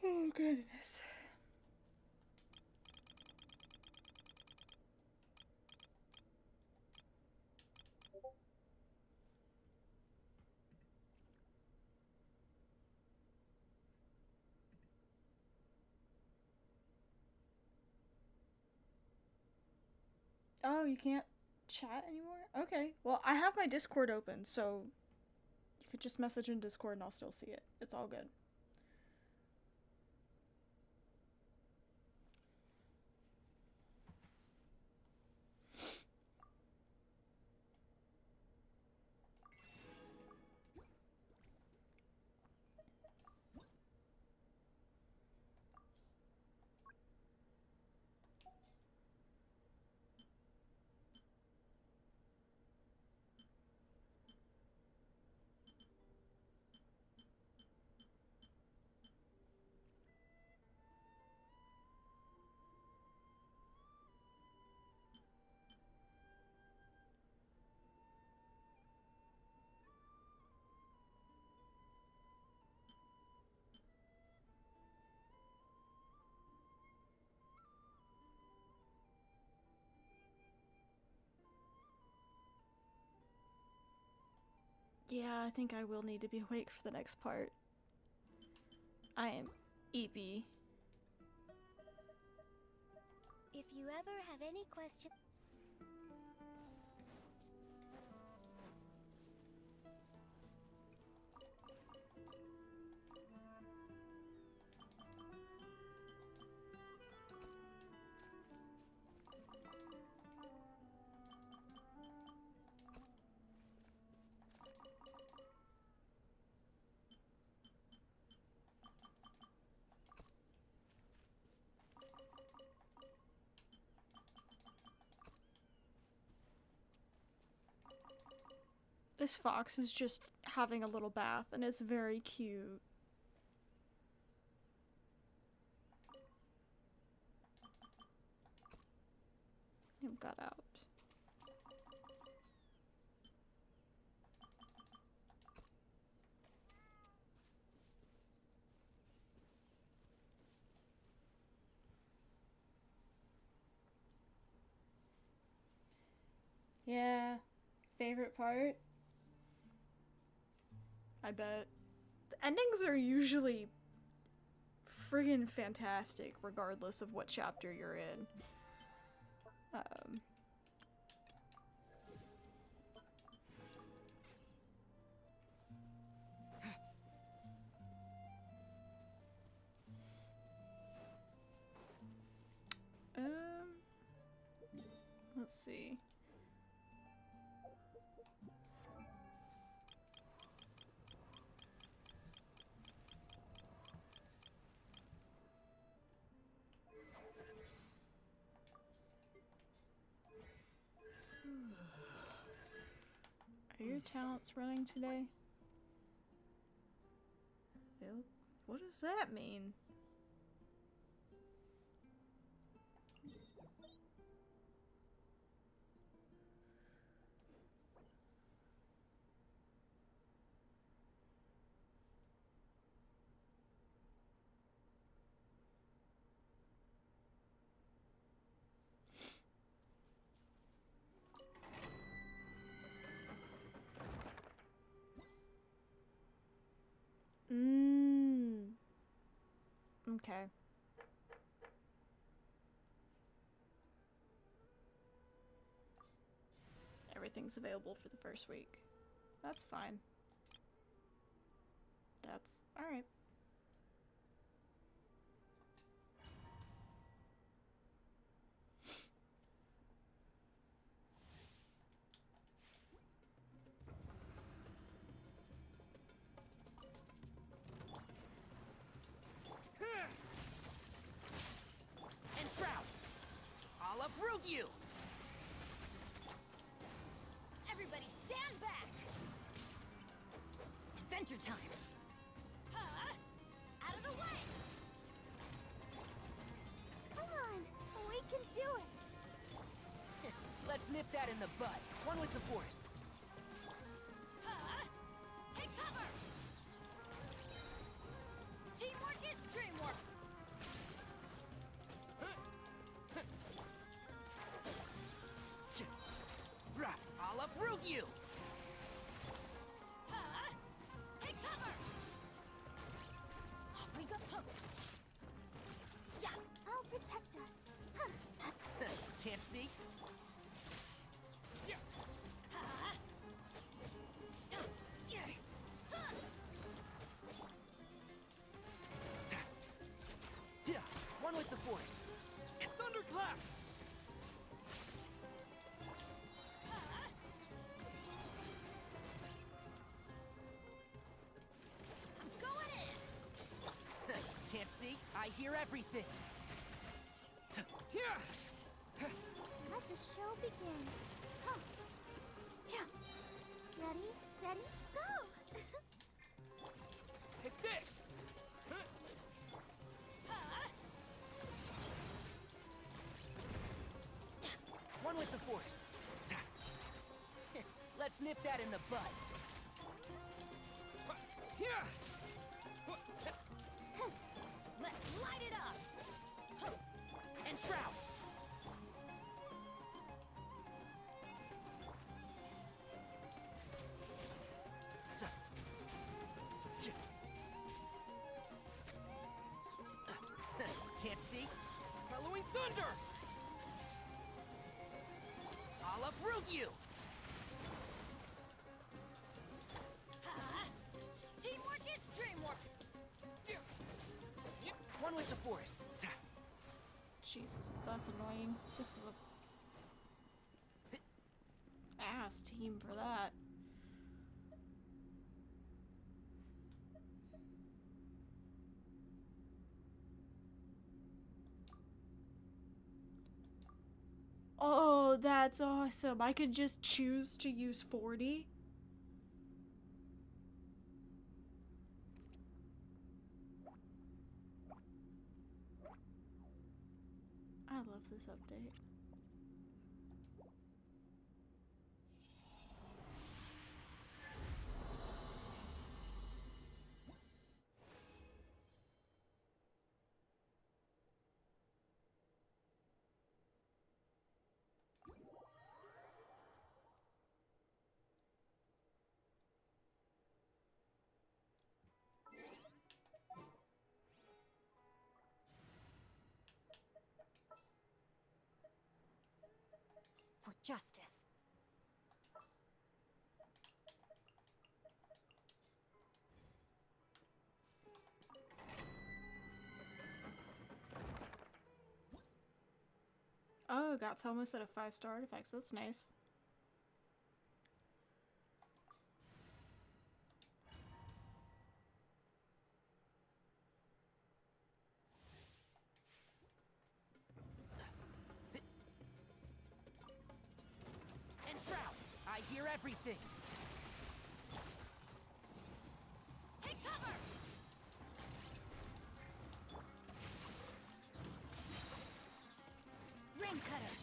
Oh, goodness. Oh, you can't chat anymore? Okay. Well, I have my Discord open, so you could just message in Discord and I'll still see it. It's all good. Yeah, I think I will need to be awake for the next part. I am EP. If you ever have any questions... This fox is just having a little bath, and it's very cute. It got out. Yeah. Favorite part? I bet. The endings are usually friggin' fantastic, regardless of what chapter you're in. Let's see. Are your talents running today? What does that mean? Okay. Everything's available for the first week. That's fine. That's alright. And Shroud! I'll uproot you! Everybody stand back! Adventure time! Out of the way! Come on! We can do it! Let's nip that in the bud. One with the forest. Take cover! Teamwork is dreamwork! I'll uproot you! Take cover! Off we go! Yeah, I'll protect us. Can't see? Yeah, one with the force. Thunderclap! I'm going in! Can't see? I hear everything. Let the show begin. Ready, steady, go! Take this! One with the force. Let's nip that in the bud. Let's light it up! And Shroud! Following thunder! I'll uproot you! Teamwork is dreamwork! One with the forest. Jesus, that's annoying. This is a ass team for that. Oh, that's awesome. I could just choose to use 40. I love this update. For justice. Oh, got Thomas at a 5-star artifacts. That's nice. And Shroud, I hear everything. Take cover! Ring cutter.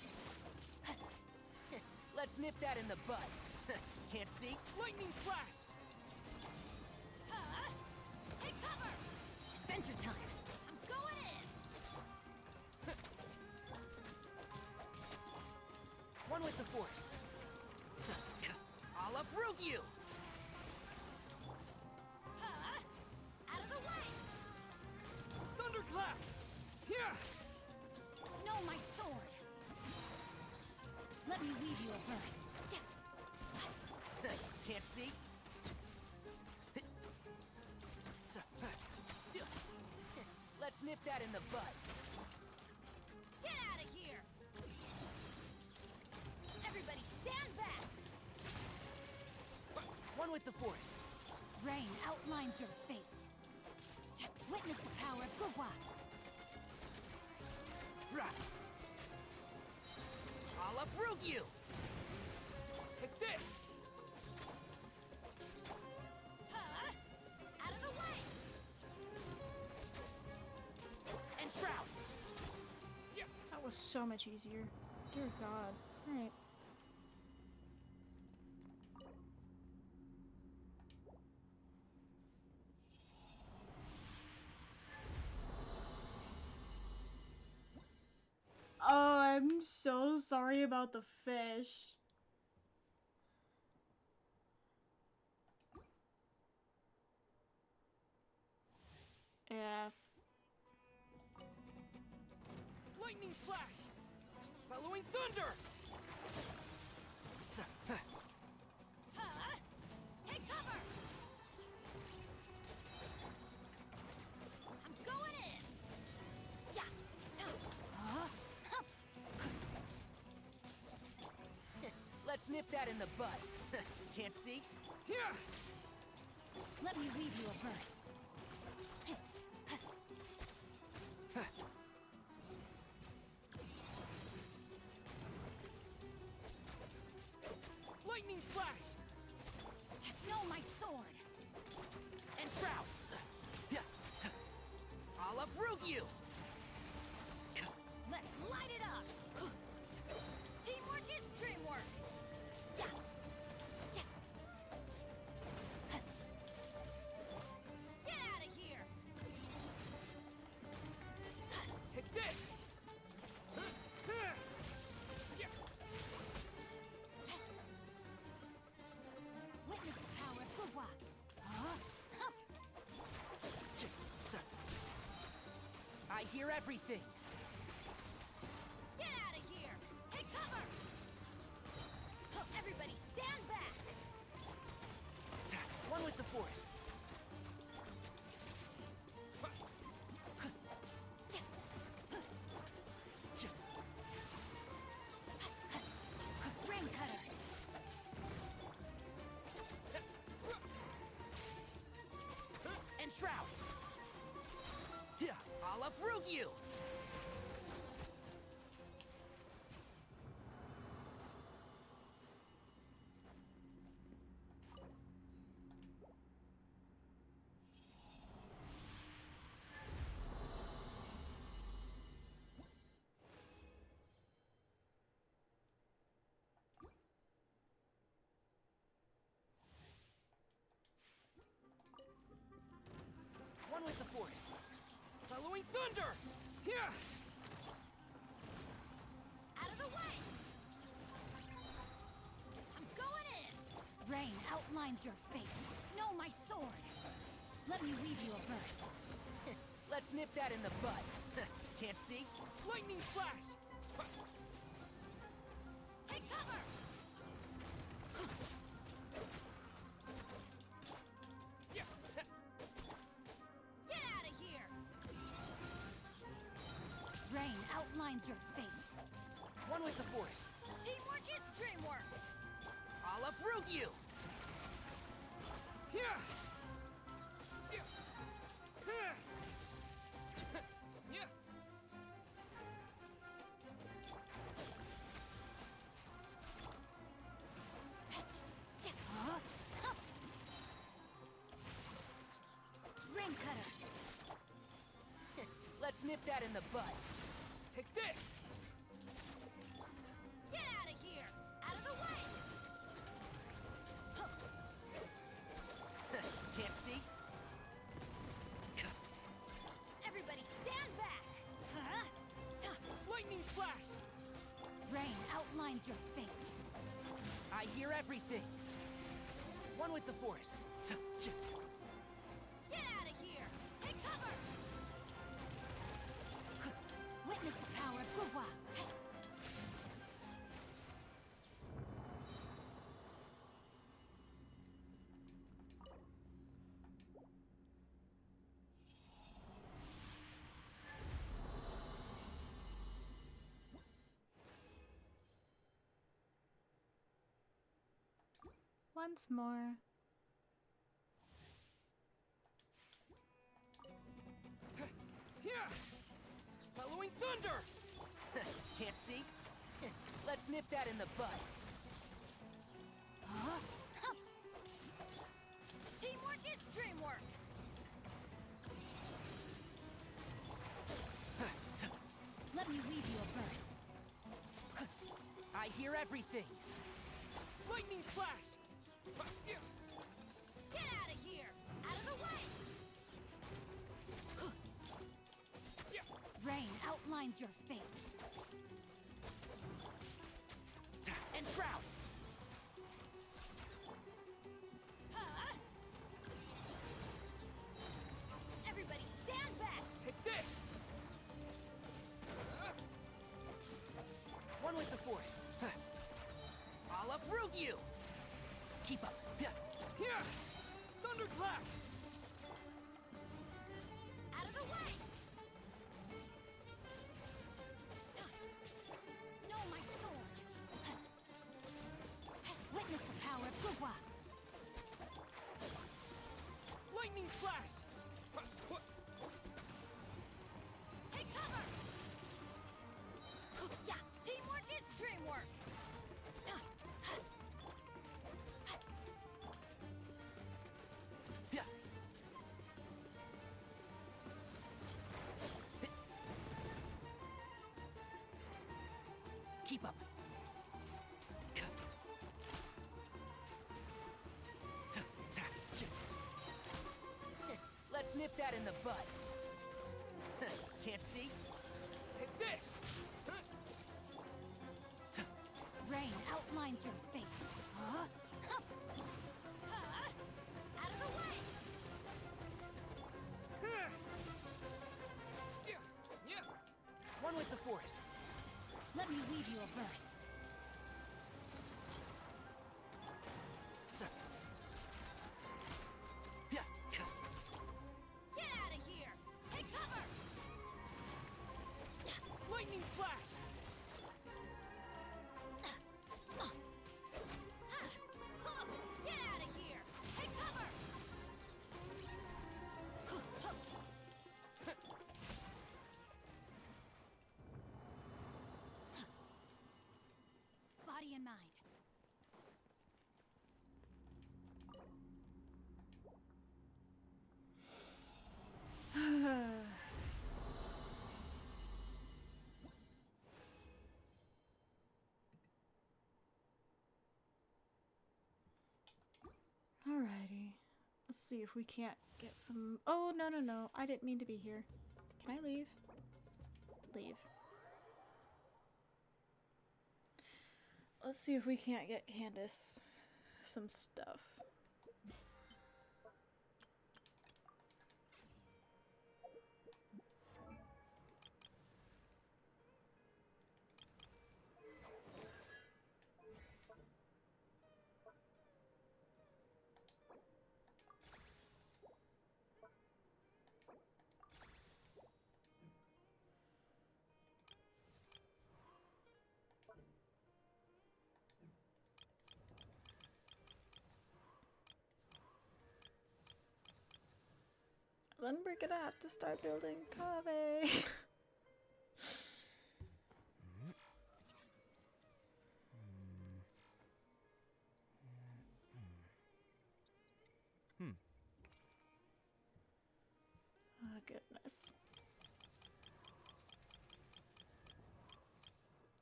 Let's nip that in the bud. Can't see? Lightning flash! Take cover! Adventure time! I'm going in! One with the force. I'll uproot you! Out of the way! Thunderclap! Here! No, my sword! Let me weave you a verse. Can't see? Let's nip that in the bud. Get out of here! Everybody stand back! One with the force. Rain outlines your fate. Witness the power of Gugwa. I'll uproot you! Take this! Out of the way! And Shroud! That was so much easier. Dear God. Alright. Oh, I'm so sorry about the fish. Yeah. Lightning flash! Following thunder! Take cover! I'm going in! Yeah! Let's nip that in the bud. Can't see? Here! Let me weave you a verse. Lightning flash! No, my sword! And Shroud! I'll uproot you! Let's light it up! Teamwork is dreamwork! Yeah! Get out of here! Take this! Witness the power of Gugwa. I hear everything. Everybody stand back! One with the force. Ring cutter! And shroud. Yeah, I'll uproot you. One with the force. Following thunder! Yeah! Out of the way! I'm going in! Rain outlines your fate. Know my sword. Let me weave you a verse. Let's nip that in the bud. Can't see? Lightning flash! Take cover! Get out of here! Rain outlines your fate. One with the force. Teamwork is dreamwork! I'll uproot you! Yeah! Ring cutter! Let's nip that in the bud. Take this! Get out of here! Out of the way! Can't see? Everybody stand back! Huh? Lightning flash! Rain outlines your fate. I hear everything. One with the force. Get out of here! Take cover! Witness the power of Gugwa. Once more. Here! Following thunder! Can't see? Let's nip that in the bud. Huh? Teamwork is dreamwork! Let me weave you a verse. I hear everything. Lightning flash! Get out of here! Out of the way! Rain outlines your fate. And shroud! Huh? Everybody stand back! Take this! One with the force. I'll uproot you! Keep up. Here! Thunderclap! Out of the way! Know my sword! Witness the power of Gugwa! Lightning flash! Take cover! Yeah, teamwork is dreamwork! Yeah. Keep up. Let's nip that in the bud. Can't see? Take this! Rain outlines your fate. Huh? Out of the way! One with the force. Let me weave you a verse. Alrighty. Let's see if we can't get some... Oh, no, no, no. I didn't mean to be here. Can I leave? Leave. Let's see if we can't get Candace some stuff. Then we're gonna have to start building Kave. Oh goodness.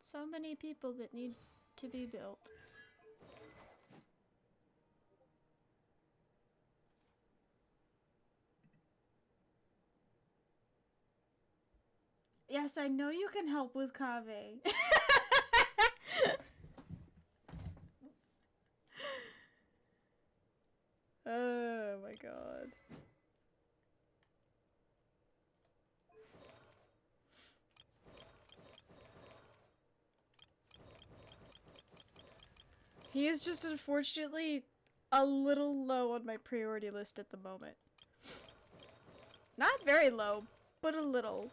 So many people that need to be built. Yes, I know you can help with Kave. Oh my god. He is just unfortunately a little low on my priority list at the moment. Not very low, but a little.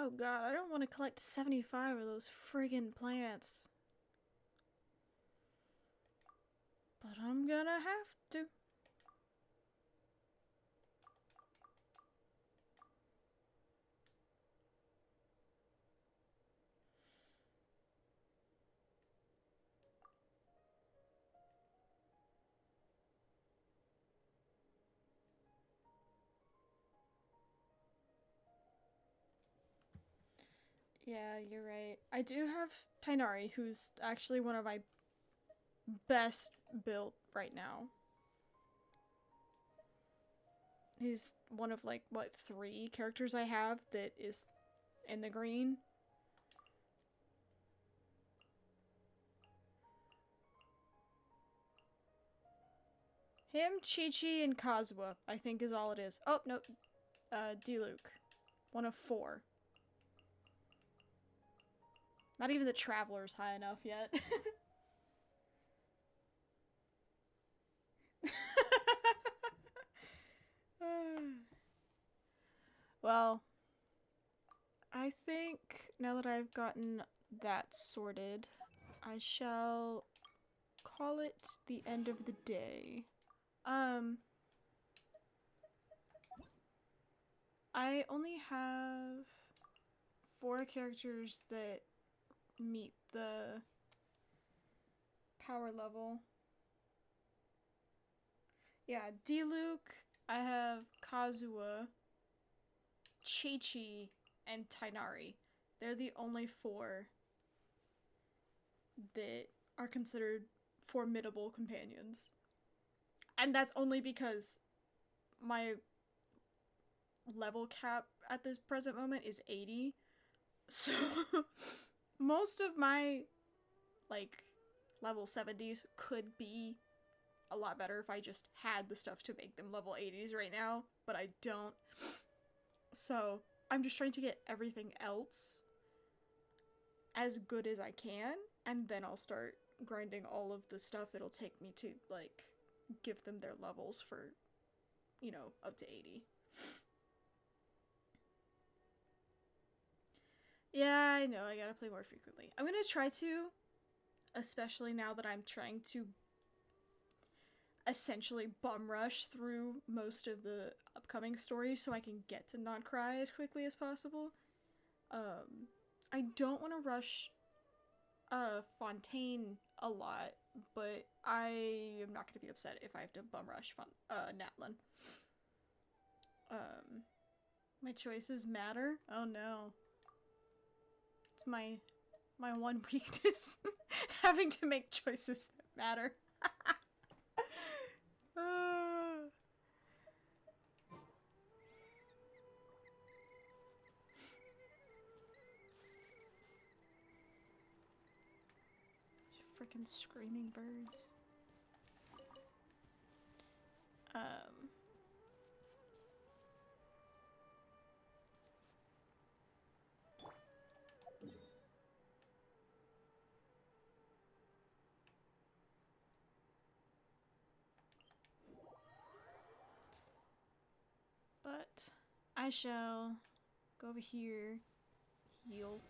Oh god, I don't want to collect 75 of those friggin' plants. But I'm gonna have to. Yeah, you're right. I do have Tainari, who's actually one of my best built right now. He's one of like, what, 3 characters I have that is in the green. Him, Chi-Chi, and Kazuha, I think is all it is. Oh, no. D-Luke. One of 4. Not even the Traveler's high enough yet. Well, I think now that I've gotten that sorted, I shall call it the end of the day. I only have 4 characters that meet the power level. Yeah, D-Luke, I have Kazuha, Chi-Chi, and Tainari. They're the only 4 that are considered formidable companions. And that's only because my level cap at this present moment is 80. So most of my like level 70s could be a lot better if I just had the stuff to make them level 80s right now, but I don't. So I'm just trying to get everything else as good as I can, and then I'll start grinding all of the stuff it'll take me to like give them their levels for, you know, up to 80. Yeah, I know, I gotta play more frequently. I'm gonna try to, especially now that I'm trying to... essentially bum rush through most of the upcoming stories so I can get to not cry as quickly as possible. I don't want to rush Fontaine a lot, but I am not going to be upset if I have to bum rush Natlin. My choices matter? Oh no. It's my one weakness. Having to make choices that matter. Freaking screaming birds. But I shall go over here, heal.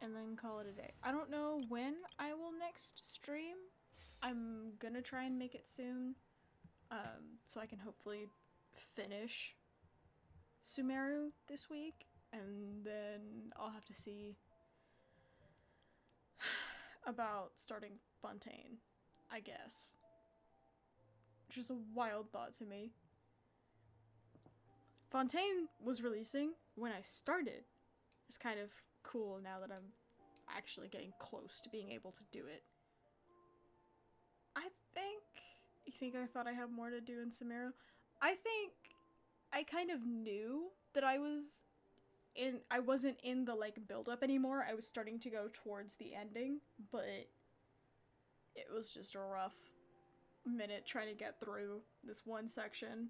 And then call it a day. I don't know when I will next stream. I'm gonna try and make it soon. So I can hopefully finish Sumeru this week. And then I'll have to see about starting Fontaine, I guess. Which is a wild thought to me. Fontaine was releasing when I started. It's kind of cool now that I'm actually getting close to being able to do it. You think I thought I had more to do in Sumeru? I think I kind of knew that I wasn't in the like build up anymore. I was starting to go towards the ending, but it was just a rough minute trying to get through this one section.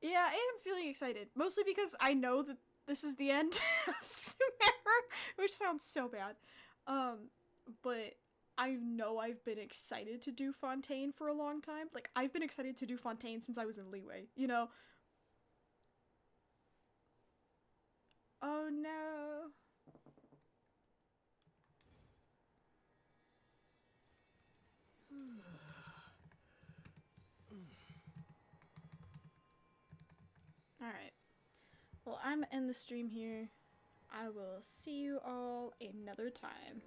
Yeah, I am feeling excited. Mostly because I know that this is the end of Sumeru, which sounds so bad. But I know I've been excited to do Fontaine for a long time. Like, I've been excited to do Fontaine since I was in Leeway, you know? Oh no. Alright. Well, I'm in the stream here. I will see you all another time.